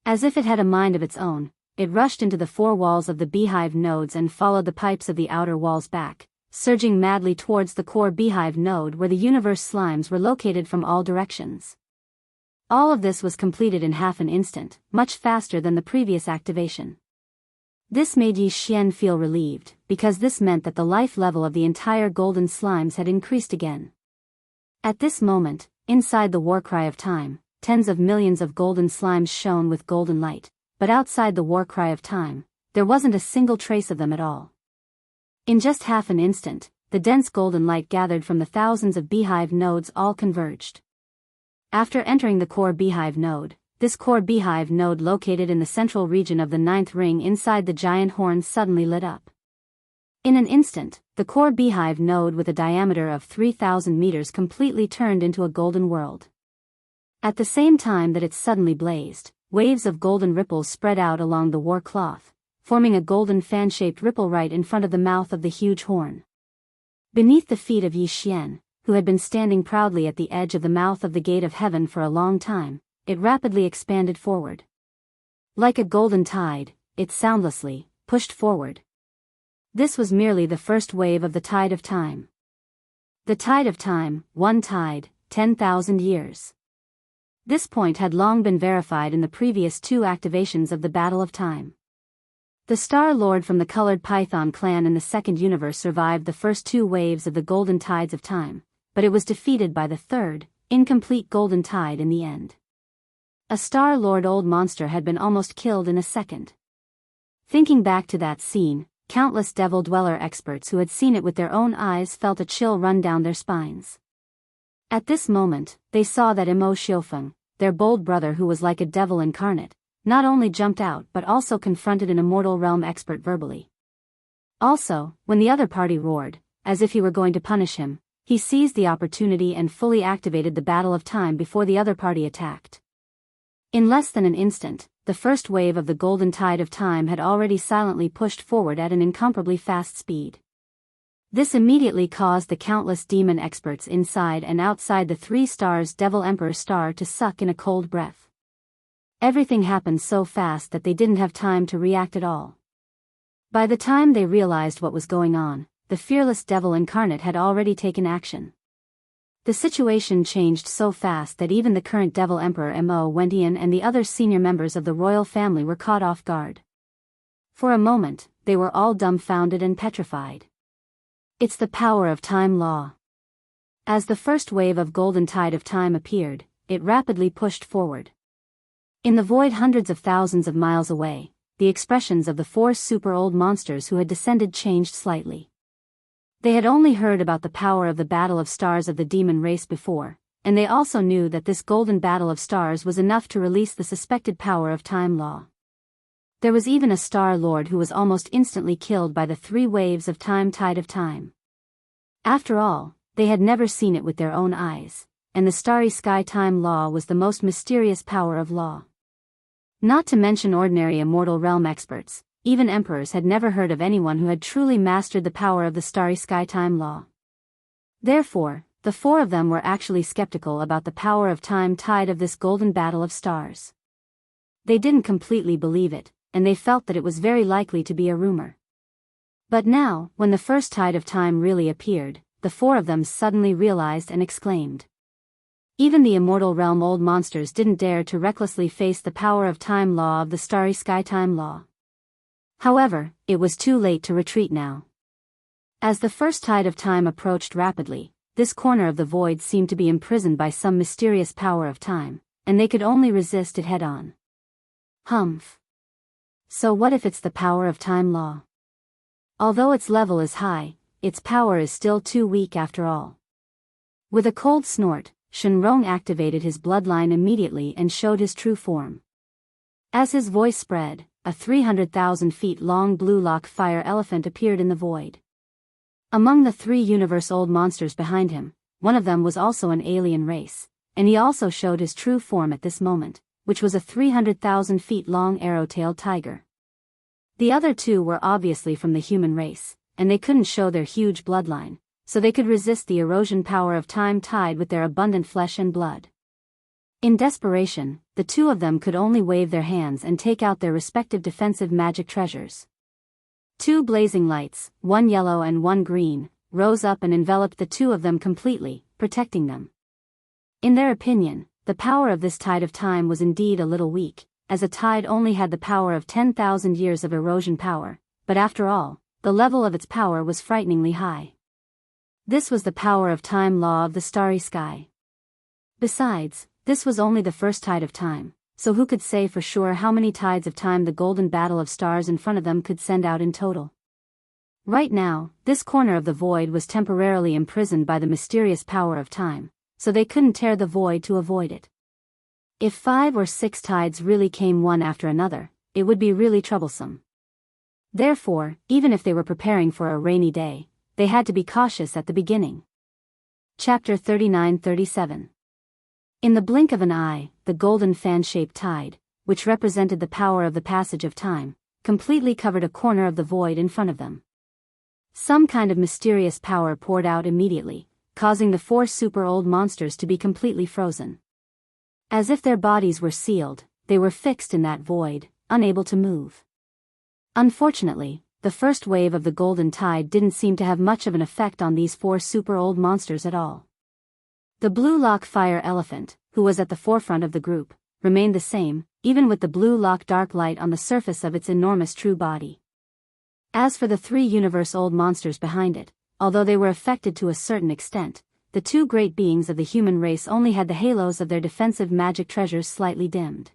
As if it had a mind of its own, it rushed into the four walls of the beehive nodes and followed the pipes of the outer walls back, surging madly towards the core beehive node where the universe slimes were located from all directions. All of this was completed in half an instant, much faster than the previous activation. This made Yi Xian feel relieved, because this meant that the life level of the entire golden slimes had increased again. At this moment, inside the War Cry of Time, tens of millions of golden slimes shone with golden light, but outside the War Cry of Time, there wasn't a single trace of them at all. In just half an instant, the dense golden light gathered from the thousands of beehive nodes all converged. After entering the core beehive node, this core beehive node located in the central region of the ninth ring inside the giant horn suddenly lit up. In an instant, the core beehive node with a diameter of 3,000 meters completely turned into a golden world. At the same time that it suddenly blazed, waves of golden ripples spread out along the war cloth, forming a golden fan-shaped ripple right in front of the mouth of the huge horn. Beneath the feet of Yi Xian, who had been standing proudly at the edge of the mouth of the gate of heaven for a long time, it rapidly expanded forward. Like a golden tide, it soundlessly pushed forward. This was merely the first wave of the tide of time. The tide of time, one tide, 10,000 years. This point had long been verified in the previous two activations of the Battle of Time. The Star Lord from the Colored Python clan in the Second Universe survived the first two waves of the Golden Tides of Time, but it was defeated by the third, incomplete Golden Tide in the end. A Star Lord old monster had been almost killed in a second. Thinking back to that scene, countless Devil Dweller experts who had seen it with their own eyes felt a chill run down their spines. At this moment, they saw that Mo Xiufeng, their bold brother who was like a devil incarnate, not only jumped out but also confronted an immortal realm expert verbally. Also, when the other party roared, as if he were going to punish him, he seized the opportunity and fully activated the Battle of Time before the other party attacked. In less than an instant, the first wave of the Golden Tide of Time had already silently pushed forward at an incomparably fast speed. This immediately caused the countless demon experts inside and outside the 3 stars Devil Emperor star to suck in a cold breath. Everything happened so fast that they didn't have time to react at all. By the time they realized what was going on, the fearless devil incarnate had already taken action. The situation changed so fast that even the current Devil Emperor Mo Wentian and the other senior members of the royal family were caught off guard. For a moment, they were all dumbfounded and petrified. It's the power of time law. As the first wave of golden tide of time appeared, it rapidly pushed forward. In the void hundreds of thousands of miles away, the expressions of the four super old monsters who had descended changed slightly. They had only heard about the power of the battle of stars of the demon race before, and they also knew that this golden battle of stars was enough to release the suspected power of time law. There was even a star lord who was almost instantly killed by the three waves of tide of time. After all, they had never seen it with their own eyes, and the starry sky time law was the most mysterious power of law. Not to mention ordinary immortal realm experts, even emperors had never heard of anyone who had truly mastered the power of the starry sky time law. Therefore, the four of them were actually skeptical about the power of tide of this golden battle of stars. They didn't completely believe it, and they felt that it was very likely to be a rumor. But now, when the first tide of time really appeared, the four of them suddenly realized and exclaimed. Even the immortal realm old monsters didn't dare to recklessly face the power of time law of the starry sky time law. However, it was too late to retreat now. As the first tide of time approached rapidly, this corner of the void seemed to be imprisoned by some mysterious power of time, and they could only resist it head-on. Humph. So what if it's the power of time law? Although its level is high, its power is still too weak after all. With a cold snort, Shenrong activated his bloodline immediately and showed his true form. As his voice spread, a 300,000 feet long blue lock fire elephant appeared in the void. Among the three universe-old monsters behind him, one of them was also an alien race, and he also showed his true form at this moment, which was a 300,000 feet long arrow-tailed tiger. The other two were obviously from the human race, and they couldn't show their huge bloodline, so they could resist the erosion power of tide with their abundant flesh and blood. In desperation, the two of them could only wave their hands and take out their respective defensive magic treasures. Two blazing lights, one yellow and one green, rose up and enveloped the two of them completely, protecting them. In their opinion, the power of this tide of time was indeed a little weak, as a tide only had the power of 10,000 years of erosion power, but after all, the level of its power was frighteningly high. This was the power of time law of the starry sky. Besides, this was only the first tide of time, so who could say for sure how many tides of time the golden battle of stars in front of them could send out in total? Right now, this corner of the void was temporarily imprisoned by the mysterious power of time, so they couldn't tear the void to avoid it. If 5 or 6 tides really came one after another, it would be really troublesome. Therefore, even if they were preparing for a rainy day, they had to be cautious at the beginning. Chapter 39-37. In the blink of an eye, the golden fan-shaped tide, which represented the power of the passage of time, completely covered a corner of the void in front of them. Some kind of mysterious power poured out immediately, causing the 4 super old monsters to be completely frozen. As if their bodies were sealed, they were fixed in that void, unable to move. Unfortunately, the first wave of the golden tide didn't seem to have much of an effect on these 4 super old monsters at all. The blue lock fire elephant, who was at the forefront of the group, remained the same, even with the blue lock dark light on the surface of its enormous true body. As for the 3 universe-old monsters behind it, although they were affected to a certain extent, the 2 great beings of the human race only had the halos of their defensive magic treasures slightly dimmed.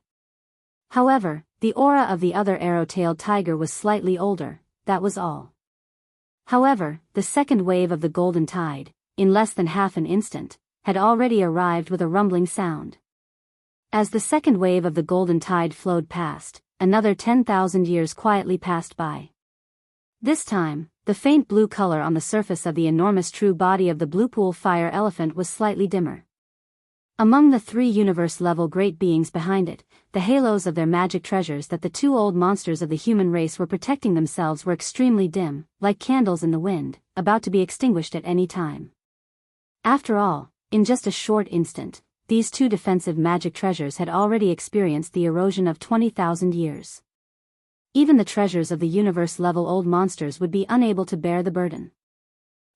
However, the aura of the other arrow-tailed tiger was slightly older, that was all. However, the second wave of the golden tide, in less than half an instant, had already arrived with a rumbling sound. As the second wave of the golden tide flowed past, another 10,000 years quietly passed by. This time, the faint blue color on the surface of the enormous true body of the blue pool fire elephant was slightly dimmer. Among the 3 universe-level great beings behind it, the halos of their magic treasures that the 2 old monsters of the human race were protecting themselves were extremely dim, like candles in the wind, about to be extinguished at any time. After all, in just a short instant, these 2 defensive magic treasures had already experienced the erosion of 20,000 years. Even the treasures of the universe-level old monsters would be unable to bear the burden.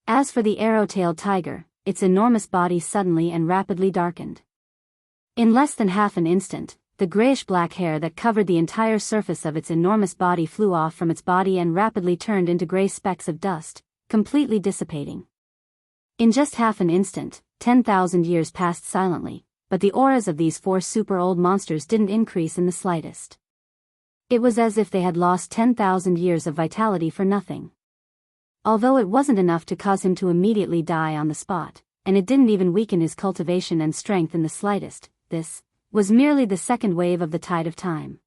As for the arrow-tailed tiger, its enormous body suddenly and rapidly darkened. In less than half an instant, the grayish-black hair that covered the entire surface of its enormous body flew off from its body and rapidly turned into gray specks of dust, completely dissipating. In just half an instant, 10,000 years passed silently, but the auras of these four super-old monsters didn't increase in the slightest. It was as if they had lost 10,000 years of vitality for nothing. Although it wasn't enough to cause him to immediately die on the spot, and it didn't even weaken his cultivation and strength in the slightest, this was merely the second wave of the tide of time.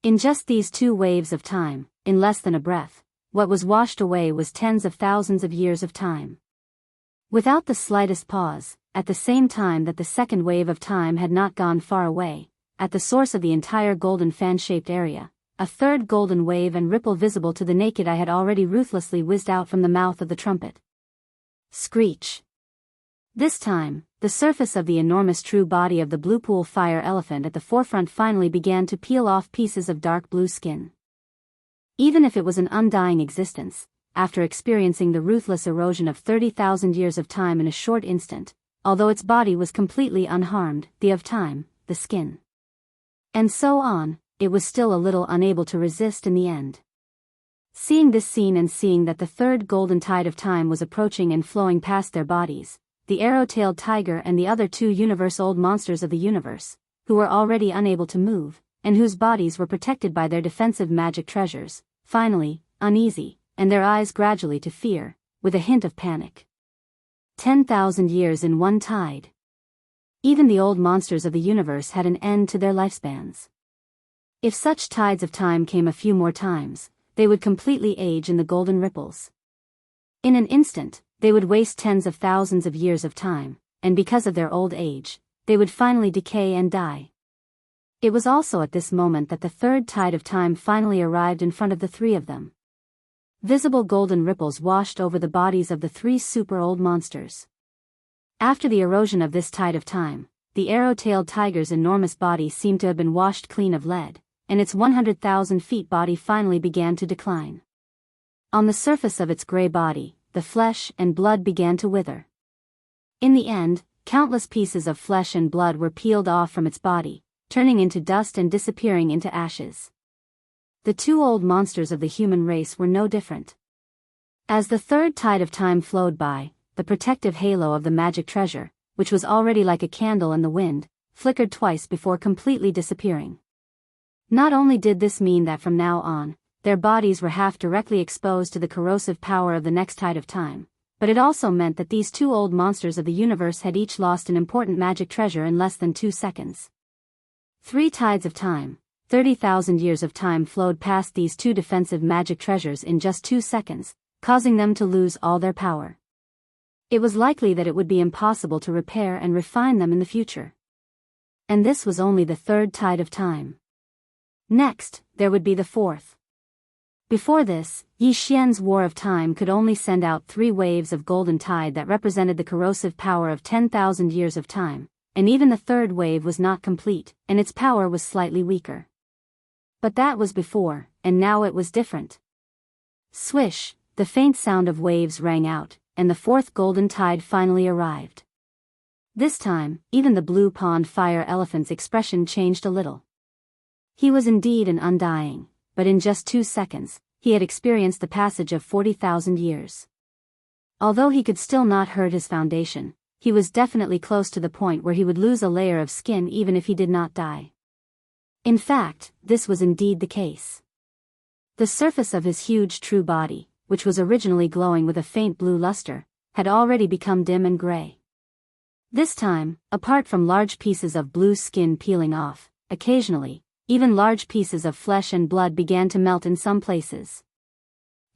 In just these two waves of time, in less than a breath, what was washed away was tens of thousands of years of time. Without the slightest pause, at the same time that the second wave of time had not gone far away, at the source of the entire golden fan-shaped area, a third golden wave and ripple visible to the naked eye had already ruthlessly whizzed out from the mouth of the trumpet. Screech. This time, the surface of the enormous true body of the blue pool fire elephant at the forefront finally began to peel off pieces of dark blue skin. Even if it was an undying existence, after experiencing the ruthless erosion of 30,000 years of time in a short instant, although its body was completely unharmed, the of time, the skin, and so on, it was still a little unable to resist in the end. Seeing this scene and seeing that the third golden tide of time was approaching and flowing past their bodies, the arrow-tailed tiger and the other two universe-old monsters of the universe, who were already unable to move, and whose bodies were protected by their defensive magic treasures, finally, uneasy, and their eyes gradually to fear, with a hint of panic. 10,000 years in one tide. Even the old monsters of the universe had an end to their lifespans. If such tides of time came a few more times, they would completely age in the golden ripples. In an instant, they would waste tens of thousands of years of time, and because of their old age, they would finally decay and die. It was also at this moment that the third tide of time finally arrived in front of the three of them. Visible golden ripples washed over the bodies of the three super-old monsters. After the erosion of this tide of time, the arrow-tailed tiger's enormous body seemed to have been washed clean of lead, and its 100,000 feet body finally began to decline. On the surface of its gray body, the flesh and blood began to wither. In the end, countless pieces of flesh and blood were peeled off from its body, turning into dust and disappearing into ashes. The two old monsters of the human race were no different. As the third tide of time flowed by, the protective halo of the magic treasure, which was already like a candle in the wind, flickered twice before completely disappearing. Not only did this mean that from now on, their bodies were half directly exposed to the corrosive power of the next tide of time, but it also meant that these two old monsters of the universe had each lost an important magic treasure in less than 2 seconds. 3 tides of time, 30,000 years of time flowed past these two defensive magic treasures in just 2 seconds, causing them to lose all their power. It was likely that it would be impossible to repair and refine them in the future. And this was only the third tide of time. Next, there would be the fourth. Before this, Yi Xian's War of Time could only send out 3 waves of golden tide that represented the corrosive power of 10,000 years of time, and even the third wave was not complete, and its power was slightly weaker. But that was before, and now it was different. Swish, the faint sound of waves rang out, and the fourth golden tide finally arrived. This time, even the blue pond fire elephant's expression changed a little. He was indeed an undying, but in just 2 seconds, he had experienced the passage of 40,000 years. Although he could still not hurt his foundation, he was definitely close to the point where he would lose a layer of skin even if he did not die. In fact, this was indeed the case. The surface of his huge true body, which was originally glowing with a faint blue luster, had already become dim and gray. This time, apart from large pieces of blue skin peeling off, occasionally, even large pieces of flesh and blood began to melt in some places.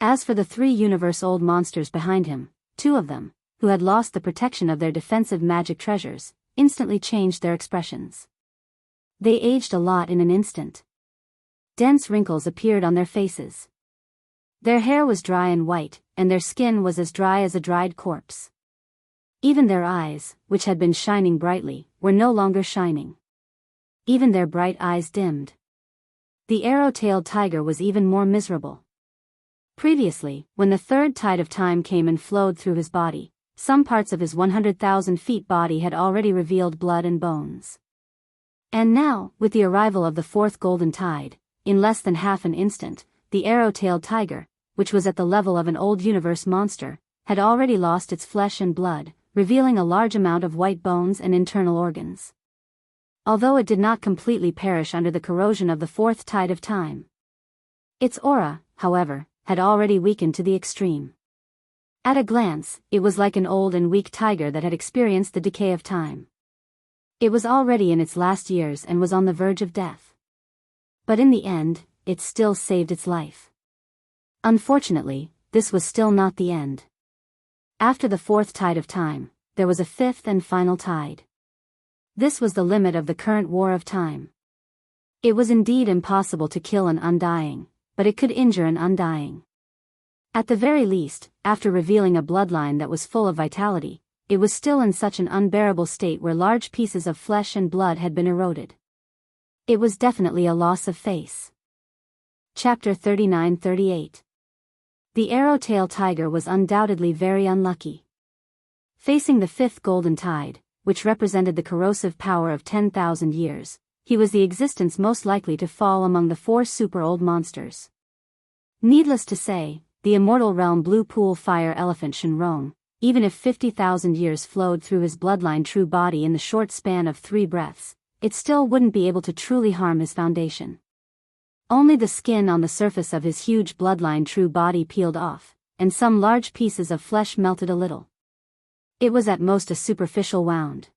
As for the 3 universe-old monsters behind him, 2 of them, who had lost the protection of their defensive magic treasures, instantly changed their expressions. They aged a lot in an instant. Dense wrinkles appeared on their faces. Their hair was dry and white, and their skin was as dry as a dried corpse. Even their eyes, which had been shining brightly, were no longer shining. Even their bright eyes dimmed. The arrow-tailed tiger was even more miserable. Previously, when the third tide of time came and flowed through his body, some parts of his 100,000 feet body had already revealed blood and bones. And now, with the arrival of the fourth golden tide, in less than half an instant, the arrow-tailed tiger, which was at the level of an old universe monster, had already lost its flesh and blood, revealing a large amount of white bones and internal organs. Although it did not completely perish under the corrosion of the fourth tide of time. Its aura, however, had already weakened to the extreme. At a glance, it was like an old and weak tiger that had experienced the decay of time. It was already in its last years and was on the verge of death. But in the end, it still saved its life. Unfortunately, this was still not the end. After the fourth tide of time, there was a fifth and final tide. This was the limit of the current war of time. It was indeed impossible to kill an undying, but it could injure an undying. At the very least, after revealing a bloodline that was full of vitality, it was still in such an unbearable state where large pieces of flesh and blood had been eroded. It was definitely a loss of face. Chapter 39-38. The arrow-tail tiger was undoubtedly very unlucky. Facing the fifth golden tide, which represented the corrosive power of 10,000 years, he was the existence most likely to fall among the four super-old monsters. Needless to say, the immortal realm blue pool fire elephant Shenrong, even if 50,000 years flowed through his bloodline true body in the short span of 3 breaths, it still wouldn't be able to truly harm his foundation. Only the skin on the surface of his huge bloodline true body peeled off, and some large pieces of flesh melted a little. It was at most a superficial wound.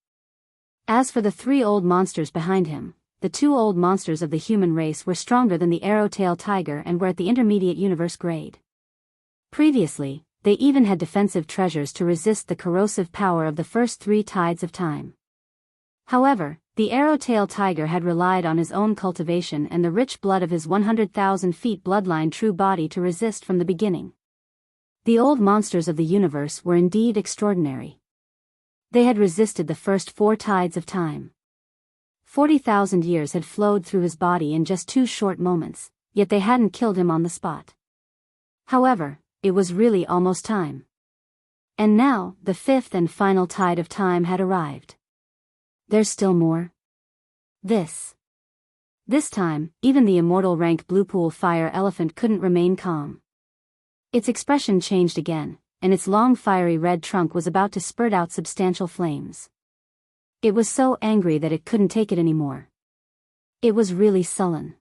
As for the 3 old monsters behind him, the 2 old monsters of the human race were stronger than the arrow-tail tiger and were at the intermediate universe grade. Previously, they even had defensive treasures to resist the corrosive power of the first 3 tides of time. However, the arrow-tail tiger had relied on his own cultivation and the rich blood of his 100,000 feet bloodline true body to resist from the beginning. The old monsters of the universe were indeed extraordinary. They had resisted the first 4 tides of time. 40,000 years had flowed through his body in just 2 short moments, yet they hadn't killed him on the spot. However, it was really almost time. And now, the 5th and final tide of time had arrived. There's still more. This time, even the immortal rank blue pool fire elephant couldn't remain calm. Its expression changed again, and its long fiery red trunk was about to spurt out substantial flames. It was so angry that it couldn't take it anymore. It was really sullen.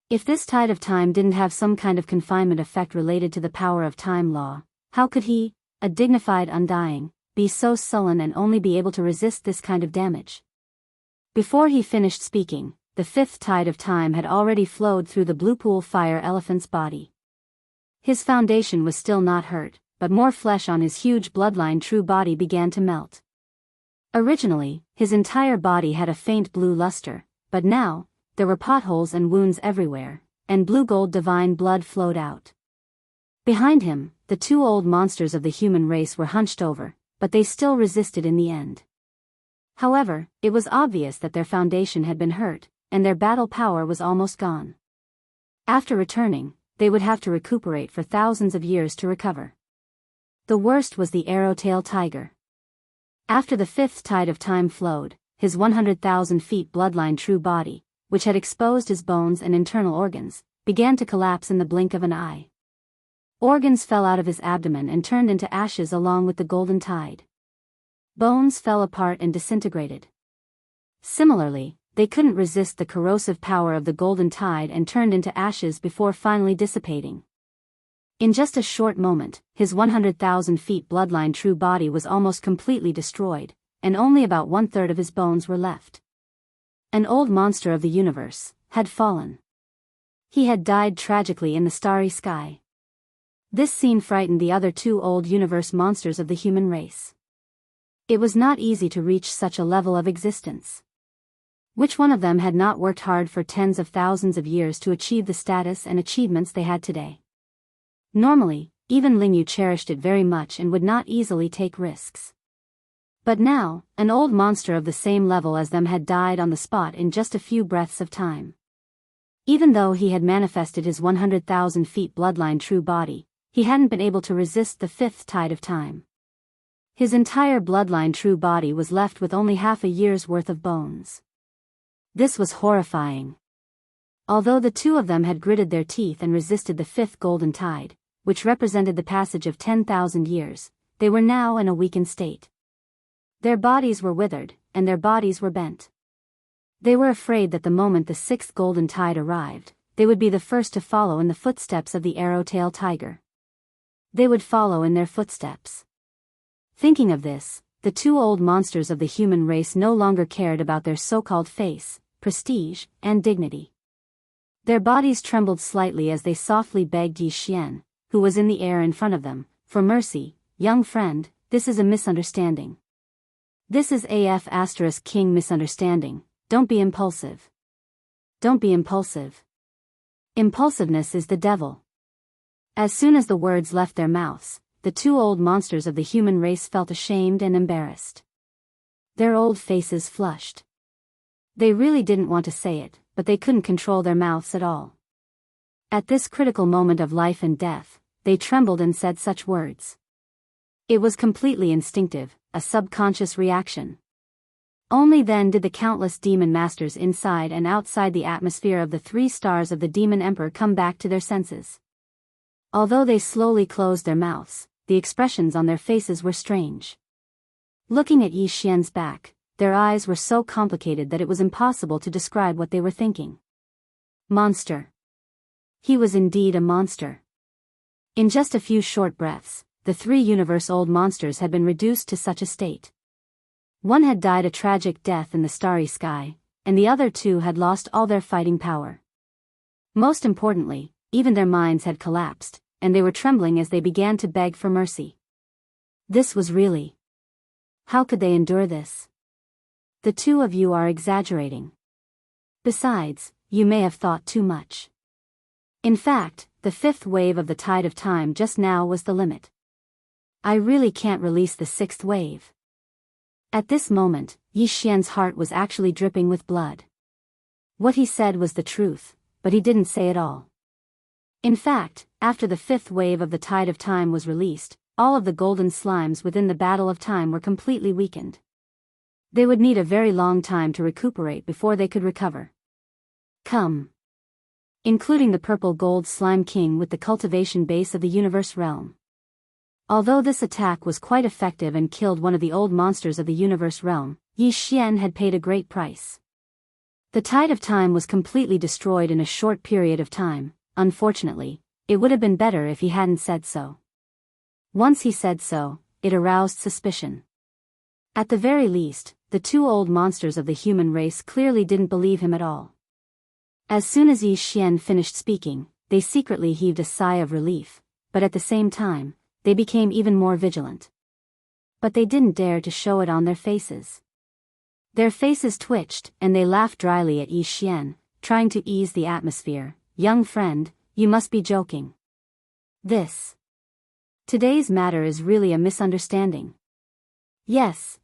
If this tide of time didn't have some kind of confinement effect related to the power of time law, how could he, a dignified undying, be so sullen and only be able to resist this kind of damage? Before he finished speaking, the 5th tide of time had already flowed through the blue pool fire elephant's body. His foundation was still not hurt, but more flesh on his huge bloodline true body began to melt. Originally, his entire body had a faint blue luster, but now, there were potholes and wounds everywhere, and blue-gold divine blood flowed out. Behind him, the 2 old monsters of the human race were hunched over, but they still resisted in the end. However, it was obvious that their foundation had been hurt, and their battle power was almost gone. After returning, they would have to recuperate for thousands of years to recover. The worst was the arrow-tail tiger. After the 5th tide of time flowed, his 100,000 feet bloodline true body, which had exposed his bones and internal organs, began to collapse in the blink of an eye. Organs fell out of his abdomen and turned into ashes along with the golden tide. Bones fell apart and disintegrated. Similarly, they couldn't resist the corrosive power of the golden tide and turned into ashes before finally dissipating. In just a short moment, his 100,000 feet bloodline true body was almost completely destroyed, and only about 1/3 of his bones were left. An old monster of the universe had fallen. He had died tragically in the starry sky. This scene frightened the other 2 old universe monsters of the human race. It was not easy to reach such a level of existence. Which one of them had not worked hard for tens of thousands of years to achieve the status and achievements they had today? Normally, even Lingyu cherished it very much and would not easily take risks. But now, an old monster of the same level as them had died on the spot in just a few breaths of time. Even though he had manifested his 100,000 feet bloodline true body, he hadn't been able to resist the 5th tide of time. His entire bloodline true body was left with only half a year's worth of bones. This was horrifying. Although the 2 of them had gritted their teeth and resisted the 5th golden tide, which represented the passage of 10,000 years, they were now in a weakened state. Their bodies were withered, and their bodies were bent. They were afraid that the moment the sixth golden tide arrived, they would be the first to follow in the footsteps of the arrow-tailed tiger. They would follow in their footsteps. Thinking of this, the two old monsters of the human race no longer cared about their so-called face, prestige, and dignity. Their bodies trembled slightly as they softly begged Yi Xian, who was in the air in front of them, for mercy. Young friend, this is a misunderstanding. This is king misunderstanding, don't be impulsive. Don't be impulsive. Impulsiveness is the devil. As soon as the words left their mouths, the two old monsters of the human race felt ashamed and embarrassed. Their old faces flushed. They really didn't want to say it, but they couldn't control their mouths at all. At this critical moment of life and death, they trembled and said such words. It was completely instinctive, a subconscious reaction. Only then did the countless demon masters inside and outside the atmosphere of the 3 stars of the Demon Emperor come back to their senses. Although they slowly closed their mouths, the expressions on their faces were strange. Looking at Yi Xian's back, their eyes were so complicated that it was impossible to describe what they were thinking. Monster. He was indeed a monster. In just a few short breaths, the 3 universe-old monsters had been reduced to such a state. One had died a tragic death in the starry sky, and the other 2 had lost all their fighting power. Most importantly, even their minds had collapsed, and they were trembling as they began to beg for mercy. This was really... How could they endure this? The 2 of you are exaggerating. Besides, you may have thought too much. In fact, the 5th wave of the tide of time just now was the limit. I really can't release the 6th wave. At this moment, Yi Xian's heart was actually dripping with blood. What he said was the truth, but he didn't say it all. In fact, after the 5th wave of the tide of time was released, all of the golden slimes within the battle of time were completely weakened. They would need a very long time to recuperate before they could recover. Come. Including the purple gold slime king with the cultivation base of the universe realm. Although this attack was quite effective and killed one of the old monsters of the universe realm, Yi Xian had paid a great price. The tide of time was completely destroyed in a short period of time. Unfortunately, it would have been better if he hadn't said so. Once he said so, it aroused suspicion. At the very least, the 2 old monsters of the human race clearly didn't believe him at all. As soon as Yi Xian finished speaking, they secretly heaved a sigh of relief, but at the same time, they became even more vigilant. But they didn't dare to show it on their faces. Their faces twitched, and they laughed dryly at Yi Xian, trying to ease the atmosphere. Young friend, you must be joking. Today's matter is really a misunderstanding. Yes.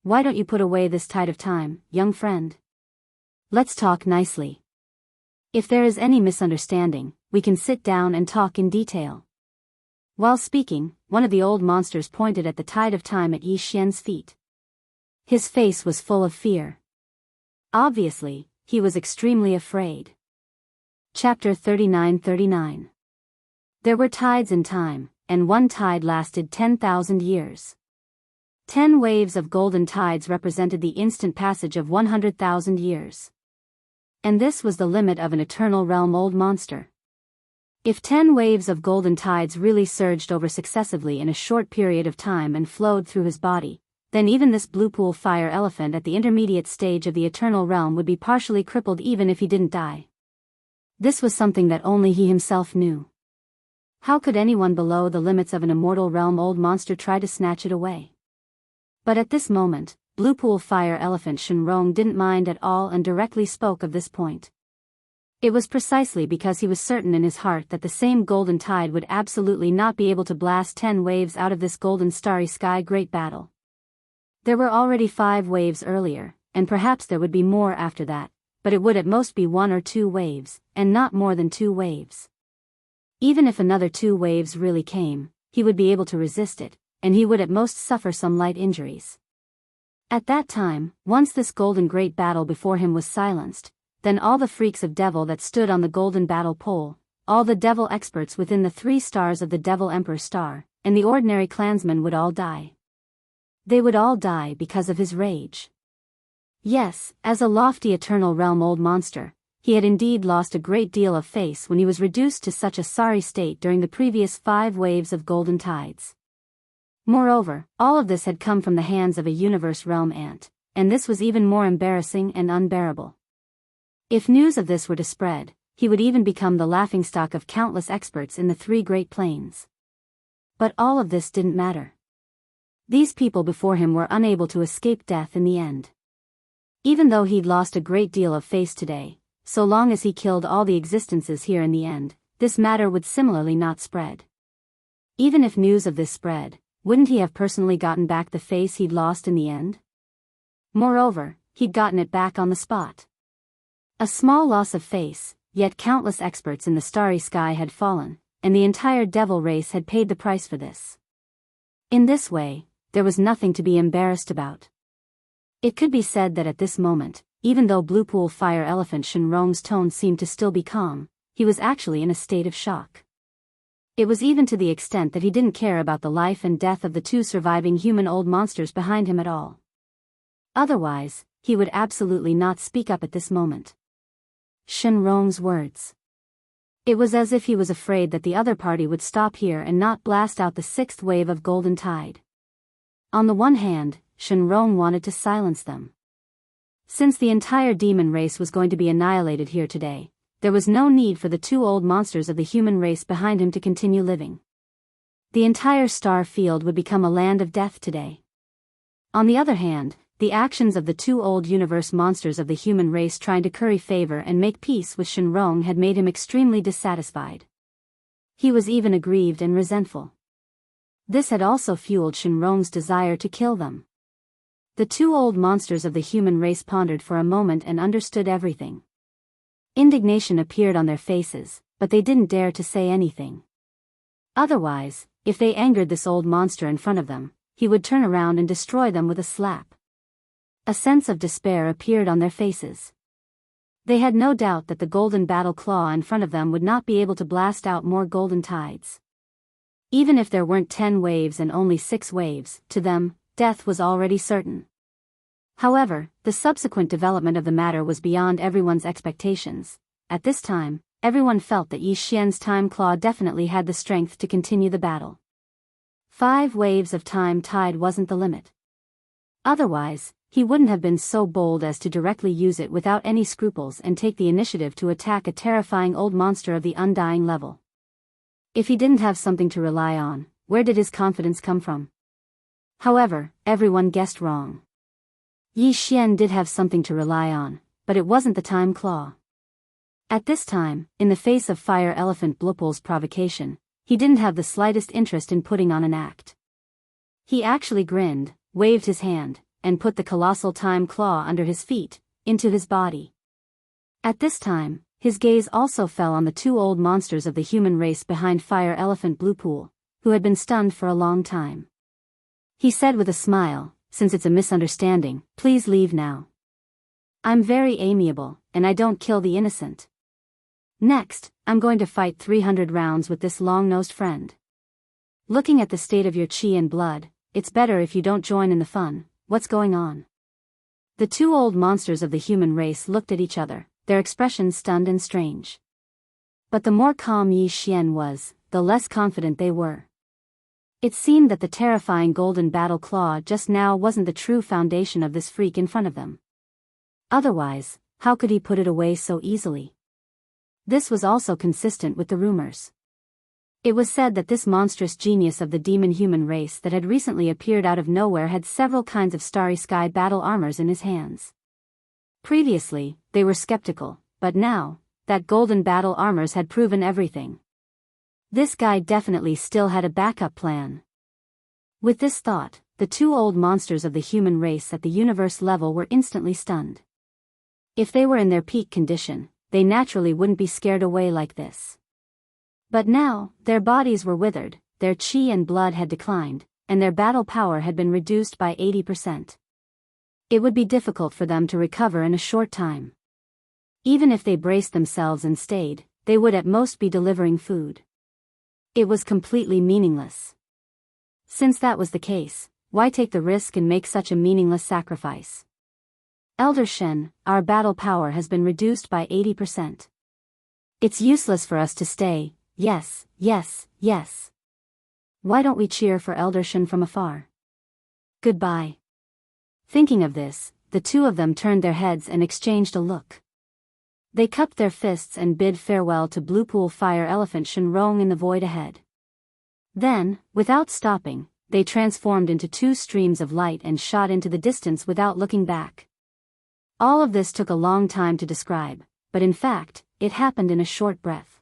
Why don't you put away this tide of time, young friend? Let's talk nicely. If there is any misunderstanding, we can sit down and talk in detail. While speaking, one of the old monsters pointed at the tide of time at Yi Xian's feet. His face was full of fear. Obviously, he was extremely afraid. Chapter 39. There were tides in time, and one tide lasted 10,000 years. 10 waves of golden tides represented the instant passage of 100,000 years. And this was the limit of an eternal realm old monster. If 10 waves of golden tides really surged over successively in a short period of time and flowed through his body, then even this blue pool fire elephant at the intermediate stage of the eternal realm would be partially crippled even if he didn't die. This was something that only he himself knew. How could anyone below the limits of an immortal realm old monster try to snatch it away? But at this moment, Blue Pool Fire Elephant Shenrong didn't mind at all and directly spoke of this point. It was precisely because he was certain in his heart that the same golden tide would absolutely not be able to blast 10 waves out of this golden starry sky great battle. There were already 5 waves earlier, and perhaps there would be more after that, but it would at most be 1 or 2 waves, and not more than 2 waves. Even if another 2 waves really came, he would be able to resist it, and he would at most suffer some light injuries. At that time, once this golden great battle before him was silenced, then all the freaks of devil that stood on the golden battle pole, all the devil experts within the 3 stars of the Devil Emperor star, and the ordinary clansmen would all die. They would all die because of his rage. Yes, as a lofty eternal realm old monster, he had indeed lost a great deal of face when he was reduced to such a sorry state during the previous 5 waves of golden tides. Moreover, all of this had come from the hands of a universe realm ant, and this was even more embarrassing and unbearable. If news of this were to spread, he would even become the laughingstock of countless experts in the 3 Great Plains. But all of this didn't matter. These people before him were unable to escape death in the end. Even though he'd lost a great deal of face today, so long as he killed all the existences here in the end, this matter would similarly not spread. Even if news of this spread, wouldn't he have personally gotten back the face he'd lost in the end? Moreover, he'd gotten it back on the spot. A small loss of face, yet countless experts in the starry sky had fallen, and the entire devil race had paid the price for this. In this way, there was nothing to be embarrassed about. It could be said that at this moment, even though Bluepool Fire Elephant Shenrong's tone seemed to still be calm, he was actually in a state of shock. It was even to the extent that he didn't care about the life and death of the 2 surviving human old monsters behind him at all. Otherwise, he would absolutely not speak up at this moment. Shenrong's words. It was as if he was afraid that the other party would stop here and not blast out the 6th wave of golden tide. On the one hand, Shenrong wanted to silence them. Since the entire demon race was going to be annihilated here today, there was no need for the 2 old monsters of the human race behind him to continue living. The entire star field would become a land of death today. On the other hand, the actions of the 2 old universe monsters of the human race trying to curry favor and make peace with Shenrong had made him extremely dissatisfied. He was even aggrieved and resentful. This had also fueled Shenrong's desire to kill them. The 2 old monsters of the human race pondered for a moment and understood everything. Indignation appeared on their faces, but they didn't dare to say anything. Otherwise, if they angered this old monster in front of them, he would turn around and destroy them with a slap. A sense of despair appeared on their faces. They had no doubt that the golden battle claw in front of them would not be able to blast out more golden tides. Even if there weren't 10 waves and only 6 waves, to them, death was already certain. However, the subsequent development of the matter was beyond everyone's expectations. At this time, everyone felt that Yi Xian's time claw definitely had the strength to continue the battle. 5 waves of time tide wasn't the limit. Otherwise, he wouldn't have been so bold as to directly use it without any scruples and take the initiative to attack a terrifying old monster of the undying level. If he didn't have something to rely on, where did his confidence come from? However, everyone guessed wrong. Yi Xian did have something to rely on, but it wasn't the time claw. At this time, in the face of Fire Elephant Bluepool's provocation, he didn't have the slightest interest in putting on an act. He actually grinned, waved his hand, and put the colossal time claw under his feet, into his body. At this time, his gaze also fell on the 2 old monsters of the human race behind Fire Elephant Bluepool, who had been stunned for a long time. He said with a smile, "Since it's a misunderstanding, please leave now. I'm very amiable, and I don't kill the innocent. Next, I'm going to fight 300 rounds with this long-nosed friend. Looking at the state of your chi and blood, it's better if you don't join in the fun. What's going on?" The 2 old monsters of the human race looked at each other, their expressions stunned and strange. But the more calm Yi Xian was, the less confident they were. It seemed that the terrifying golden battle claw just now wasn't the true foundation of this freak in front of them. Otherwise, how could he put it away so easily? This was also consistent with the rumors. It was said that this monstrous genius of the demon-human race that had recently appeared out of nowhere had several kinds of starry sky battle armors in his hands. Previously, they were skeptical, but now, that golden battle armors had proven everything. This guy definitely still had a backup plan. With this thought, the 2 old monsters of the human race at the universe level were instantly stunned. If they were in their peak condition, they naturally wouldn't be scared away like this. But now, their bodies were withered, their chi and blood had declined, and their battle power had been reduced by 80%. It would be difficult for them to recover in a short time. Even if they braced themselves and stayed, they would at most be delivering food. It was completely meaningless. Since that was the case, why take the risk and make such a meaningless sacrifice? Elder Shen, our battle power has been reduced by 80%. It's useless for us to stay. Yes, yes, yes. Why don't we cheer for Elder Shen from afar? Goodbye. Thinking of this, the two of them turned their heads and exchanged a look. They cupped their fists and bid farewell to Blue Pool Fire Elephant Shenrong in the void ahead. Then, without stopping, they transformed into two streams of light and shot into the distance without looking back. All of this took a long time to describe, but in fact, it happened in a short breath.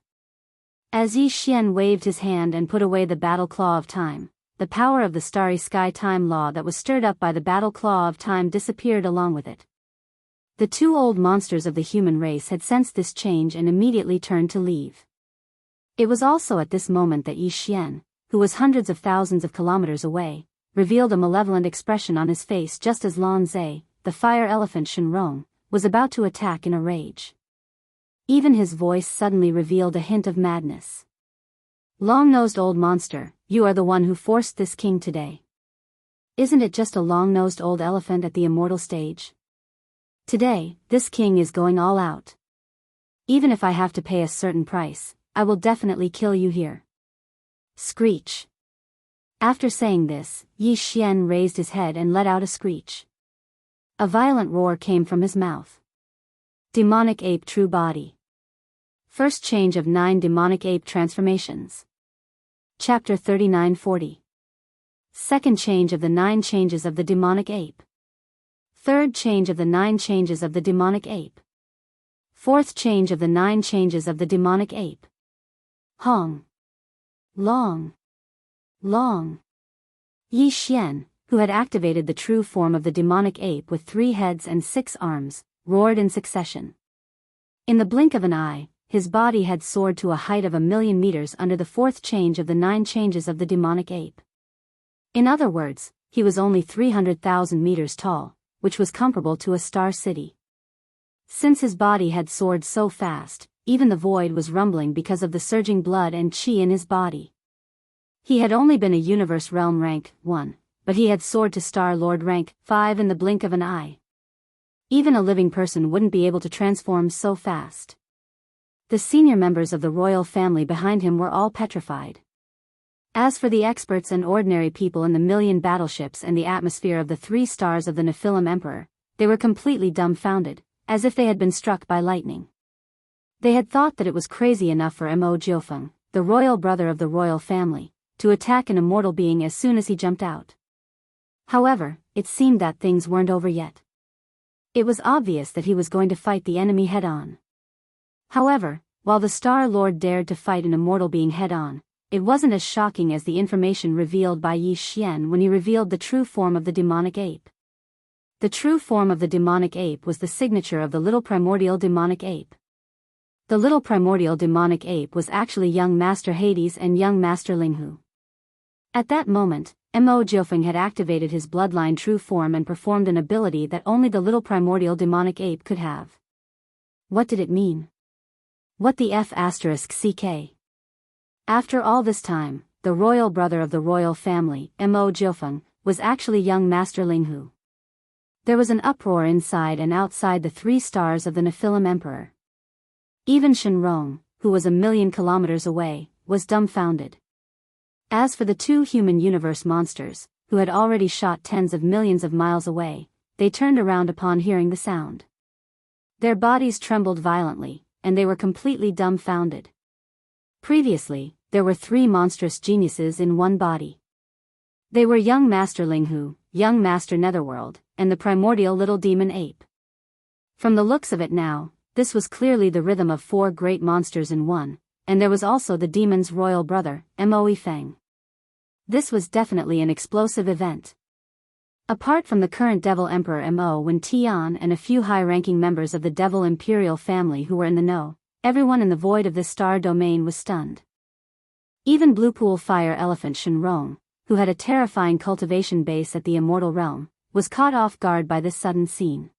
As Yi Xian waved his hand and put away the battle claw of time, the power of the starry sky time law that was stirred up by the battle claw of time disappeared along with it. The two old monsters of the human race had sensed this change and immediately turned to leave. It was also at this moment that Yi Xian, who was hundreds of thousands of kilometers away, revealed a malevolent expression on his face just as Lan Zhe, the fire elephant Shenrong, was about to attack in a rage. Even his voice suddenly revealed a hint of madness. Long-nosed old monster, you are the one who forced this king today. Isn't it just a long-nosed old elephant at the immortal stage? Today, this king is going all out. Even if I have to pay a certain price, I will definitely kill you here. Screech. After saying this, Yi Xian raised his head and let out a screech. A violent roar came from his mouth. Demonic Ape True Body. First change of 9 demonic ape transformations. Chapter 3940. Second change of the 9 changes of the demonic ape. Third change of the 9 changes of the demonic ape. Fourth change of the 9 changes of the demonic ape. Hong. Long. Long. Yi Xian, who had activated the true form of the demonic ape with 3 heads and 6 arms, roared in succession. In the blink of an eye, his body had soared to a height of 1,000,000 meters under the 4th change of the 9 changes of the demonic ape. In other words, he was only 300,000 meters tall, which was comparable to a star city. Since his body had soared so fast, even the void was rumbling because of the surging blood and chi in his body. He had only been a universe realm rank 1, but he had soared to Star Lord rank 5 in the blink of an eye. Even a living person wouldn't be able to transform so fast. The senior members of the royal family behind him were all petrified. As for the experts and ordinary people in the 1,000,000 battleships and the atmosphere of the 3 stars of the Nephilim Emperor, they were completely dumbfounded, as if they had been struck by lightning. They had thought that it was crazy enough for Mo Jiufeng, the royal brother of the royal family, to attack an immortal being as soon as he jumped out. However, it seemed that things weren't over yet. It was obvious that he was going to fight the enemy head-on. However, while the Star Lord dared to fight an immortal being head-on, it wasn't as shocking as the information revealed by Yi Xian when he revealed the true form of the demonic ape. The true form of the demonic ape was the signature of the little primordial demonic ape. The little primordial demonic ape was actually young Master Hades and young Master Linghu. At that moment, Mo Jiufeng had activated his bloodline true form and performed an ability that only the little primordial demonic ape could have. What did it mean? What the F***CK? After all this time, the royal brother of the royal family, Mo Jiufeng, was actually young Master Linghu. There was an uproar inside and outside the 3 stars of the Nephilim Emperor. Even Shenrong, who was 1,000,000 kilometers away, was dumbfounded. As for the 2 human universe monsters, who had already shot tens of millions of miles away, they turned around upon hearing the sound. Their bodies trembled violently, and they were completely dumbfounded. Previously, there were 3 monstrous geniuses in one body. They were young Master Linghu, young Master Netherworld, and the primordial little demon ape. From the looks of it now, this was clearly the rhythm of 4 great monsters in one, and there was also the demon's royal brother, Mo Yifeng. This was definitely an explosive event. Apart from the current Devil Emperor Mo Wen Tian and a few high-ranking members of the Devil Imperial family who were in the know, everyone in the void of this star domain was stunned. Even Blue Pool Fire Elephant Shenrong, who had a terrifying cultivation base at the Immortal Realm, was caught off guard by this sudden scene.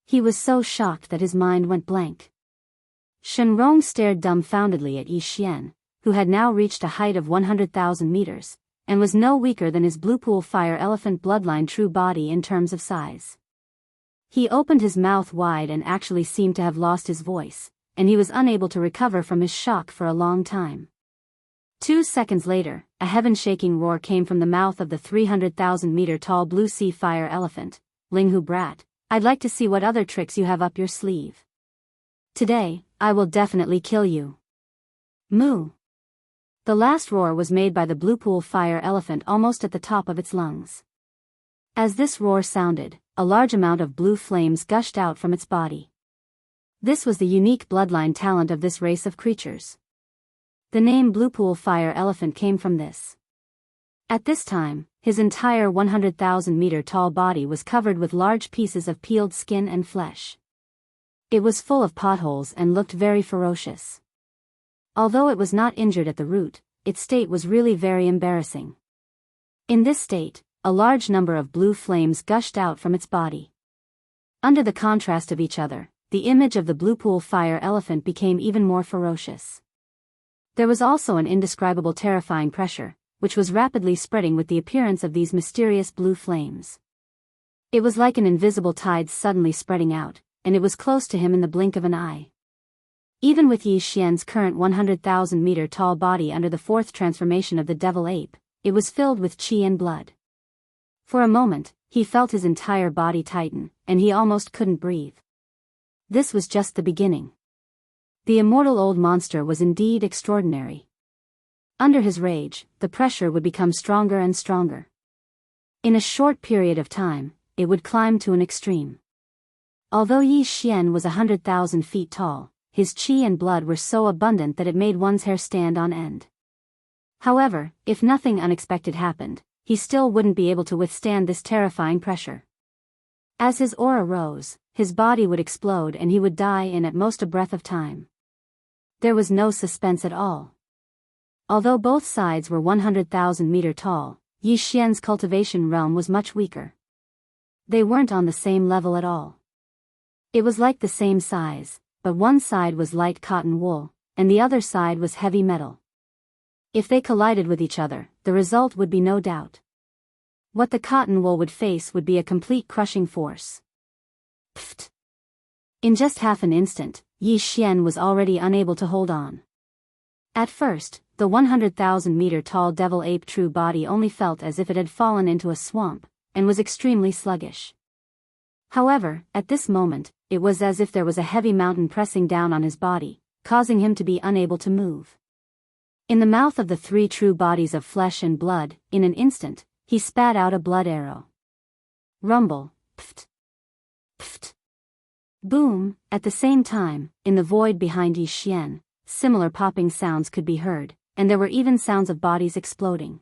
He was so shocked that his mind went blank. Shenrong stared dumbfoundedly at Yi Xian, who had now reached a height of 100,000 meters, and was no weaker than his blue pool fire elephant bloodline true body in terms of size. He opened his mouth wide and actually seemed to have lost his voice, and he was unable to recover from his shock for a long time. 2 seconds later, a heaven-shaking roar came from the mouth of the 300,000-meter-tall blue sea fire elephant. Linghu brat, I'd like to see what other tricks you have up your sleeve. Today, I will definitely kill you. Moo. The last roar was made by the blue pool fire elephant almost at the top of its lungs. As this roar sounded, a large amount of blue flames gushed out from its body. This was the unique bloodline talent of this race of creatures. The name Blue Pool Fire Elephant came from this. At this time, his entire 100,000-meter-tall body was covered with large pieces of peeled skin and flesh. It was full of potholes and looked very ferocious. Although it was not injured at the root, its state was really very embarrassing. In this state, a large number of blue flames gushed out from its body. Under the contrast of each other, the image of the Blue Pool Fire Elephant became even more ferocious. There was also an indescribable terrifying pressure, which was rapidly spreading with the appearance of these mysterious blue flames. It was like an invisible tide suddenly spreading out, and it was close to him in the blink of an eye. Even with Yi Xian's current 100,000-meter-tall body under the fourth transformation of the devil ape, it was filled with qi and blood. For a moment, he felt his entire body tighten, and he almost couldn't breathe. This was just the beginning. The immortal old monster was indeed extraordinary. Under his rage, the pressure would become stronger and stronger. In a short period of time, it would climb to an extreme. Although Yi Xian was 100,000 feet tall, his qi and blood were so abundant that it made one's hair stand on end. However, if nothing unexpected happened, he still wouldn't be able to withstand this terrifying pressure. As his aura rose, his body would explode and he would die in at most a breath of time. There was no suspense at all. Although both sides were 100,000 meter tall, Yi Xian's cultivation realm was much weaker. They weren't on the same level at all. It was like the same size, but one side was light cotton wool, and the other side was heavy metal. If they collided with each other, the result would be no doubt. What the cotton wool would face would be a complete crushing force. Pfft! In just half an instant, Yi Xian was already unable to hold on. At first, the 100,000-meter-tall devil ape true body only felt as if it had fallen into a swamp, and was extremely sluggish. However, at this moment, it was as if there was a heavy mountain pressing down on his body, causing him to be unable to move. In the mouth of the three true bodies of flesh and blood, in an instant, he spat out a blood arrow. Rumble, pft, pft. Boom, at the same time, in the void behind Yi Xian, similar popping sounds could be heard, and there were even sounds of bodies exploding.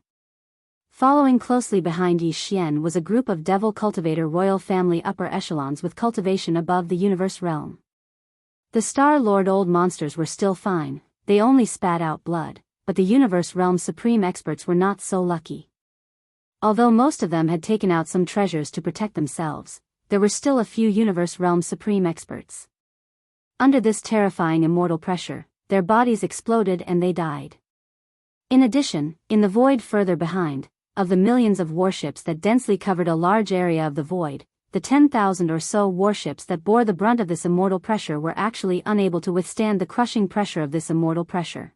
Following closely behind Yi Xian was a group of devil cultivator royal family upper echelons with cultivation above the universe realm. The Star Lord old monsters were still fine, they only spat out blood, but the universe realm supreme experts were not so lucky. Although most of them had taken out some treasures to protect themselves, there were still a few universe realm supreme experts. Under this terrifying immortal pressure, their bodies exploded and they died. In addition, in the void further behind, of the millions of warships that densely covered a large area of the void, the 10,000 or so warships that bore the brunt of this immortal pressure were actually unable to withstand the crushing pressure of this immortal pressure.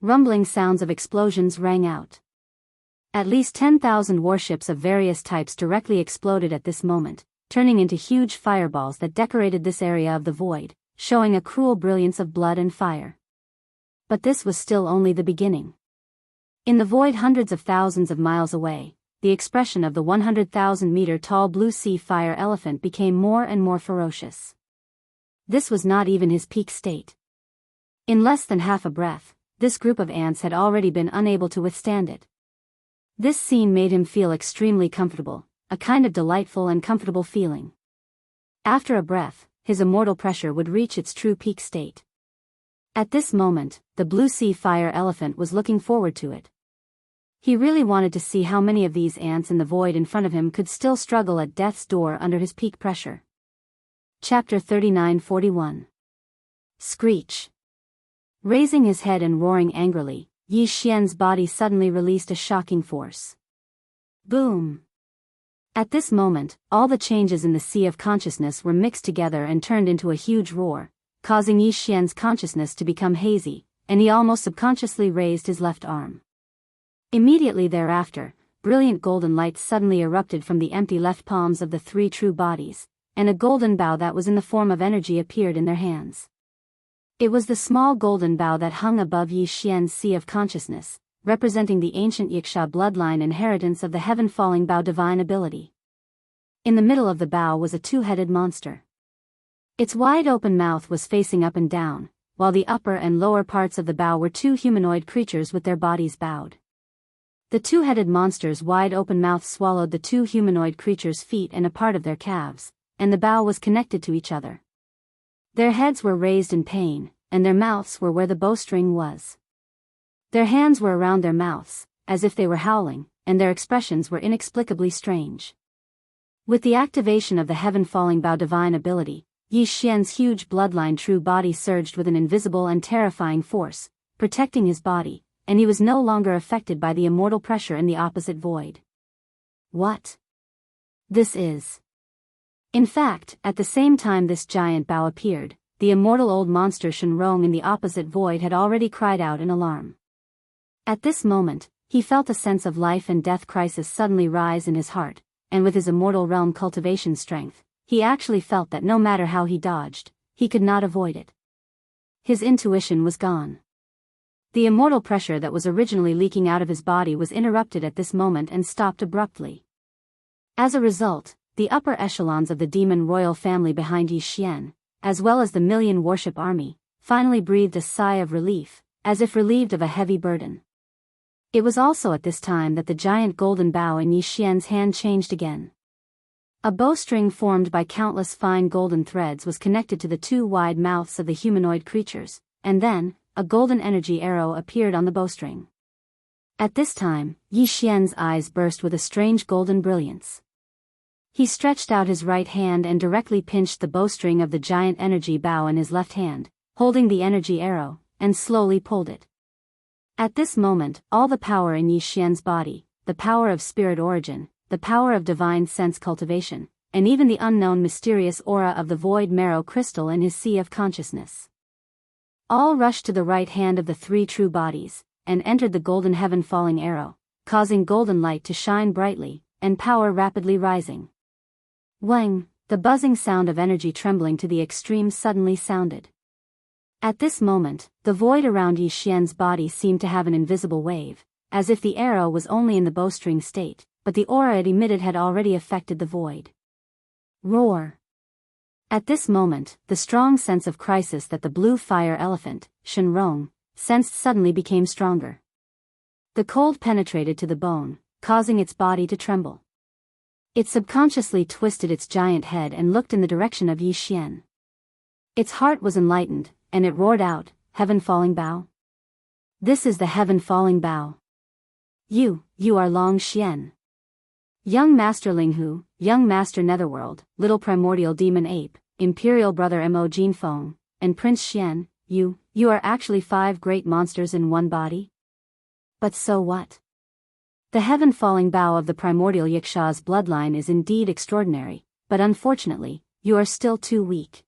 Rumbling sounds of explosions rang out. At least 10,000 warships of various types directly exploded at this moment, turning into huge fireballs that decorated this area of the void, showing a cruel brilliance of blood and fire. But this was still only the beginning. In the void hundreds of thousands of miles away, the expression of the 100,000-meter-tall blue sea fire elephant became more and more ferocious. This was not even his peak state. In less than half a breath, this group of ants had already been unable to withstand it. This scene made him feel extremely comfortable, a kind of delightful and comfortable feeling. After a breath, his immortal pressure would reach its true peak state. At this moment, the blue sea fire elephant was looking forward to it. He really wanted to see how many of these ants in the void in front of him could still struggle at death's door under his peak pressure. Chapter 39-41. Screech. Raising his head and roaring angrily, Yi Xian's body suddenly released a shocking force. Boom! At this moment, all the changes in the sea of consciousness were mixed together and turned into a huge roar, causing Yi Xian's consciousness to become hazy, and he almost subconsciously raised his left arm. Immediately thereafter, brilliant golden light suddenly erupted from the empty left palms of the three true bodies, and a golden bow that was in the form of energy appeared in their hands. It was the small golden bow that hung above Yi Xian's sea of consciousness, representing the ancient Yiksha bloodline inheritance of the heaven-falling bow divine ability. In the middle of the bow was a two-headed monster. Its wide-open mouth was facing up and down, while the upper and lower parts of the bow were two humanoid creatures with their bodies bowed. The two-headed monster's wide-open mouth swallowed the two humanoid creatures' feet and a part of their calves, and the bow was connected to each other. Their heads were raised in pain, and their mouths were where the bowstring was. Their hands were around their mouths, as if they were howling, and their expressions were inexplicably strange. With the activation of the heaven-falling bow divine ability, Yi Xian's huge bloodline true body surged with an invisible and terrifying force, protecting his body, and he was no longer affected by the immortal pressure in the opposite void. What? This is. In fact, at the same time this giant bow appeared, the immortal old monster Shenrong in the opposite void had already cried out in alarm. At this moment, he felt a sense of life and death crisis suddenly rise in his heart, and with his immortal realm cultivation strength, he actually felt that no matter how he dodged, he could not avoid it. His intuition was gone. The immortal pressure that was originally leaking out of his body was interrupted at this moment and stopped abruptly. As a result, the upper echelons of the demon royal family behind Yi Xian, as well as the million warship army, finally breathed a sigh of relief, as if relieved of a heavy burden. It was also at this time that the giant golden bow in Yi Xian's hand changed again. A bowstring formed by countless fine golden threads was connected to the two wide mouths of the humanoid creatures, and then, a golden energy arrow appeared on the bowstring. At this time, Yi Xian's eyes burst with a strange golden brilliance. He stretched out his right hand and directly pinched the bowstring of the giant energy bow in his left hand, holding the energy arrow, and slowly pulled it. At this moment, all the power in Yi Xian's body, the power of spirit origin, the power of divine sense cultivation, and even the unknown mysterious aura of the void marrow crystal in his sea of consciousness, all rushed to the right hand of the three true bodies, and entered the golden heaven falling arrow, causing golden light to shine brightly, and power rapidly rising. Wang, the buzzing sound of energy trembling to the extreme suddenly sounded. At this moment, the void around Yi Xian's body seemed to have an invisible wave, as if the arrow was only in the bowstring state, but the aura it emitted had already affected the void. Roar! At this moment, the strong sense of crisis that the blue fire elephant, Shenrong, sensed suddenly became stronger. The cold penetrated to the bone, causing its body to tremble. It subconsciously twisted its giant head and looked in the direction of Yi Xian. Its heart was enlightened, and it roared out, "Heaven falling bow? This is the heaven falling bow. You are Long Xian. Young Master Linghu, Young Master Netherworld, Little Primordial Demon Ape, Imperial Brother Mo Jinfeng, and Prince Xian, you are actually 5 great monsters in one body? But so what? The heaven-falling bow of the primordial Yiksha's bloodline is indeed extraordinary, but unfortunately, you are still too weak.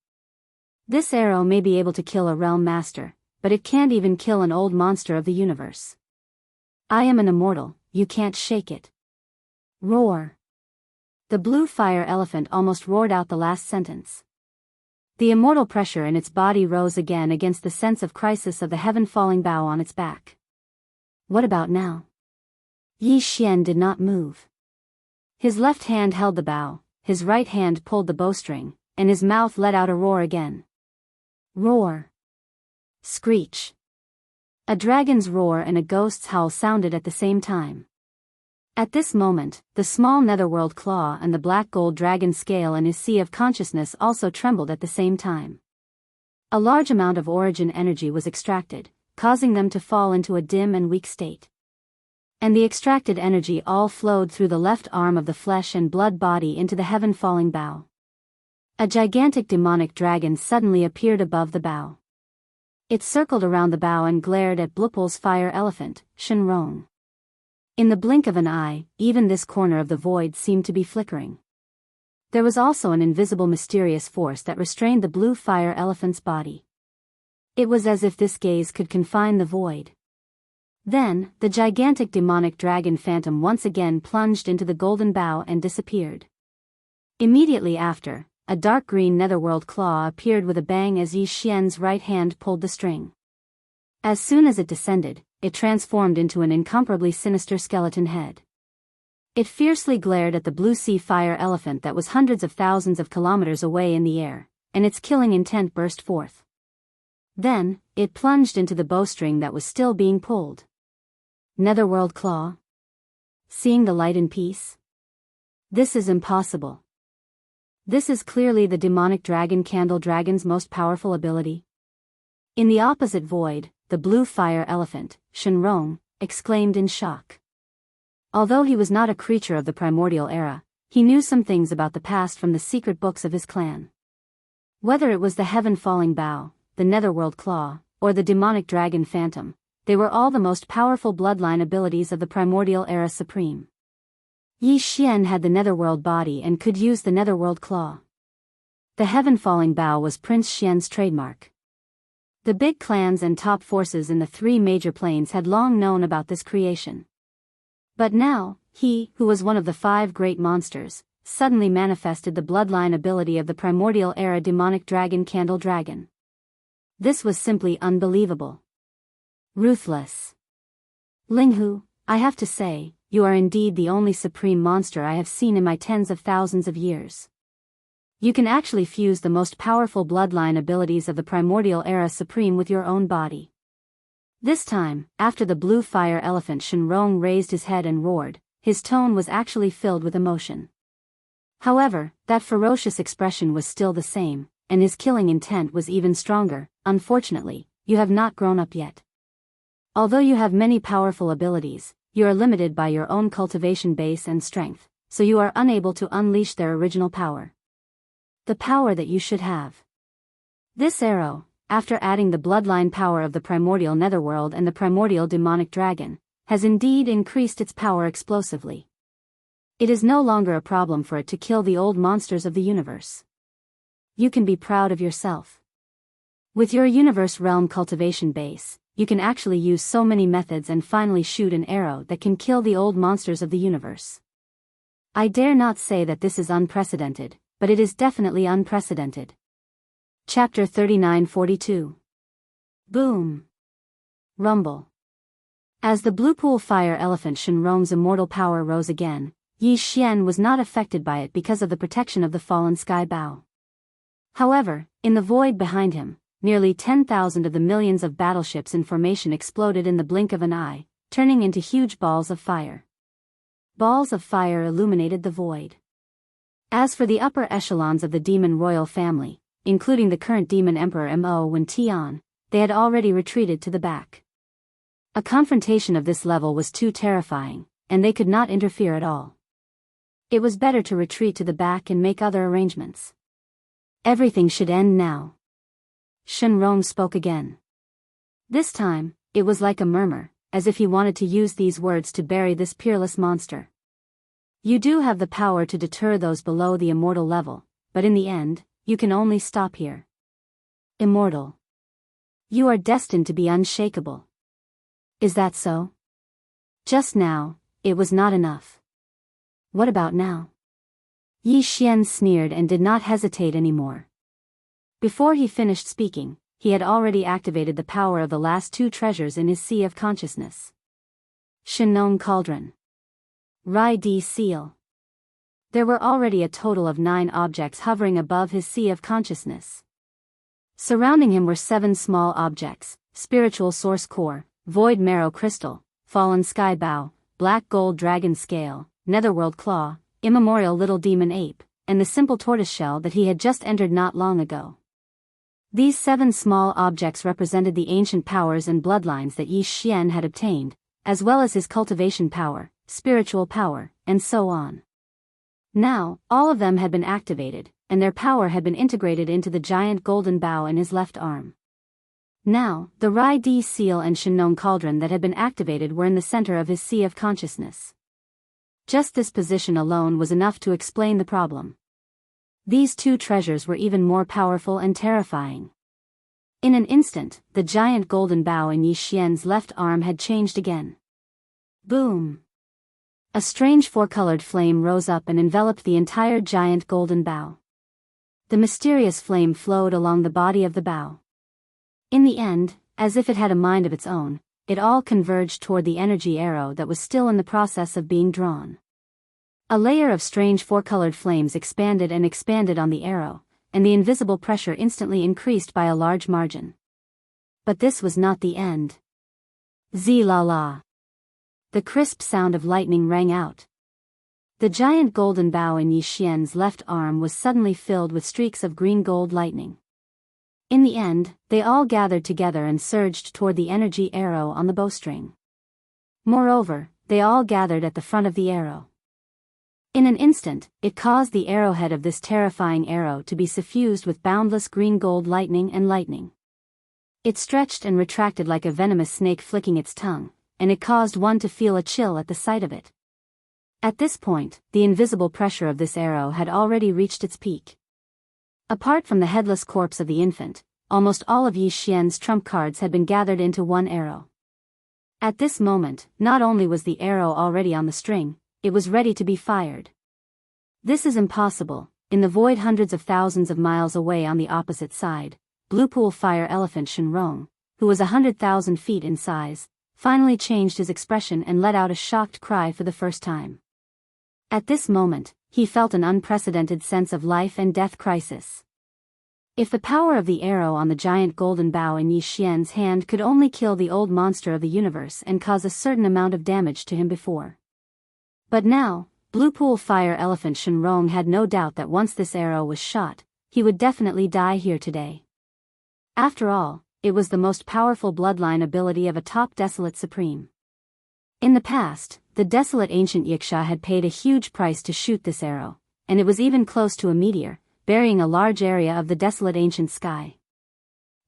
This arrow may be able to kill a realm master, but it can't even kill an old monster of the universe. I am an immortal, you can't shake it." Roar! The blue fire elephant almost roared out the last sentence. The immortal pressure in its body rose again against the sense of crisis of the heaven-falling bow on its back. What about now? Yi Xian did not move. His left hand held the bow, his right hand pulled the bowstring, and his mouth let out a roar again. Roar! Screech! A dragon's roar and a ghost's howl sounded at the same time. At this moment, the small netherworld claw and the black gold dragon scale in his sea of consciousness also trembled at the same time. A large amount of origin energy was extracted, causing them to fall into a dim and weak state. And the extracted energy all flowed through the left arm of the flesh and blood body into the heaven-falling bow. A gigantic demonic dragon suddenly appeared above the bow. It circled around the bow and glared at Blupul's fire elephant, Shenrong. In the blink of an eye, even this corner of the void seemed to be flickering. There was also an invisible mysterious force that restrained the blue fire elephant's body. It was as if this gaze could confine the void. Then, the gigantic demonic dragon phantom once again plunged into the golden bow and disappeared. Immediately after, a dark green netherworld claw appeared with a bang as Yi Xian's right hand pulled the string. As soon as it descended, it transformed into an incomparably sinister skeleton head. It fiercely glared at the blue sea fire elephant that was hundreds of thousands of kilometers away in the air, and its killing intent burst forth. Then, it plunged into the bowstring that was still being pulled. Netherworld claw? Seeing the light in peace? This is impossible. This is clearly the demonic dragon candle dragon's most powerful ability. In the opposite void, the blue fire elephant, Shenrong, exclaimed in shock. Although he was not a creature of the primordial era, he knew some things about the past from the secret books of his clan. Whether it was the heaven-falling bow, the netherworld claw, or the demonic dragon phantom, they were all the most powerful bloodline abilities of the primordial era supreme. Yi Xian had the netherworld body and could use the netherworld claw. The heaven-falling bow was Prince Xian's trademark. The big clans and top forces in the three major planes had long known about this creation. But now, he, who was one of the 5 great monsters, suddenly manifested the bloodline ability of the primordial era demonic dragon candle dragon. This was simply unbelievable. Ruthless. Linghu, I have to say, you are indeed the only supreme monster I have seen in my tens of thousands of years. You can actually fuse the most powerful bloodline abilities of the primordial era supreme with your own body. This time, after the blue fire elephant Shenrong raised his head and roared, his tone was actually filled with emotion. However, that ferocious expression was still the same, and his killing intent was even stronger. Unfortunately, you have not grown up yet. Although you have many powerful abilities, you are limited by your own cultivation base and strength, so you are unable to unleash their original power. The power that you should have. This arrow, after adding the bloodline power of the primordial netherworld and the primordial demonic dragon, has indeed increased its power explosively. It is no longer a problem for it to kill the old monsters of the universe. You can be proud of yourself. With your universe realm cultivation base, you can actually use so many methods and finally shoot an arrow that can kill the old monsters of the universe. I dare not say that this is unprecedented, but it is definitely unprecedented. Chapter 39-42. Boom. Rumble. As the blue pool fire elephant Shenrong's immortal power rose again, Yi Xian was not affected by it because of the protection of the fallen sky bow. However, in the void behind him, nearly 10,000 of the millions of battleships in formation exploded in the blink of an eye, turning into huge balls of fire. Balls of fire illuminated the void. As for the upper echelons of the demon royal family, including the current demon emperor Mo Wen Tian, they had already retreated to the back. A confrontation of this level was too terrifying, and they could not interfere at all. It was better to retreat to the back and make other arrangements. Everything should end now. Shenrong spoke again. This time, it was like a murmur, as if he wanted to use these words to bury this peerless monster. You do have the power to deter those below the immortal level, but in the end, you can only stop here. Immortal. You are destined to be unshakable. Is that so? Just now, it was not enough. What about now? Yi Xian sneered and did not hesitate anymore. Before he finished speaking, he had already activated the power of the last 2 treasures in his sea of consciousness. Shenong Cauldron. Rai Di Seal. There were already a total of 9 objects hovering above his sea of consciousness. Surrounding him were 7 small objects: spiritual source core, void marrow crystal, fallen sky bow, black gold dragon scale, netherworld claw, immemorial little demon ape, and the simple tortoiseshell that he had just entered not long ago. These 7 small objects represented the ancient powers and bloodlines that Yi Xian had obtained, as well as his cultivation power, spiritual power, and so on. Now, all of them had been activated, and their power had been integrated into the giant golden bow in his left arm. Now, the Rai Di seal and Shenong cauldron that had been activated were in the center of his sea of consciousness. Just this position alone was enough to explain the problem. These two treasures were even more powerful and terrifying. In an instant, the giant golden bow in Yi Xian's left arm had changed again. Boom! A strange four-colored flame rose up and enveloped the entire giant golden bow. The mysterious flame flowed along the body of the bow. In the end, as if it had a mind of its own, it all converged toward the energy arrow that was still in the process of being drawn. A layer of strange four-colored flames expanded and expanded on the arrow, and the invisible pressure instantly increased by a large margin. But this was not the end. Zi-la-la. The crisp sound of lightning rang out. The giant golden bow in Yi Xian's left arm was suddenly filled with streaks of green-gold lightning. In the end, they all gathered together and surged toward the energy arrow on the bowstring. Moreover, they all gathered at the front of the arrow. In an instant, it caused the arrowhead of this terrifying arrow to be suffused with boundless green-gold lightning and lightning. It stretched and retracted like a venomous snake flicking its tongue, and it caused one to feel a chill at the sight of it. At this point, the invisible pressure of this arrow had already reached its peak. Apart from the headless corpse of the infant, almost all of Yi Xian's trump cards had been gathered into one arrow. At this moment, not only was the arrow already on the string, it was ready to be fired. This is impossible. In the void hundreds of thousands of miles away on the opposite side, Blue Pool Fire Elephant Shenrong, who was 100,000 feet in size, finally changed his expression and let out a shocked cry for the first time. At this moment, he felt an unprecedented sense of life and death crisis. If the power of the arrow on the giant golden bow in Yi Xian's hand could only kill the old monster of the universe and cause a certain amount of damage to him before. But now, Blue Pool Fire Elephant Shenrong had no doubt that once this arrow was shot, he would definitely die here today. After all, it was the most powerful bloodline ability of a top Desolate Supreme. In the past, the Desolate Ancient Yiksha had paid a huge price to shoot this arrow, and it was even close to a meteor, burying a large area of the Desolate Ancient sky.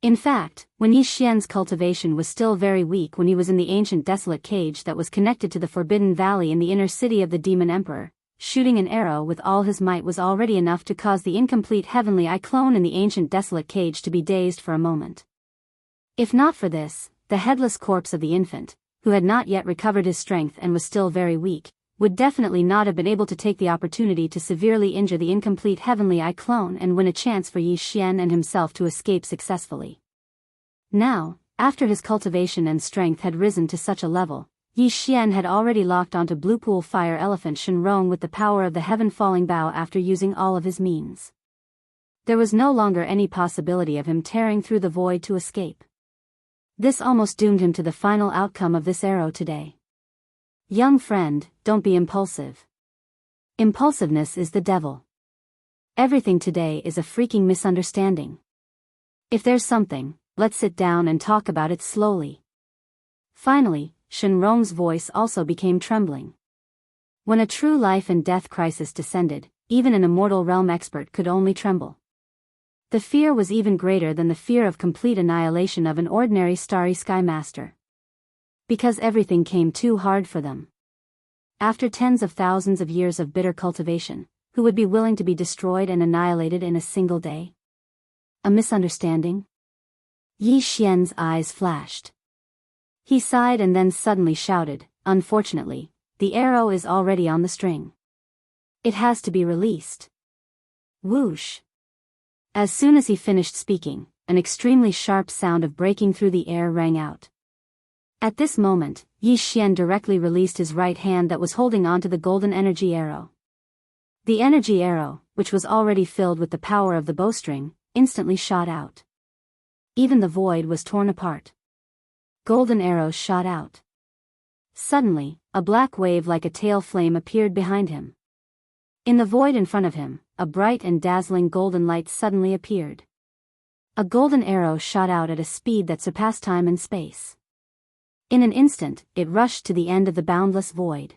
In fact, when Yi Xian's cultivation was still very weak when he was in the ancient desolate cage that was connected to the Forbidden Valley in the inner city of the Demon Emperor, shooting an arrow with all his might was already enough to cause the incomplete Heavenly Eye clone in the ancient desolate cage to be dazed for a moment. If not for this, the headless corpse of the infant, who had not yet recovered his strength and was still very weak, would definitely not have been able to take the opportunity to severely injure the incomplete Heavenly Eye clone and win a chance for Yi Xian and himself to escape successfully. Now, after his cultivation and strength had risen to such a level, Yi Xian had already locked onto Blue Pool Fire Elephant Shenrong with the power of the heaven-falling bow after using all of his means. There was no longer any possibility of him tearing through the void to escape. This almost doomed him to the final outcome of this arrow today. Young friend, don't be impulsive. Impulsiveness is the devil. Everything today is a freaking misunderstanding. If there's something, let's sit down and talk about it slowly. Finally, Shenrong's voice also became trembling. When a true life and death crisis descended, even an immortal realm expert could only tremble. The fear was even greater than the fear of complete annihilation of an ordinary starry sky master. Because everything came too hard for them. After tens of thousands of years of bitter cultivation, who would be willing to be destroyed and annihilated in a single day? A misunderstanding? Yi Xian's eyes flashed. He sighed and then suddenly shouted, "Unfortunately, the arrow is already on the string. It has to be released." Whoosh! As soon as he finished speaking, an extremely sharp sound of breaking through the air rang out. At this moment, Yi Xian directly released his right hand that was holding onto the golden energy arrow. The energy arrow, which was already filled with the power of the bowstring, instantly shot out. Even the void was torn apart. Golden arrows shot out. Suddenly, a black wave like a tail flame appeared behind him. In the void in front of him, a bright and dazzling golden light suddenly appeared. A golden arrow shot out at a speed that surpassed time and space. In an instant, it rushed to the end of the boundless void.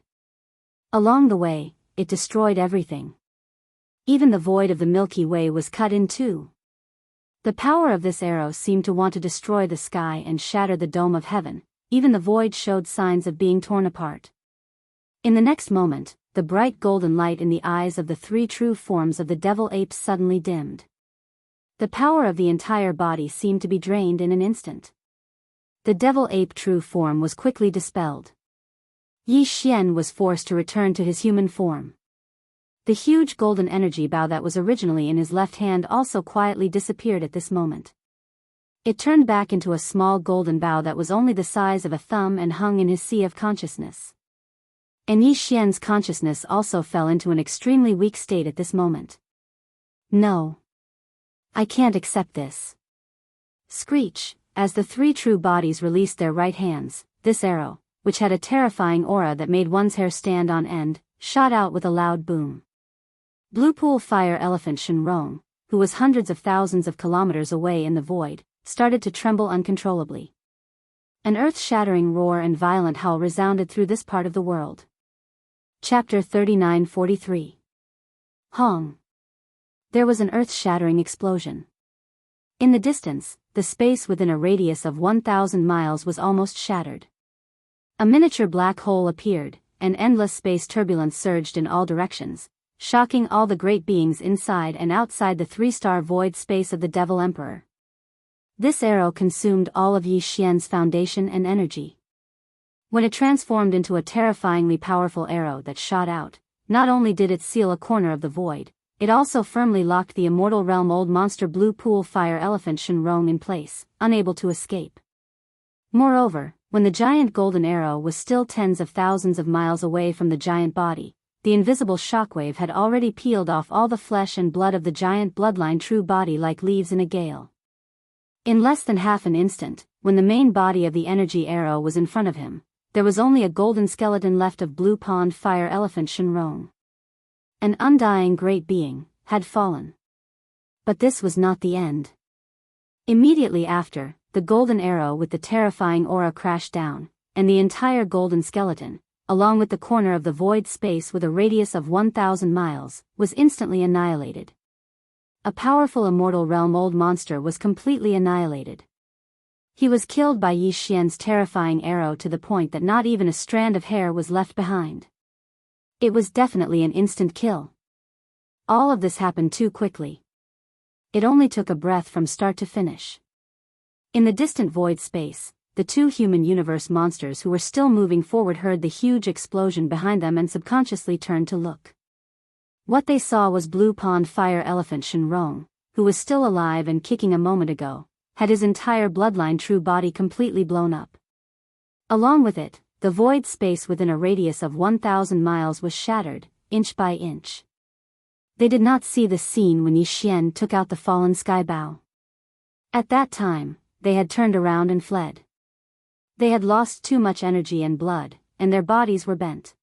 Along the way, it destroyed everything. Even the void of the Milky Way was cut in two. The power of this arrow seemed to want to destroy the sky and shatter the dome of heaven. Even the void showed signs of being torn apart. In the next moment, the bright golden light in the eyes of the three true forms of the devil apes suddenly dimmed. The power of the entire body seemed to be drained in an instant. The devil ape true form was quickly dispelled. Yi Xian was forced to return to his human form. The huge golden energy bow that was originally in his left hand also quietly disappeared at this moment. It turned back into a small golden bow that was only the size of a thumb and hung in his sea of consciousness. And Yi Xian's consciousness also fell into an extremely weak state at this moment. No. I can't accept this. Screech, as the three true bodies released their right hands, this arrow, which had a terrifying aura that made one's hair stand on end, shot out with a loud boom. Blue Pool Fire Elephant Shenrong, who was hundreds of thousands of kilometers away in the void, started to tremble uncontrollably. An earth-shattering roar and violent howl resounded through this part of the world. Chapter 39:43. Hong. There was an earth-shattering explosion. In the distance, the space within a radius of 1,000 miles was almost shattered. A miniature black hole appeared, and endless space turbulence surged in all directions, shocking all the great beings inside and outside the three-star void space of the Devil Emperor. This arrow consumed all of Yi Xian's foundation and energy. When it transformed into a terrifyingly powerful arrow that shot out, not only did it seal a corner of the void, it also firmly locked the immortal realm old monster Blue Pool Fire Elephant Shenrong in place, unable to escape. Moreover, when the giant golden arrow was still tens of thousands of miles away from the giant body, the invisible shockwave had already peeled off all the flesh and blood of the giant bloodline true body like leaves in a gale. In less than half an instant, when the main body of the energy arrow was in front of him, there was only a golden skeleton left of Blue Pond Fire Elephant Shenrong. An undying great being had fallen. But this was not the end. Immediately after, the golden arrow with the terrifying aura crashed down, and the entire golden skeleton, along with the corner of the void space with a radius of 1,000 miles, was instantly annihilated. A powerful immortal realm old monster was completely annihilated. He was killed by Yi Xian's terrifying arrow to the point that not even a strand of hair was left behind. It was definitely an instant kill. All of this happened too quickly. It only took a breath from start to finish. In the distant void space, the two human universe monsters who were still moving forward heard the huge explosion behind them and subconsciously turned to look. What they saw was Blue Pond Fire Elephant Shenrong, who was still alive and kicking a moment ago, had his entire bloodline true body completely blown up. Along with it, the void space within a radius of 1,000 miles was shattered, inch by inch. They did not see the scene when Yi Xian took out the fallen sky bow. At that time, they had turned around and fled. They had lost too much energy and blood, and their bodies were bent.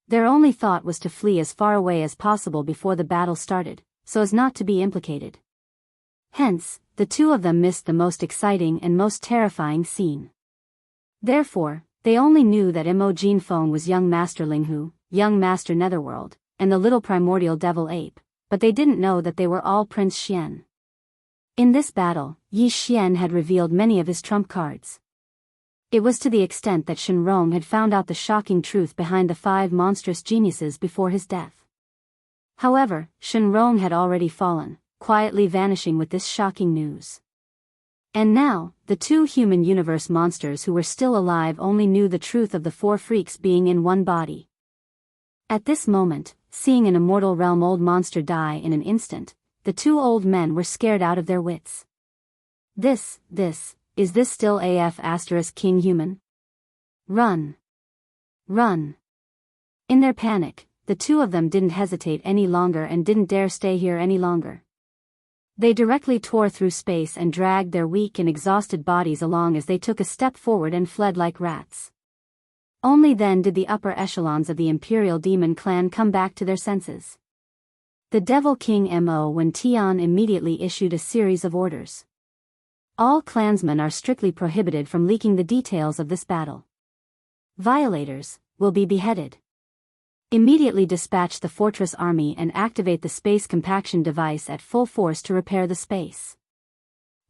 Their only thought was to flee as far away as possible before the battle started, so as not to be implicated. Hence, the two of them missed the most exciting and most terrifying scene. Therefore, they only knew that Mo Jinfeng was young Master Linghu, young Master Netherworld, and the little primordial devil ape, but they didn't know that they were all Prince Xian. In this battle, Yi Xian had revealed many of his trump cards. It was to the extent that Shenrong had found out the shocking truth behind the 5 monstrous geniuses before his death. However, Shenrong had already fallen, quietly vanishing with this shocking news. And now, the 2 human universe monsters who were still alive only knew the truth of the 4 freaks being in one body. At this moment, seeing an immortal realm old monster die in an instant, the 2 old men were scared out of their wits. Is this still AF * King Human? Run! Run! In their panic, the 2 of them didn't hesitate any longer and didn't dare stay here any longer. They directly tore through space and dragged their weak and exhausted bodies along as they took a step forward and fled like rats. Only then did the upper echelons of the Imperial Demon Clan come back to their senses. The Devil King Mo Wen Tian immediately issued a series of orders. All clansmen are strictly prohibited from leaking the details of this battle. Violators will be beheaded. Immediately dispatch the fortress army and activate the space compaction device at full force to repair the space.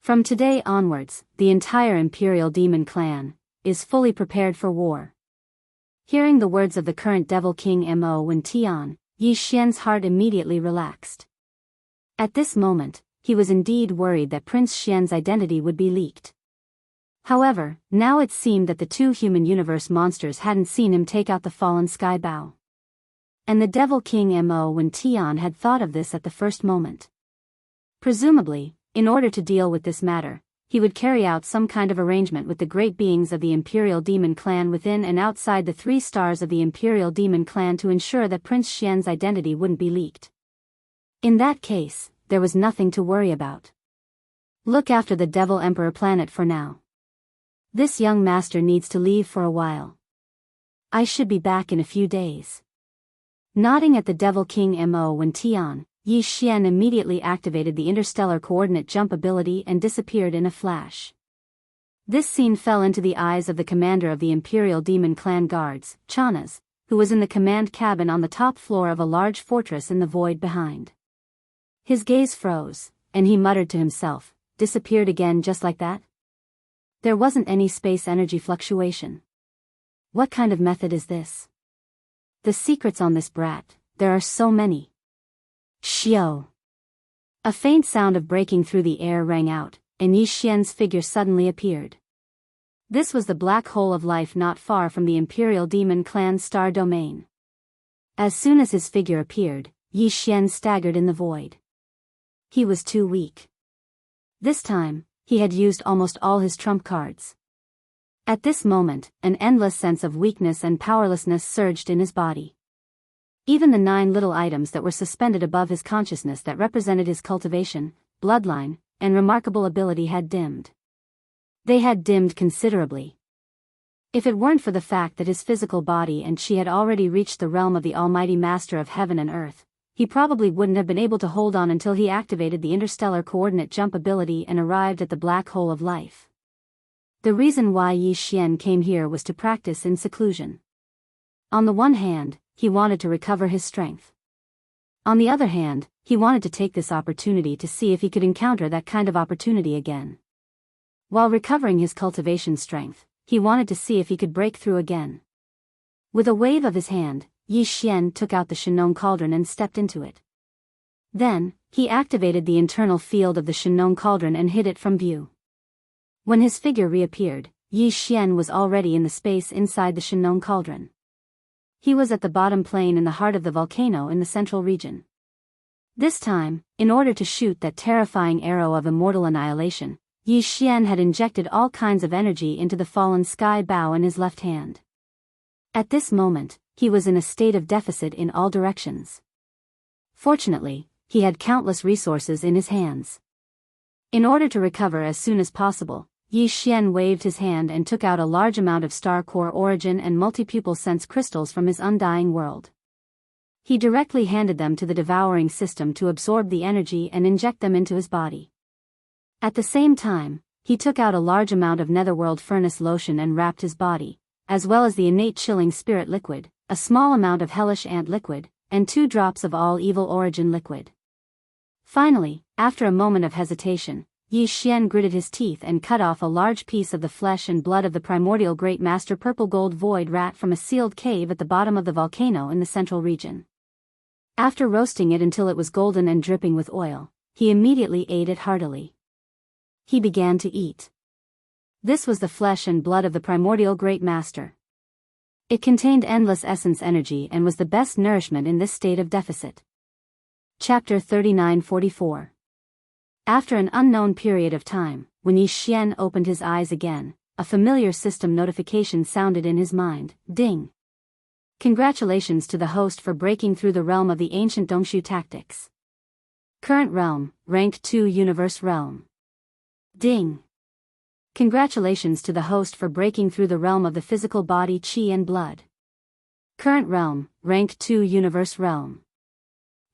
From today onwards, the entire Imperial Demon Clan is fully prepared for war. Hearing the words of the current Devil King Mo Wen Tian, Yi Xian's heart immediately relaxed. At this moment, he was indeed worried that Prince Xian's identity would be leaked. However, now it seemed that the two human universe monsters hadn't seen him take out the fallen sky bow. And the Devil King Mo Wen Tian had thought of this at the first moment. Presumably, in order to deal with this matter, he would carry out some kind of arrangement with the great beings of the Imperial Demon Clan within and outside the 3 stars of the Imperial Demon Clan to ensure that Prince Xian's identity wouldn't be leaked. In that case, there was nothing to worry about. Look after the Devil Emperor planet for now. This young master needs to leave for a while. I should be back in a few days. Nodding at the Devil King Mo Wen Tian, Yi Xian immediately activated the interstellar coordinate jump ability and disappeared in a flash. This scene fell into the eyes of the commander of the Imperial Demon Clan guards, Chanas, who was in the command cabin on the top floor of a large fortress in the void behind. His gaze froze, and he muttered to himself, "Disappeared again just like that?" There wasn't any space energy fluctuation. What kind of method is this? The secrets on this brat, there are so many. Xiao. A faint sound of breaking through the air rang out, and Yi Xian's figure suddenly appeared. This was the black hole of life not far from the Imperial Demon Clan's star domain. As soon as his figure appeared, Yi Xian staggered in the void. He was too weak. This time, he had used almost all his trump cards. At this moment, an endless sense of weakness and powerlessness surged in his body. Even the 9 little items that were suspended above his consciousness that represented his cultivation, bloodline, and remarkable ability had dimmed. They had dimmed considerably. If it weren't for the fact that his physical body and chi had already reached the realm of the Almighty Master of Heaven and Earth, he probably wouldn't have been able to hold on until he activated the interstellar coordinate jump ability and arrived at the black hole of life. The reason why Yi Xian came here was to practice in seclusion. On the one hand, he wanted to recover his strength. On the other hand, he wanted to take this opportunity to see if he could encounter that kind of opportunity again. While recovering his cultivation strength, he wanted to see if he could break through again. With a wave of his hand, Yi Xian took out the Shinong Cauldron and stepped into it. Then, he activated the internal field of the Shinong Cauldron and hid it from view. When his figure reappeared, Yi Xian was already in the space inside the Shinong Cauldron. He was at the bottom plane in the heart of the volcano in the central region. This time, in order to shoot that terrifying arrow of immortal annihilation, Yi Xian had injected all kinds of energy into the fallen sky bow in his left hand. At this moment, he was in a state of deficit in all directions. Fortunately, he had countless resources in his hands. In order to recover as soon as possible, Yi Xian waved his hand and took out a large amount of star core origin and multipupil sense crystals from his undying world. He directly handed them to the devouring system to absorb the energy and inject them into his body. At the same time, he took out a large amount of netherworld furnace lotion and wrapped his body, as well as the innate chilling spirit liquid, a small amount of hellish ant liquid, and 2 drops of all evil origin liquid. Finally, after a moment of hesitation, Yi Xian gritted his teeth and cut off a large piece of the flesh and blood of the primordial Great Master Purple Gold Void Rat from a sealed cave at the bottom of the volcano in the central region. After roasting it until it was golden and dripping with oil, he immediately ate it heartily. He began to eat. This was the flesh and blood of the primordial Great Master. It contained endless essence energy and was the best nourishment in this state of deficit. Chapter 3944. After an unknown period of time, when Yi Xian opened his eyes again, a familiar system notification sounded in his mind. Ding! Congratulations to the host for breaking through the realm of the ancient Dongshu tactics. Current realm, rank 2 universe realm. Ding! Congratulations to the host for breaking through the realm of the physical body chi and blood. Current realm, rank 2 universe realm.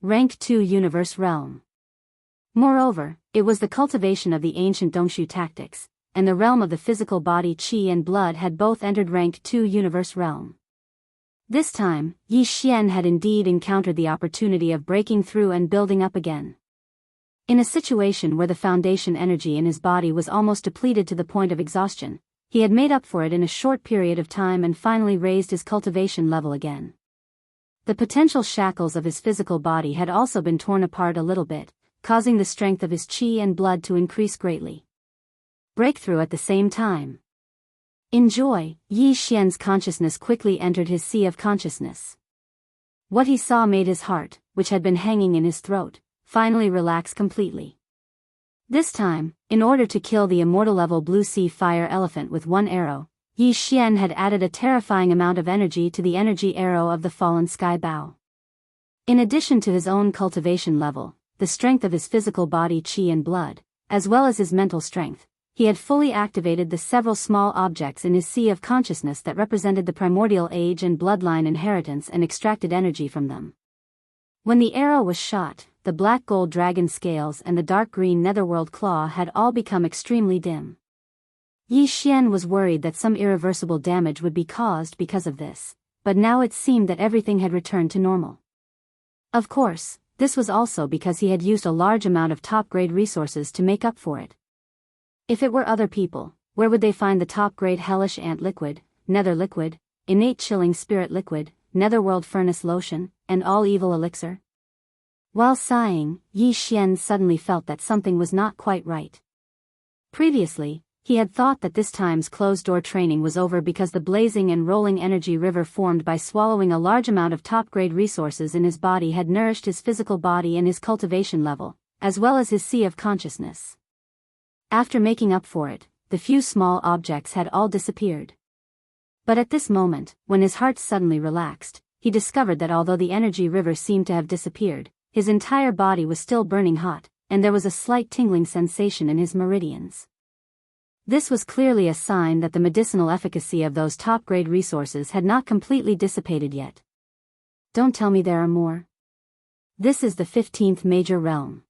Rank 2 universe realm. Moreover, it was the cultivation of the ancient Dongshu tactics, and the realm of the physical body chi and blood had both entered rank 2 universe realm. This time, Yi Xian had indeed encountered the opportunity of breaking through and building up again. In a situation where the foundation energy in his body was almost depleted to the point of exhaustion, he had made up for it in a short period of time and finally raised his cultivation level again. The potential shackles of his physical body had also been torn apart a little bit, causing the strength of his qi and blood to increase greatly. Breakthrough at the same time. In joy, Yi Xian's consciousness quickly entered his sea of consciousness. What he saw made his heart, which had been hanging in his throat, finally relax completely. This time, in order to kill the immortal-level blue sea fire elephant with one arrow, Yi Xian had added a terrifying amount of energy to the energy arrow of the fallen sky bow. In addition to his own cultivation level, the strength of his physical body qi and blood, as well as his mental strength, he had fully activated the several small objects in his sea of consciousness that represented the primordial age and bloodline inheritance and extracted energy from them. When the arrow was shot, the black gold dragon scales and the dark green netherworld claw had all become extremely dim. Yi Xian was worried that some irreversible damage would be caused because of this, but now it seemed that everything had returned to normal. Of course, this was also because he had used a large amount of top-grade resources to make up for it. If it were other people, where would they find the top-grade hellish ant liquid, nether liquid, innate chilling spirit liquid, netherworld furnace lotion, and all evil elixir? While sighing, Yi Xian suddenly felt that something was not quite right. Previously, he had thought that this time's closed-door training was over because the blazing and rolling energy river formed by swallowing a large amount of top-grade resources in his body had nourished his physical body and his cultivation level, as well as his sea of consciousness. After making up for it, the few small objects had all disappeared. But at this moment, when his heart suddenly relaxed, he discovered that although the energy river seemed to have disappeared, his entire body was still burning hot, and there was a slight tingling sensation in his meridians. This was clearly a sign that the medicinal efficacy of those top-grade resources had not completely dissipated yet. Don't tell me there are more. This is the 15th major realm.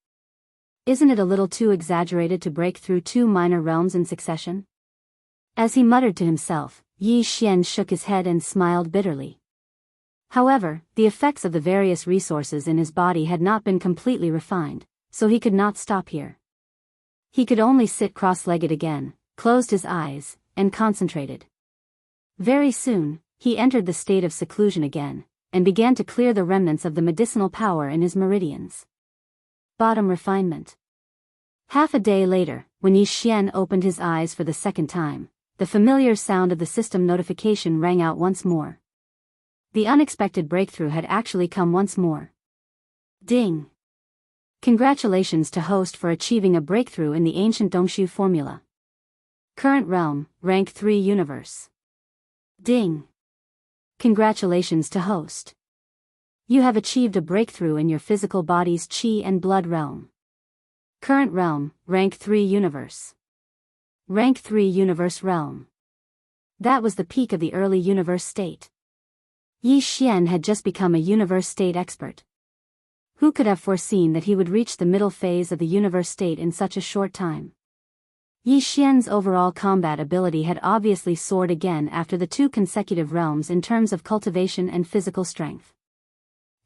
Isn't it a little too exaggerated to break through 2 minor realms in succession? As he muttered to himself, Yi Xian shook his head and smiled bitterly. However, the effects of the various resources in his body had not been completely refined, so he could not stop here. He could only sit cross-legged again, closed his eyes, and concentrated. Very soon, he entered the state of seclusion again, and began to clear the remnants of the medicinal power in his meridians. Bottom refinement. Half a day later, when Yi Xian opened his eyes for the second time, the familiar sound of the system notification rang out once more. The unexpected breakthrough had actually come once more. Ding! Congratulations to host for achieving a breakthrough in the ancient Dongshu formula. Current realm, rank 3 universe. Ding! Congratulations to host. You have achieved a breakthrough in your physical body's qi and blood realm. Current realm, rank 3 universe. Rank 3 universe realm. That was the peak of the early universe state. Yi Xian had just become a universe state expert. Who could have foreseen that he would reach the middle phase of the universe state in such a short time? Yi Xian's overall combat ability had obviously soared again after the 2 consecutive realms in terms of cultivation and physical strength.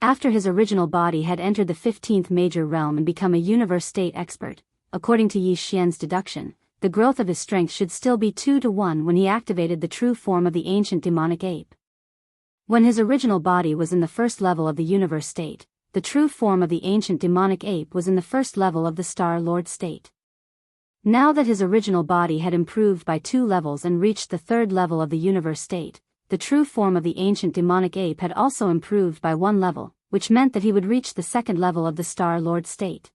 After his original body had entered the 15th major realm and become a universe state expert, according to Yi Xian's deduction, the growth of his strength should still be 2 to 1 when he activated the true form of the ancient demonic ape. When his original body was in the first level of the universe state, the true form of the ancient demonic ape was in the first level of the Star Lord state. Now that his original body had improved by 2 levels and reached the 3rd level of the universe state, the true form of the ancient demonic ape had also improved by 1 level, which meant that he would reach the 2nd level of the Star Lord state.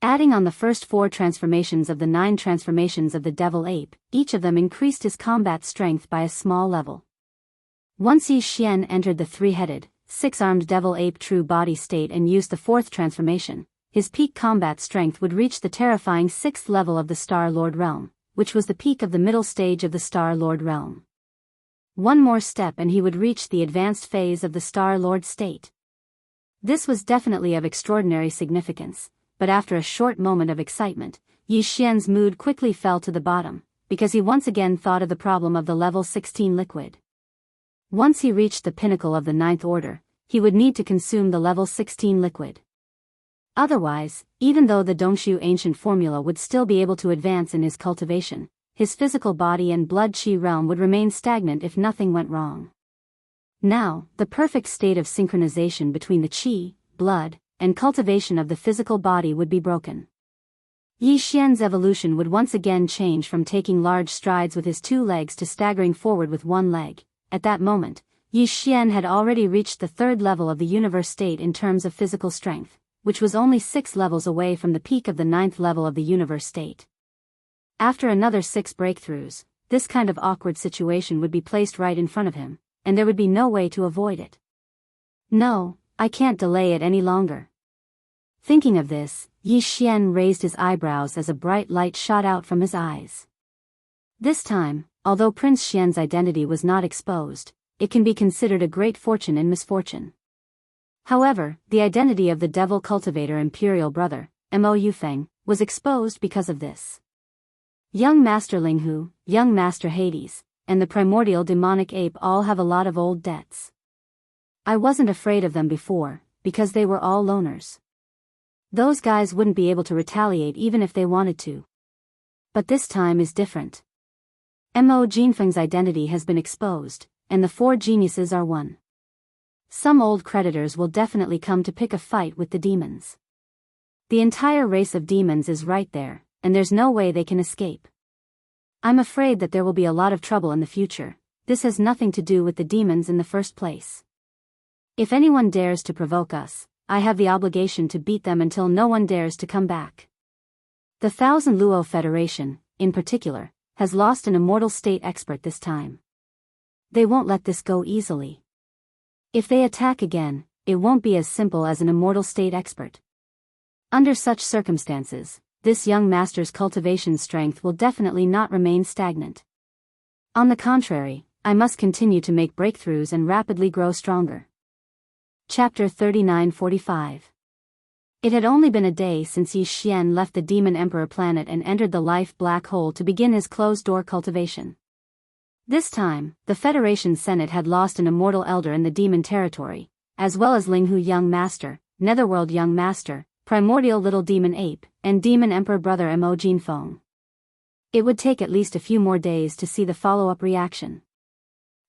Adding on the first 4 transformations of the 9 transformations of the devil ape, each of them increased his combat strength by a small level. Once Yi Xian entered the 3-headed, 6-armed devil ape true body state and used the 4th transformation, his peak combat strength would reach the terrifying 6th level of the Star Lord realm, which was the peak of the middle stage of the Star Lord realm. One more step and he would reach the advanced phase of the Star Lord state. This was definitely of extraordinary significance, but after a short moment of excitement, Yi Xian's mood quickly fell to the bottom, because he once again thought of the problem of the level 16 liquid. Once he reached the pinnacle of the 9th order, he would need to consume the level 16 liquid. Otherwise, even though the Dongshu ancient formula would still be able to advance in his cultivation, his physical body and blood qi realm would remain stagnant if nothing went wrong. Now, the perfect state of synchronization between the qi, blood, and cultivation of the physical body would be broken. Yi Xian's evolution would once again change from taking large strides with his 2 legs to staggering forward with 1 leg. At that moment, Yi Xian had already reached the 3rd level of the universe state in terms of physical strength, which was only 6 levels away from the peak of the 9th level of the universe state. After another 6 breakthroughs, this kind of awkward situation would be placed right in front of him, and there would be no way to avoid it. No, I can't delay it any longer. Thinking of this, Yi Xian raised his eyebrows as a bright light shot out from his eyes. This time, although Prince Xian's identity was not exposed, it can be considered a great fortune in misfortune. However, the identity of the devil cultivator imperial brother, Mo Yufeng, was exposed because of this. Young Master Linghu, young Master Hades, and the primordial demonic ape all have a lot of old debts. I wasn't afraid of them before, because they were all loners. Those guys wouldn't be able to retaliate even if they wanted to. But this time is different. Mo Jinfeng's identity has been exposed, and the 4 geniuses are one. Some old creditors will definitely come to pick a fight with the demons. The entire race of demons is right there, and there's no way they can escape. I'm afraid that there will be a lot of trouble in the future. This has nothing to do with the demons in the first place. If anyone dares to provoke us, I have the obligation to beat them until no one dares to come back. The Thousand Luo Federation, in particular, has lost an immortal state expert this time. They won't let this go easily. If they attack again, it won't be as simple as an immortal state expert. Under such circumstances, this young master's cultivation strength will definitely not remain stagnant. On the contrary, I must continue to make breakthroughs and rapidly grow stronger. Chapter 3945. It had only been a day since Yi Xian left the Demon Emperor planet and entered the life black hole to begin his closed-door cultivation. This time, the Federation Senate had lost an immortal elder in the demon territory, as well as Linghu Young Master, Netherworld Young Master, Primordial Little Demon Ape, and Demon Emperor Brother Mo Jinfeng. It would take at least a few more days to see the follow-up reaction.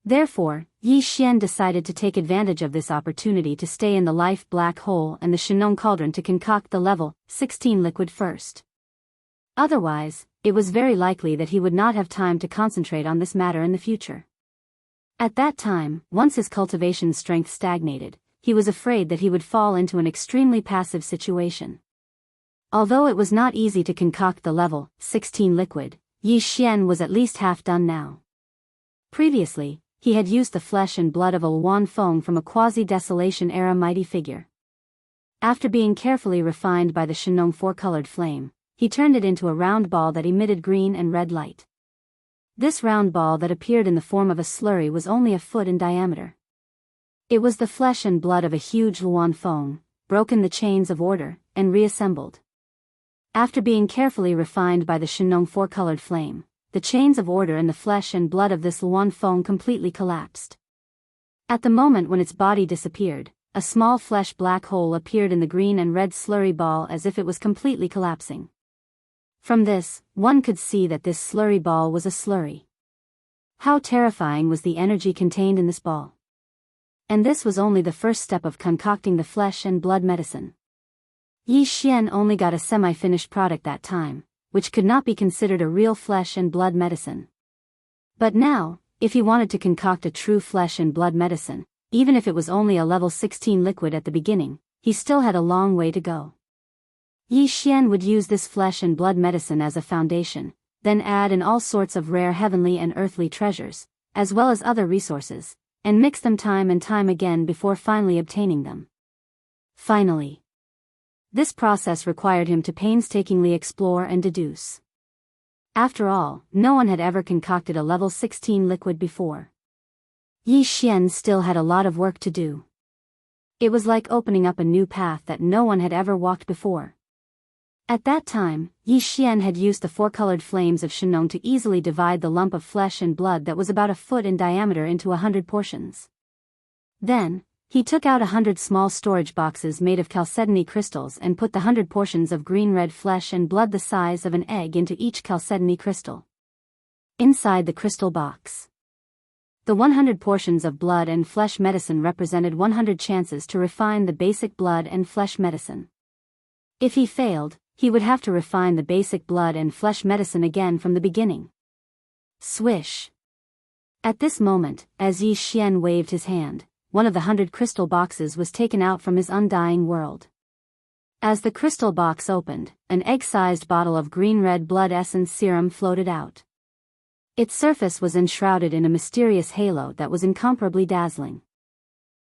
Therefore, Yi Xian decided to take advantage of this opportunity to stay in the life black hole and the Shenong cauldron to concoct the level 16 liquid first. Otherwise, it was very likely that he would not have time to concentrate on this matter in the future. At that time, once his cultivation strength stagnated, he was afraid that he would fall into an extremely passive situation. Although it was not easy to concoct the level 16 liquid, Yi Xian was at least half done now. Previously, he had used the flesh and blood of a Luan Feng from a quasi-desolation era mighty figure. After being carefully refined by the Shenong 4-colored flame, he turned it into a round ball that emitted green and red light. This round ball that appeared in the form of a slurry was only a foot in diameter. It was the flesh and blood of a huge Luan Feng, broken the chains of order, and reassembled. After being carefully refined by the Shenong 4-colored flame, the chains of order and the flesh and blood of this Luan Feng completely collapsed. At the moment when its body disappeared, a small flesh black hole appeared in the green and red slurry ball as if it was completely collapsing. From this, one could see that this slurry ball was a slurry. How terrifying was the energy contained in this ball. And this was only the first step of concocting the flesh and blood medicine. Yi Xian only got a semi-finished product that time, which could not be considered a real flesh and blood medicine. But now, if he wanted to concoct a true flesh and blood medicine, even if it was only a level 16 liquid at the beginning, he still had a long way to go. Yi Xian would use this flesh and blood medicine as a foundation, then add in all sorts of rare heavenly and earthly treasures, as well as other resources, and mix them time and time again before finally obtaining them. Finally, this process required him to painstakingly explore and deduce. After all, no one had ever concocted a level 16 liquid before. Yi Xian still had a lot of work to do. It was like opening up a new path that no one had ever walked before. At that time, Yi Xian had used the 4-colored flames of Shenong to easily divide the lump of flesh and blood that was about a foot in diameter into 100 portions. Then, He took out 100 small storage boxes made of chalcedony crystals and put the 100 portions of green-red flesh and blood the size of an egg into each chalcedony crystal. Inside the crystal box, the 100 portions of blood and flesh medicine represented 100 chances to refine the basic blood and flesh medicine. If he failed, he would have to refine the basic blood and flesh medicine again from the beginning. Swish. At this moment, as Yi Xian waved his hand, one of the 100 crystal boxes was taken out from his undying world. As the crystal box opened, an egg-sized bottle of green-red blood essence serum floated out. Its surface was enshrouded in a mysterious halo that was incomparably dazzling.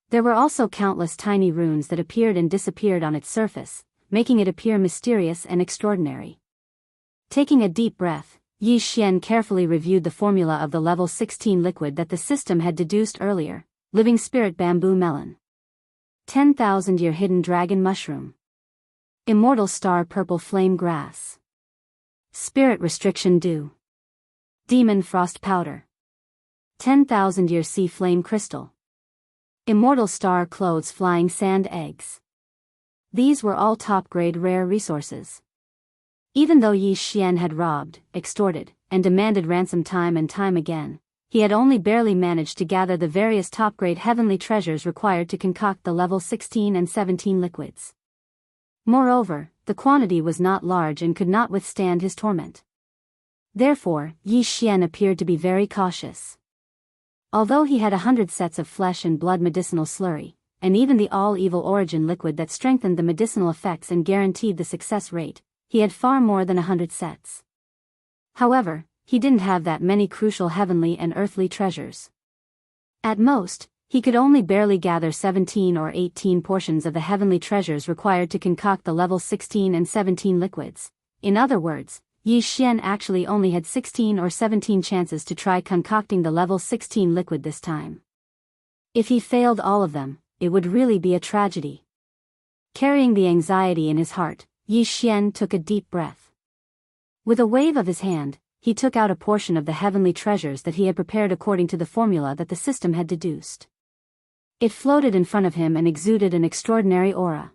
There were also countless tiny runes that appeared and disappeared on its surface, making it appear mysterious and extraordinary. Taking a deep breath, Yi Xian carefully reviewed the formula of the level 16 liquid that the system had deduced earlier: living spirit bamboo melon, 10,000-year hidden dragon mushroom, immortal star purple flame grass, spirit restriction dew, demon frost powder, 10,000-year sea flame crystal, immortal star clothes flying sand eggs. These were all top-grade rare resources. Even though Yi Xian had robbed, extorted, and demanded ransom time and time again, he had only barely managed to gather the various top-grade heavenly treasures required to concoct the level 16 and 17 liquids. Moreover, the quantity was not large and could not withstand his torment. Therefore, Yi Xian appeared to be very cautious. Although he had 100 sets of flesh and blood medicinal slurry, and even the all-evil origin liquid that strengthened the medicinal effects and guaranteed the success rate, he had far more than 100 sets. However, he didn't have that many crucial heavenly and earthly treasures. At most, he could only barely gather 17 or 18 portions of the heavenly treasures required to concoct the level 16 and 17 liquids. In other words, Yi Xian actually only had 16 or 17 chances to try concocting the level 16 liquid this time. If he failed all of them, it would really be a tragedy. Carrying the anxiety in his heart, Yi Xian took a deep breath. With a wave of his hand, he took out a portion of the heavenly treasures that he had prepared according to the formula that the system had deduced. It floated in front of him and exuded an extraordinary aura.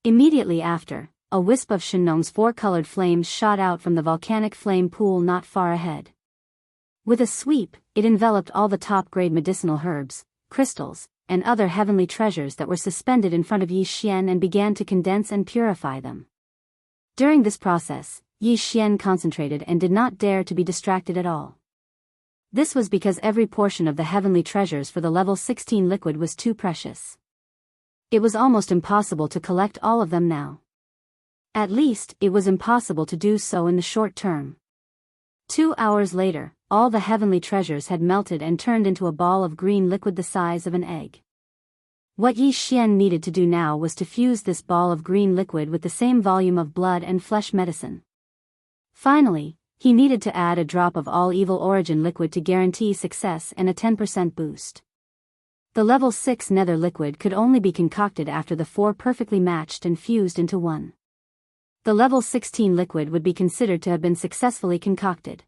Immediately after, a wisp of Shenong's four-colored flames shot out from the volcanic flame pool not far ahead. With a sweep, it enveloped all the top-grade medicinal herbs, crystals, and other heavenly treasures that were suspended in front of Yi Xian and began to condense and purify them. During this process, Yi Xian concentrated and did not dare to be distracted at all. This was because every portion of the heavenly treasures for the level 16 liquid was too precious. It was almost impossible to collect all of them now. At least, it was impossible to do so in the short term. 2 hours later, all the heavenly treasures had melted and turned into a ball of green liquid the size of an egg. What Yi Xian needed to do now was to fuse this ball of green liquid with the same volume of blood and flesh medicine. Finally, he needed to add a drop of all-evil origin liquid to guarantee success and a 10% boost. The level 6 nether liquid could only be concocted after the 4 perfectly matched and fused into one. The level 16 liquid would be considered to have been successfully concocted.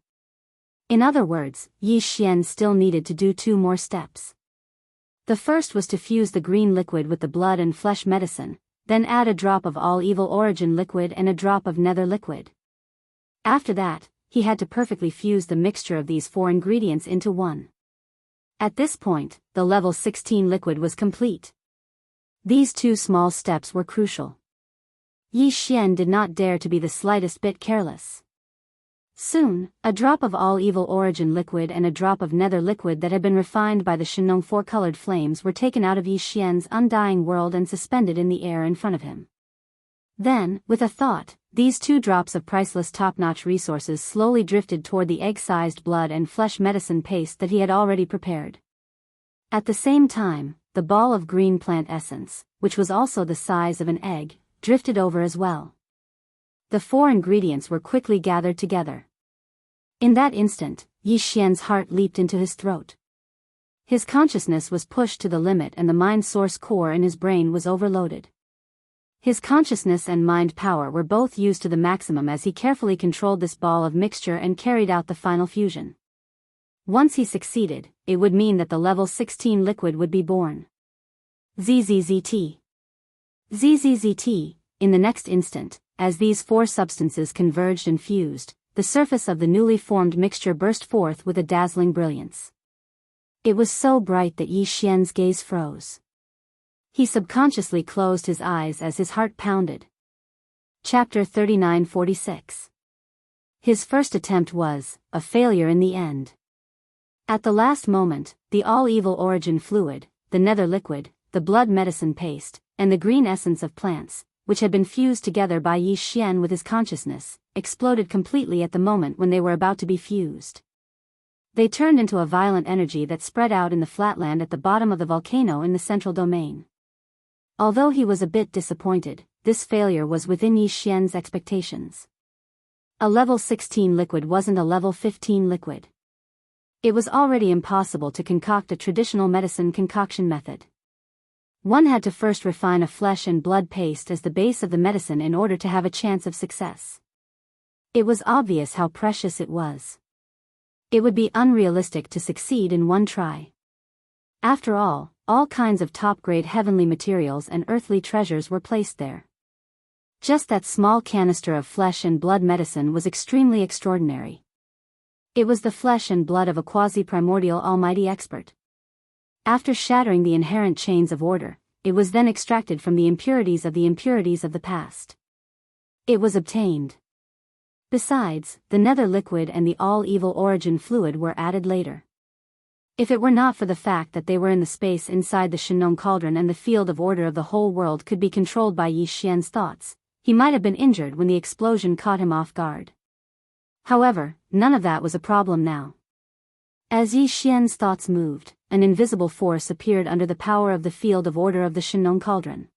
In other words, Yi Xian still needed to do 2 more steps. The first was to fuse the green liquid with the blood and flesh medicine, then add a drop of all-evil origin liquid and a drop of nether liquid. After that, he had to perfectly fuse the mixture of these 4 ingredients into one. At this point, the level 16 liquid was complete. These 2 small steps were crucial. Yi Xian did not dare to be the slightest bit careless. Soon, a drop of all-evil origin liquid and a drop of nether liquid that had been refined by the Shenong 4-colored flames were taken out of Yi Xian's undying world and suspended in the air in front of him. Then, with a thought, these 2 drops of priceless top-notch resources slowly drifted toward the egg-sized blood and flesh medicine paste that he had already prepared. At the same time, the ball of green plant essence, which was also the size of an egg, drifted over as well. The 4 ingredients were quickly gathered together. In that instant, Yi Xian's heart leaped into his throat. His consciousness was pushed to the limit and the mind source core in his brain was overloaded. His consciousness and mind power were both used to the maximum as he carefully controlled this ball of mixture and carried out the final fusion. Once he succeeded, it would mean that the level 16 liquid would be born. ZZZT. ZZZT. In the next instant, as these four substances converged and fused, the surface of the newly formed mixture burst forth with a dazzling brilliance. It was so bright that Yi Xian's gaze froze. He subconsciously closed his eyes as his heart pounded. Chapter 3946. His first attempt was a failure in the end. At the last moment, the all-evil origin fluid, the nether liquid, the blood medicine paste, and the green essence of plants, which had been fused together by Yi Xian with his consciousness, exploded completely at the moment when they were about to be fused. They turned into a violent energy that spread out in the flatland at the bottom of the volcano in the central domain. Although he was a bit disappointed, this failure was within Yi Xian's expectations. A level 16 liquid wasn't a level 15 liquid. It was already impossible to concoct a traditional medicine concoction method. One had to first refine a flesh and blood paste as the base of the medicine in order to have a chance of success. It was obvious how precious it was. It would be unrealistic to succeed in one try. After all kinds of top-grade heavenly materials and earthly treasures were placed there. Just that small canister of flesh and blood medicine was extremely extraordinary. It was the flesh and blood of a quasi-primordial almighty expert. After shattering the inherent chains of order, it was then extracted from the impurities of the past. It was obtained. Besides, the nether liquid and the all-evil origin fluid were added later. If it were not for the fact that they were in the space inside the Shinong cauldron and the field of order of the whole world could be controlled by Yi Xian's thoughts, he might have been injured when the explosion caught him off guard. However, none of that was a problem now. As Yi Xian's thoughts moved, an invisible force appeared under the power of the field of order of the Shinong cauldron.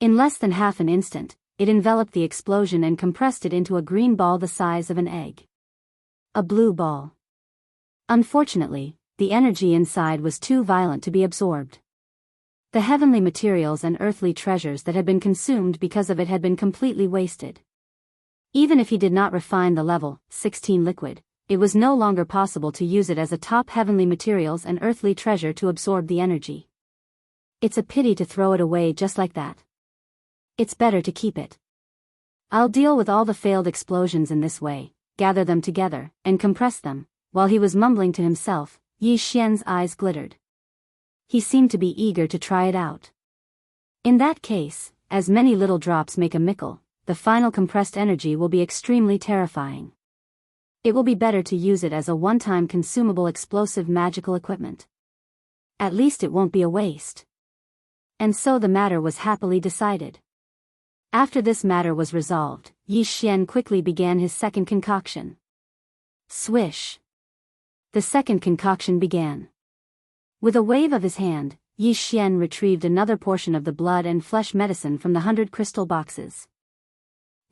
In less than half an instant, it enveloped the explosion and compressed it into a green ball the size of an egg. A blue ball. Unfortunately, the energy inside was too violent to be absorbed. The heavenly materials and earthly treasures that had been consumed because of it had been completely wasted. Even if he did not refine the level 16 liquid, it was no longer possible to use it as a top heavenly materials and earthly treasure to absorb the energy. It's a pity to throw it away just like that. It's better to keep it. I'll deal with all the failed explosions in this way, gather them together, and compress them. While he was mumbling to himself, Yi Xian's eyes glittered. He seemed to be eager to try it out. In that case, as many little drops make a mickle, the final compressed energy will be extremely terrifying. It will be better to use it as a one-time consumable explosive magical equipment. At least it won't be a waste. And so the matter was happily decided. After this matter was resolved, Yi Xian quickly began his second concoction. Swish. The second concoction began. With a wave of his hand, Yi Xian retrieved another portion of the blood and flesh medicine from the 100 crystal boxes.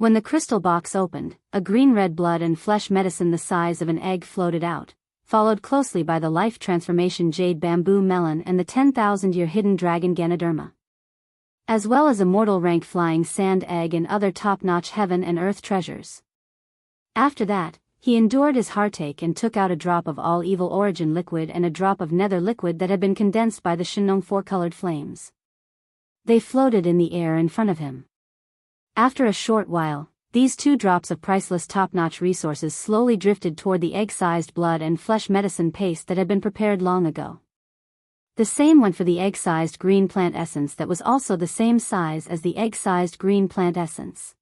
When the crystal box opened, a green-red blood and flesh medicine the size of an egg floated out, followed closely by the life transformation jade bamboo melon and the 10,000-year hidden dragon Ganoderma. As well as immortal rank flying sand egg and other top-notch heaven and earth treasures. After that, he endured his heartache and took out a drop of all-evil origin liquid and a drop of nether liquid that had been condensed by the Shinong four-colored flames. They floated in the air in front of him. After a short while, these two drops of priceless top-notch resources slowly drifted toward the egg-sized blood and flesh medicine paste that had been prepared long ago. The same went for the egg-sized green plant essence that was also the same size as the egg-sized green plant essence.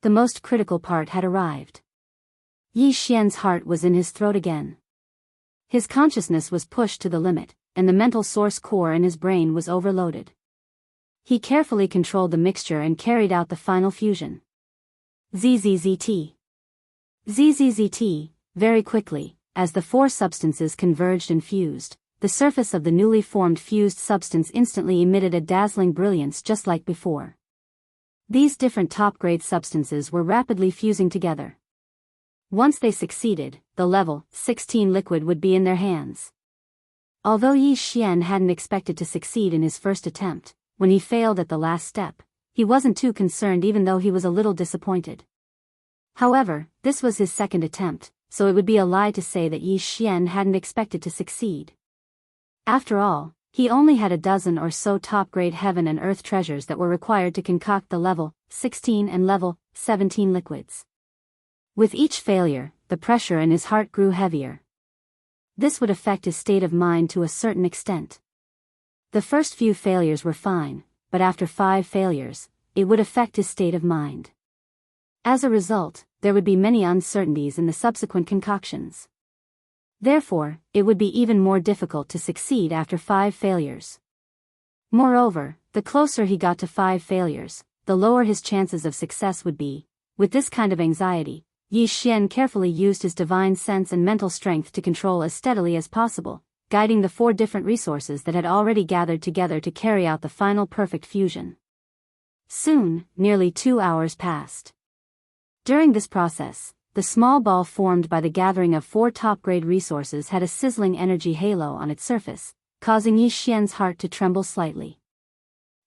The most critical part had arrived. Yi Xian's heart was in his throat again. His consciousness was pushed to the limit, and the mental source core in his brain was overloaded. He carefully controlled the mixture and carried out the final fusion. ZZZT. ZZZT. Very quickly, as the four substances converged and fused, the surface of the newly formed fused substance instantly emitted a dazzling brilliance just like before. These different top-grade substances were rapidly fusing together. Once they succeeded, the level 16 liquid would be in their hands. Although Yi Xian hadn't expected to succeed in his first attempt, when he failed at the last step, he wasn't too concerned even though he was a little disappointed. However, this was his second attempt, so it would be a lie to say that Yi Xian hadn't expected to succeed. After all, he only had a dozen or so top-grade heaven and earth treasures that were required to concoct the level 16 and level 17 liquids. With each failure, the pressure in his heart grew heavier. This would affect his state of mind to a certain extent. The first few failures were fine, but after 5 failures, it would affect his state of mind. As a result, there would be many uncertainties in the subsequent concoctions. Therefore, it would be even more difficult to succeed after 5 failures. Moreover, the closer he got to 5 failures, the lower his chances of success would be. With this kind of anxiety, Yi Xian carefully used his divine sense and mental strength to control as steadily as possible, guiding the 4 different resources that had already gathered together to carry out the final perfect fusion. Soon, nearly 2 hours passed. During this process, the small ball formed by the gathering of 4 top-grade resources had a sizzling energy halo on its surface, causing Yi Xian's heart to tremble slightly.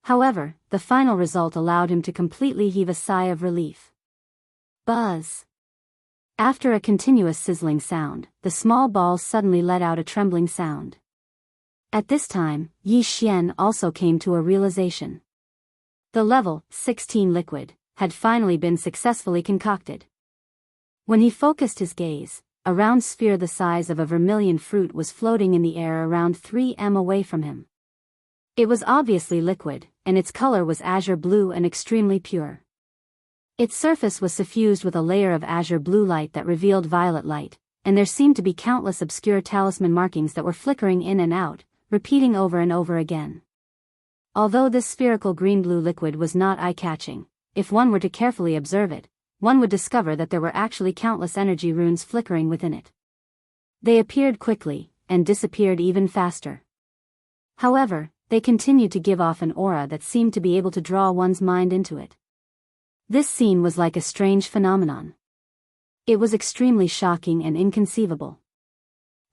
However, the final result allowed him to completely heave a sigh of relief. Buzz! After a continuous sizzling sound, the small ball suddenly let out a trembling sound. At this time, Yi Xian also came to a realization. The level 16 liquid had finally been successfully concocted. When he focused his gaze, a round sphere the size of a vermilion fruit was floating in the air around 3 m away from him. It was obviously liquid, and its color was azure blue and extremely pure. Its surface was suffused with a layer of azure blue light that revealed violet light, and there seemed to be countless obscure talisman markings that were flickering in and out, repeating over and over again. Although this spherical green-blue liquid was not eye-catching, if one were to carefully observe it, one would discover that there were actually countless energy runes flickering within it. They appeared quickly, and disappeared even faster. However, they continued to give off an aura that seemed to be able to draw one's mind into it. This scene was like a strange phenomenon. It was extremely shocking and inconceivable.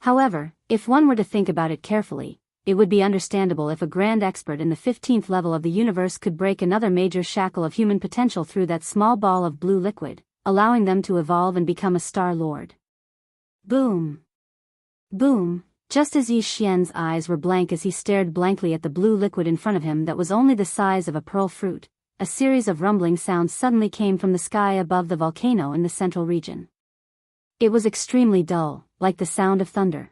However, if one were to think about it carefully, it would be understandable if a grand expert in the 15th level of the universe could break another major shackle of human potential through that small ball of blue liquid, allowing them to evolve and become a Star Lord. Boom! Boom! Just as Yi Xian's eyes were blank as he stared blankly at the blue liquid in front of him that was only the size of a pearl fruit, a series of rumbling sounds suddenly came from the sky above the volcano in the central region. It was extremely dull, like the sound of thunder.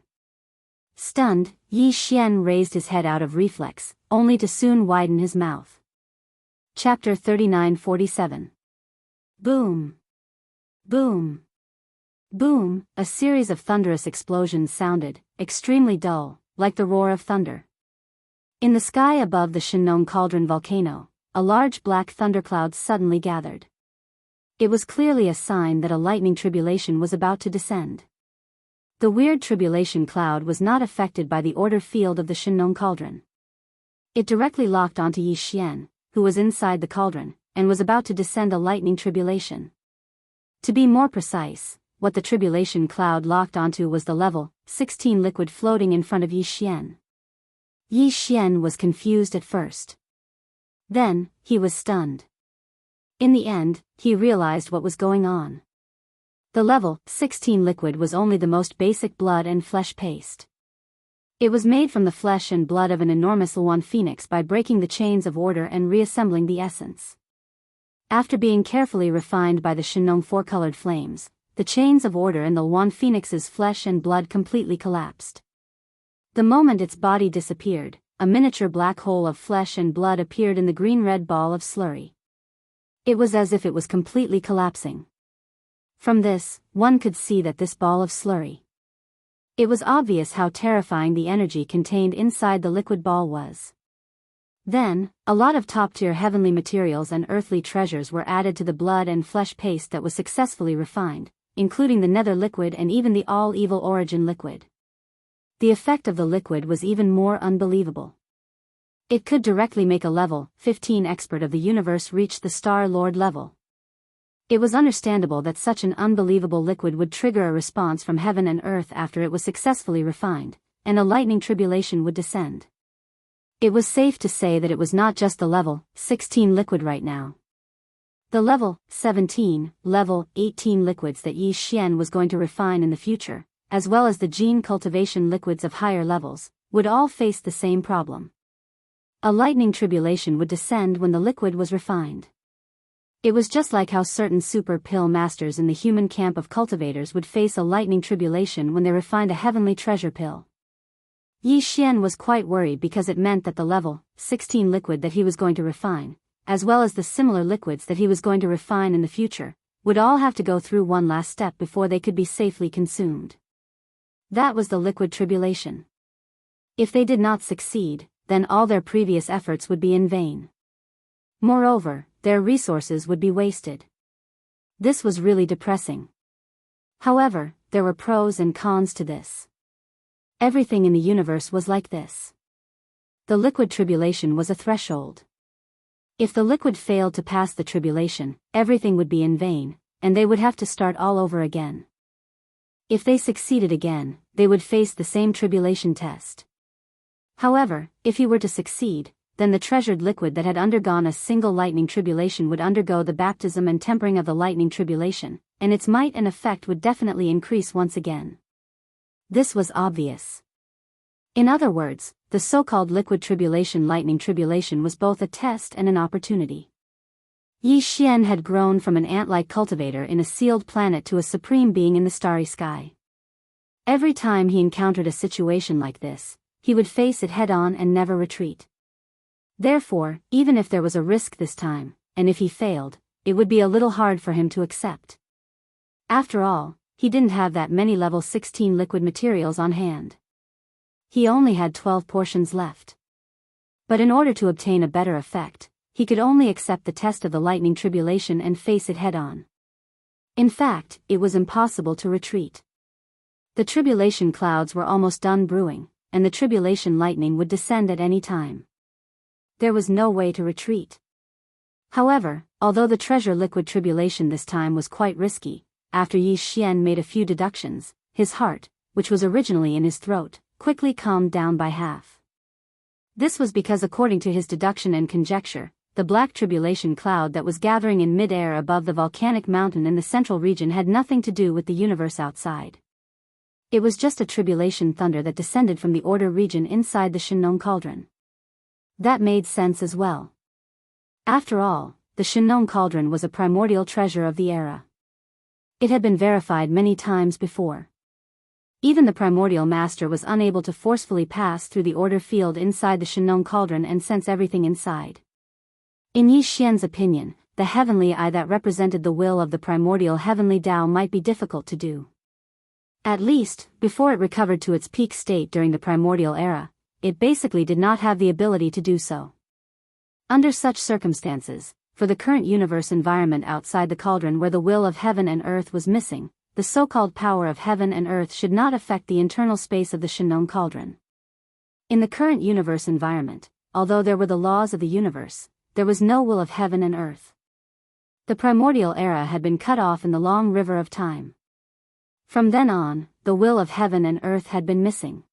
Stunned, Yi Xian raised his head out of reflex, only to soon widen his mouth. Chapter 3947. Boom! Boom! Boom! A series of thunderous explosions sounded, extremely dull, like the roar of thunder. In the sky above the Shinnon Cauldron volcano, a large black thundercloud suddenly gathered. It was clearly a sign that a lightning tribulation was about to descend. The weird tribulation cloud was not affected by the order field of the Shinnon Cauldron. It directly locked onto Yi Xian, who was inside the cauldron, and was about to descend a lightning tribulation. To be more precise, what the tribulation cloud locked onto was the level 16 liquid floating in front of Yi Xian. Yi Xian was confused at first. Then, he was stunned. In the end, he realized what was going on. The level 16 liquid was only the most basic blood and flesh paste. It was made from the flesh and blood of an enormous Luan phoenix by breaking the chains of order and reassembling the essence. After being carefully refined by the Shinnon four-colored flames, the chains of order in the Luan phoenix's flesh and blood completely collapsed. The moment its body disappeared, a miniature black hole of flesh and blood appeared in the green-red ball of slurry. It was as if it was completely collapsing. From this, one could see that this ball of slurry. It was obvious how terrifying the energy contained inside the liquid ball was. Then, a lot of top-tier heavenly materials and earthly treasures were added to the blood and flesh paste that was successfully refined, including the nether liquid and even the all-evil origin liquid. The effect of the liquid was even more unbelievable. It could directly make a level 15 expert of the universe reach the Star Lord level. It was understandable that such an unbelievable liquid would trigger a response from heaven and earth after it was successfully refined, and a lightning tribulation would descend. It was safe to say that it was not just the level 16 liquid right now. The level 17, level 18 liquids that Yi Xian was going to refine in the future, as well as the gene cultivation liquids of higher levels, would all face the same problem. A lightning tribulation would descend when the liquid was refined. It was just like how certain super pill masters in the human camp of cultivators would face a lightning tribulation when they refined a heavenly treasure pill. Yi Xian was quite worried because it meant that the level 16 liquid that he was going to refine, as well as the similar liquids that he was going to refine in the future, would all have to go through one last step before they could be safely consumed. That was the liquid tribulation. If they did not succeed, then all their previous efforts would be in vain. Moreover, their resources would be wasted. This was really depressing. However, there were pros and cons to this. Everything in the universe was like this. The liquid tribulation was a threshold. If the liquid failed to pass the tribulation, everything would be in vain, and they would have to start all over again. If they succeeded again, they would face the same tribulation test. However, if he were to succeed, then the treasured liquid that had undergone a single lightning tribulation would undergo the baptism and tempering of the lightning tribulation, and its might and effect would definitely increase once again. This was obvious. In other words, the so-called liquid tribulation lightning tribulation was both a test and an opportunity. Yi Xian had grown from an ant-like cultivator in a sealed planet to a supreme being in the starry sky. Every time he encountered a situation like this, he would face it head-on and never retreat. Therefore, even if there was a risk this time, and if he failed, it would be a little hard for him to accept. After all, he didn't have that many level 16 liquid materials on hand. He only had 12 portions left. But in order to obtain a better effect, he could only accept the test of the lightning tribulation and face it head-on. In fact, it was impossible to retreat. The tribulation clouds were almost done brewing, and the tribulation lightning would descend at any time. There was no way to retreat. However, although the treasure liquid tribulation this time was quite risky, after Yi Xian made a few deductions, his heart, which was originally in his throat, quickly calmed down by half. This was because according to his deduction and conjecture, the black tribulation cloud that was gathering in mid-air above the volcanic mountain in the central region had nothing to do with the universe outside. It was just a tribulation thunder that descended from the order region inside the Shinnon cauldron. That made sense as well. After all, the Shinnon cauldron was a primordial treasure of the era. It had been verified many times before. Even the primordial master was unable to forcefully pass through the order field inside the Shinnon cauldron and sense everything inside. In Yi Xian's opinion, the heavenly eye that represented the will of the primordial heavenly Tao might be difficult to do. At least, before it recovered to its peak state during the primordial era, it basically did not have the ability to do so. Under such circumstances, for the current universe environment outside the cauldron where the will of heaven and earth was missing, the so-called power of heaven and earth should not affect the internal space of the Shinnon cauldron. In the current universe environment, although there were the laws of the universe, there was no will of heaven and earth. The primordial era had been cut off in the long river of time. From then on, the will of heaven and earth had been missing.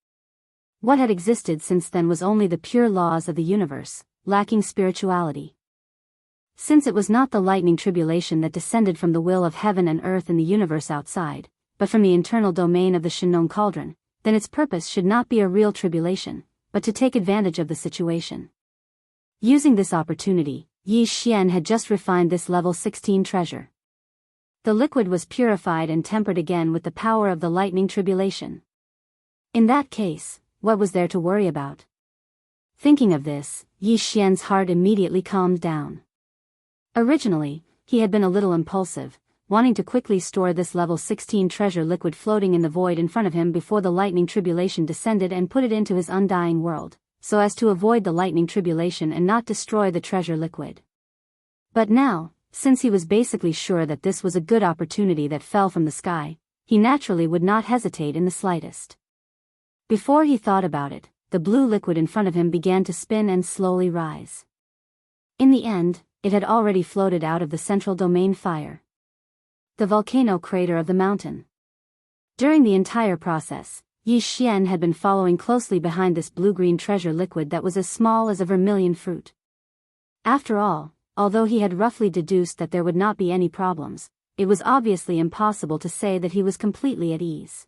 What had existed since then was only the pure laws of the universe, lacking spirituality. Since it was not the lightning tribulation that descended from the will of heaven and earth in the universe outside, but from the internal domain of the Shinnon cauldron, then its purpose should not be a real tribulation, but to take advantage of the situation. Using this opportunity, Yi Xian had just refined this level 16 treasure. The liquid was purified and tempered again with the power of the lightning tribulation. In that case, what was there to worry about? Thinking of this, Yi Xian's heart immediately calmed down. Originally, he had been a little impulsive, wanting to quickly store this level 16 treasure liquid floating in the void in front of him before the lightning tribulation descended and put it into his undying world, so as to avoid the lightning tribulation and not destroy the treasure liquid. But now, since he was basically sure that this was a good opportunity that fell from the sky, he naturally would not hesitate in the slightest. Before he thought about it, the blue liquid in front of him began to spin and slowly rise. In the end, it had already floated out of the central domain fire, the volcano crater of the mountain. During the entire process, Yi Xian had been following closely behind this blue-green treasure liquid that was as small as a vermilion fruit. After all, although he had roughly deduced that there would not be any problems, it was obviously impossible to say that he was completely at ease.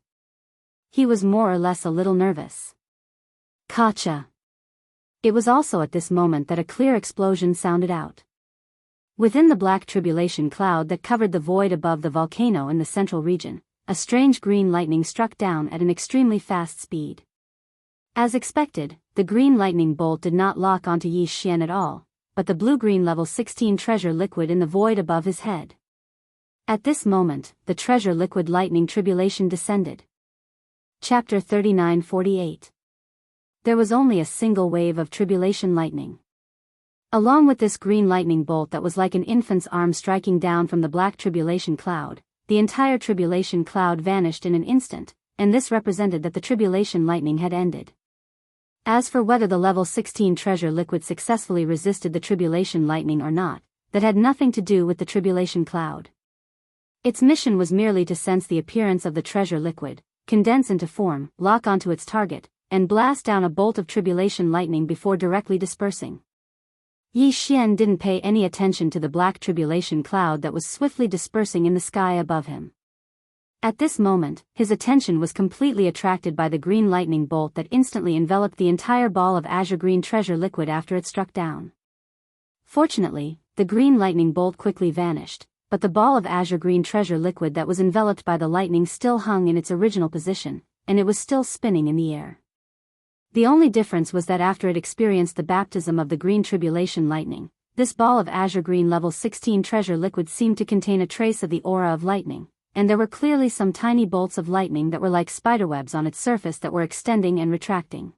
He was more or less a little nervous. Kacha. It was also at this moment that a clear explosion sounded out. Within the black tribulation cloud that covered the void above the volcano in the central region, a strange green lightning struck down at an extremely fast speed. As expected, the green lightning bolt did not lock onto Yi Xian at all, but the blue-green level 16 treasure liquid in the void above his head. At this moment, the treasure liquid lightning tribulation descended. Chapter 39:48. There was only a single wave of tribulation lightning. Along with this green lightning bolt that was like an infant's arm striking down from the black tribulation cloud, the entire tribulation cloud vanished in an instant, and this represented that the tribulation lightning had ended. As for whether the level 16 treasure liquid successfully resisted the tribulation lightning or not, that had nothing to do with the tribulation cloud. Its mission was merely to sense the appearance of the treasure liquid, condense into form, lock onto its target, and blast down a bolt of tribulation lightning before directly dispersing. Yi Xian didn't pay any attention to the black tribulation cloud that was swiftly dispersing in the sky above him. At this moment, his attention was completely attracted by the green lightning bolt that instantly enveloped the entire ball of azure green treasure liquid after it struck down. Fortunately, the green lightning bolt quickly vanished, but the ball of azure green treasure liquid that was enveloped by the lightning still hung in its original position, and it was still spinning in the air. The only difference was that after it experienced the baptism of the green tribulation lightning, this ball of azure green level 16 treasure liquid seemed to contain a trace of the aura of lightning, and there were clearly some tiny bolts of lightning that were like spiderwebs on its surface that were extending and retracting.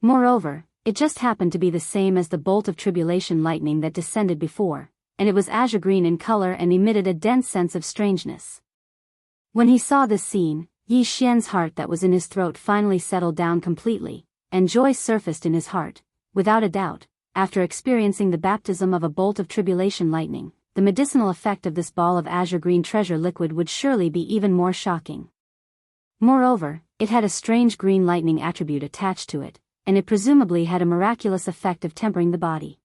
Moreover, it just happened to be the same as the bolt of tribulation lightning that descended before, and it was azure green in color and emitted a dense sense of strangeness. When he saw this scene, Yi Xian's heart that was in his throat finally settled down completely, and joy surfaced in his heart. Without a doubt, after experiencing the baptism of a bolt of tribulation lightning, the medicinal effect of this ball of azure green treasure liquid would surely be even more shocking. Moreover, it had a strange green lightning attribute attached to it, and it presumably had a miraculous effect of tempering the body.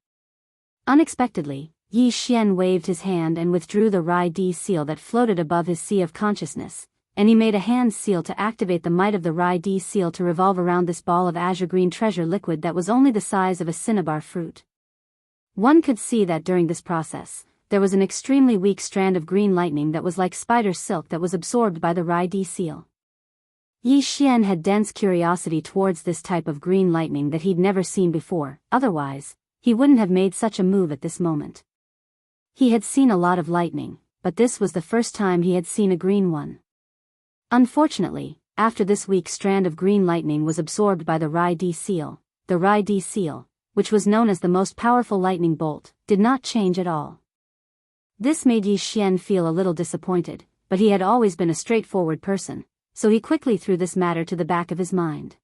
Unexpectedly, Yi Xian waved his hand and withdrew the Rai Di seal that floated above his sea of consciousness, and he made a hand seal to activate the might of the Rai Di seal to revolve around this ball of azure green treasure liquid that was only the size of a cinnabar fruit. One could see that during this process, there was an extremely weak strand of green lightning that was like spider silk that was absorbed by the Rai Di seal. Yi Xian had dense curiosity towards this type of green lightning that he'd never seen before, otherwise, he wouldn't have made such a move at this moment. He had seen a lot of lightning, but this was the first time he had seen a green one. Unfortunately, after this weak strand of green lightning was absorbed by the Rai Di seal, the Rai Di seal, which was known as the most powerful lightning bolt, did not change at all. This made Yi Xian feel a little disappointed, but he had always been a straightforward person, so he quickly threw this matter to the back of his mind.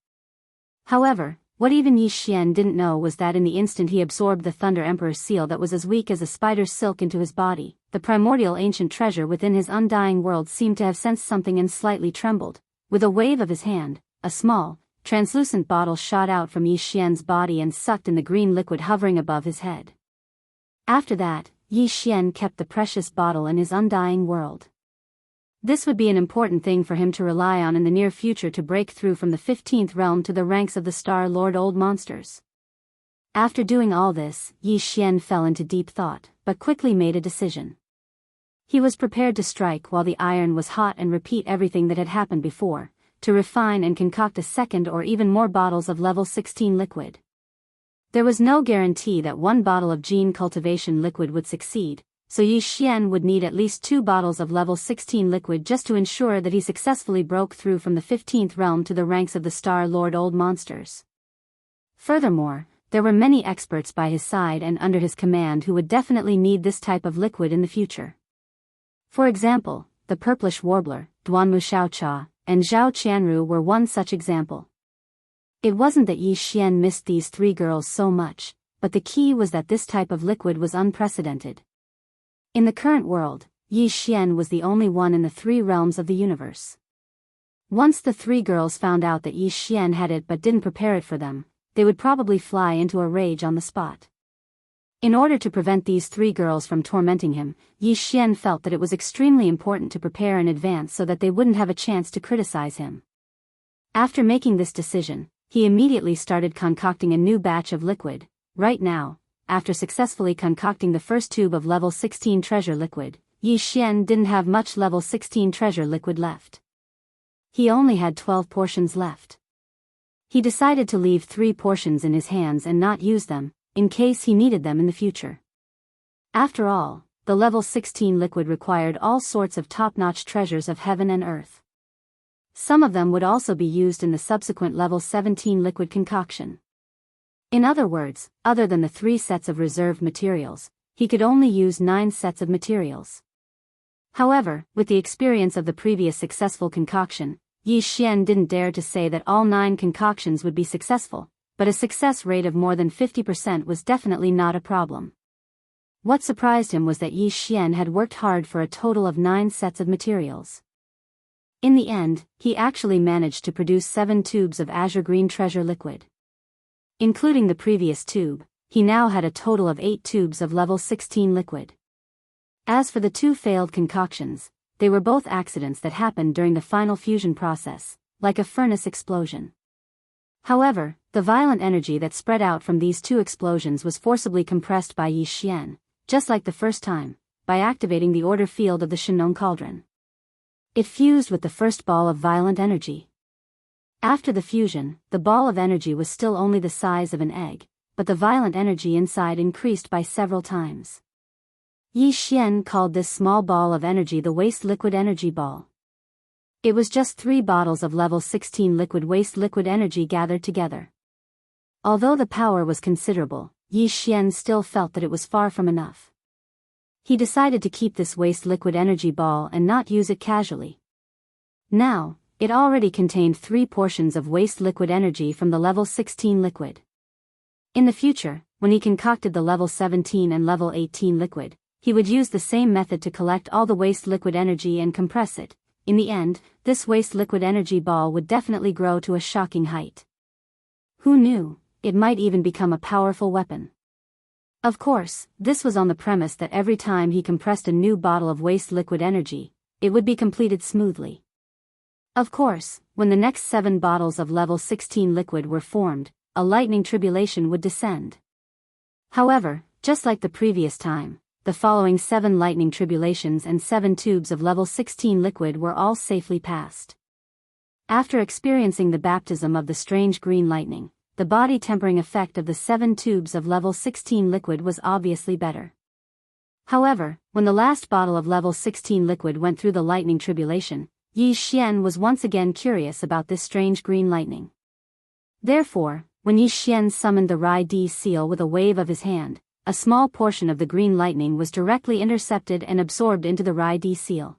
However, what even Yi Xian didn't know was that in the instant he absorbed the Thunder Emperor seal that was as weak as a spider's silk into his body, the primordial ancient treasure within his undying world seemed to have sensed something and slightly trembled. With a wave of his hand, a small, translucent bottle shot out from Yi Xian's body and sucked in the green liquid hovering above his head. After that, Yi Xian kept the precious bottle in his undying world. This would be an important thing for him to rely on in the near future to break through from the 15th realm to the ranks of the Star Lord Old Monsters. After doing all this, Yi Xian fell into deep thought, but quickly made a decision. He was prepared to strike while the iron was hot and repeat everything that had happened before, to refine and concoct a second or even more bottles of level 16 liquid. There was no guarantee that one bottle of gene cultivation liquid would succeed, so Yi Xian would need at least 2 bottles of level 16 liquid just to ensure that he successfully broke through from the 15th realm to the ranks of the Star Lord Old Monsters. Furthermore, there were many experts by his side and under his command who would definitely need this type of liquid in the future. For example, the purplish warbler, Duanmu Xiaocha, and Zhao Qianru were one such example. It wasn't that Yi Xian missed these 3 girls so much, but the key was that this type of liquid was unprecedented. In the current world, Yi Xian was the only one in the 3 realms of the universe. Once the 3 girls found out that Yi Xian had it but didn't prepare it for them, they would probably fly into a rage on the spot. In order to prevent these 3 girls from tormenting him, Yi Xian felt that it was extremely important to prepare in advance so that they wouldn't have a chance to criticize him. After making this decision, he immediately started concocting a new batch of liquid. Right now, after successfully concocting the first tube of level 16 treasure liquid, Yi Xian didn't have much level 16 treasure liquid left. He only had 12 portions left. He decided to leave 3 portions in his hands and not use them, in case he needed them in the future. After all, the level 16 liquid required all sorts of top-notch treasures of heaven and earth. Some of them would also be used in the subsequent level 17 liquid concoction. In other words, other than the 3 sets of reserved materials, he could only use 9 sets of materials. However, with the experience of the previous successful concoction, Yi Xian didn't dare to say that all 9 concoctions would be successful, but a success rate of more than 50% was definitely not a problem. What surprised him was that Yi Xian had worked hard for a total of 9 sets of materials. In the end, he actually managed to produce 7 tubes of azure green treasure liquid. Including the previous tube, he now had a total of 8 tubes of level 16 liquid. As for the 2 failed concoctions, they were both accidents that happened during the final fusion process, like a furnace explosion. However, the violent energy that spread out from these 2 explosions was forcibly compressed by Yi Xian, just like the first time, by activating the order field of the Shenong Cauldron. It fused with the first ball of violent energy. After the fusion, the ball of energy was still only the size of an egg, but the violent energy inside increased by several times. Yi Xian called this small ball of energy the waste liquid energy ball. It was just 3 bottles of level 16 liquid waste liquid energy gathered together. Although the power was considerable, Yi Xian still felt that it was far from enough. He decided to keep this waste liquid energy ball and not use it casually. Now, it already contained 3 portions of waste liquid energy from the level 16 liquid. In the future, when he concocted the level 17 and level 18 liquid, he would use the same method to collect all the waste liquid energy and compress it. In the end, this waste liquid energy ball would definitely grow to a shocking height. Who knew, it might even become a powerful weapon. Of course, this was on the premise that every time he compressed a new bottle of waste liquid energy, it would be completed smoothly. Of course, when the next 7 bottles of level 16 liquid were formed, a lightning tribulation would descend. However, just like the previous time, the following 7 lightning tribulations and 7 tubes of level 16 liquid were all safely passed. After experiencing the baptism of the strange green lightning, the body-tempering effect of the 7 tubes of level 16 liquid was obviously better. However, when the last bottle of level 16 liquid went through the lightning tribulation, Yi Xian was once again curious about this strange green lightning. Therefore, when Yi Xian summoned the Rai Di seal with a wave of his hand, a small portion of the green lightning was directly intercepted and absorbed into the Rai Di seal.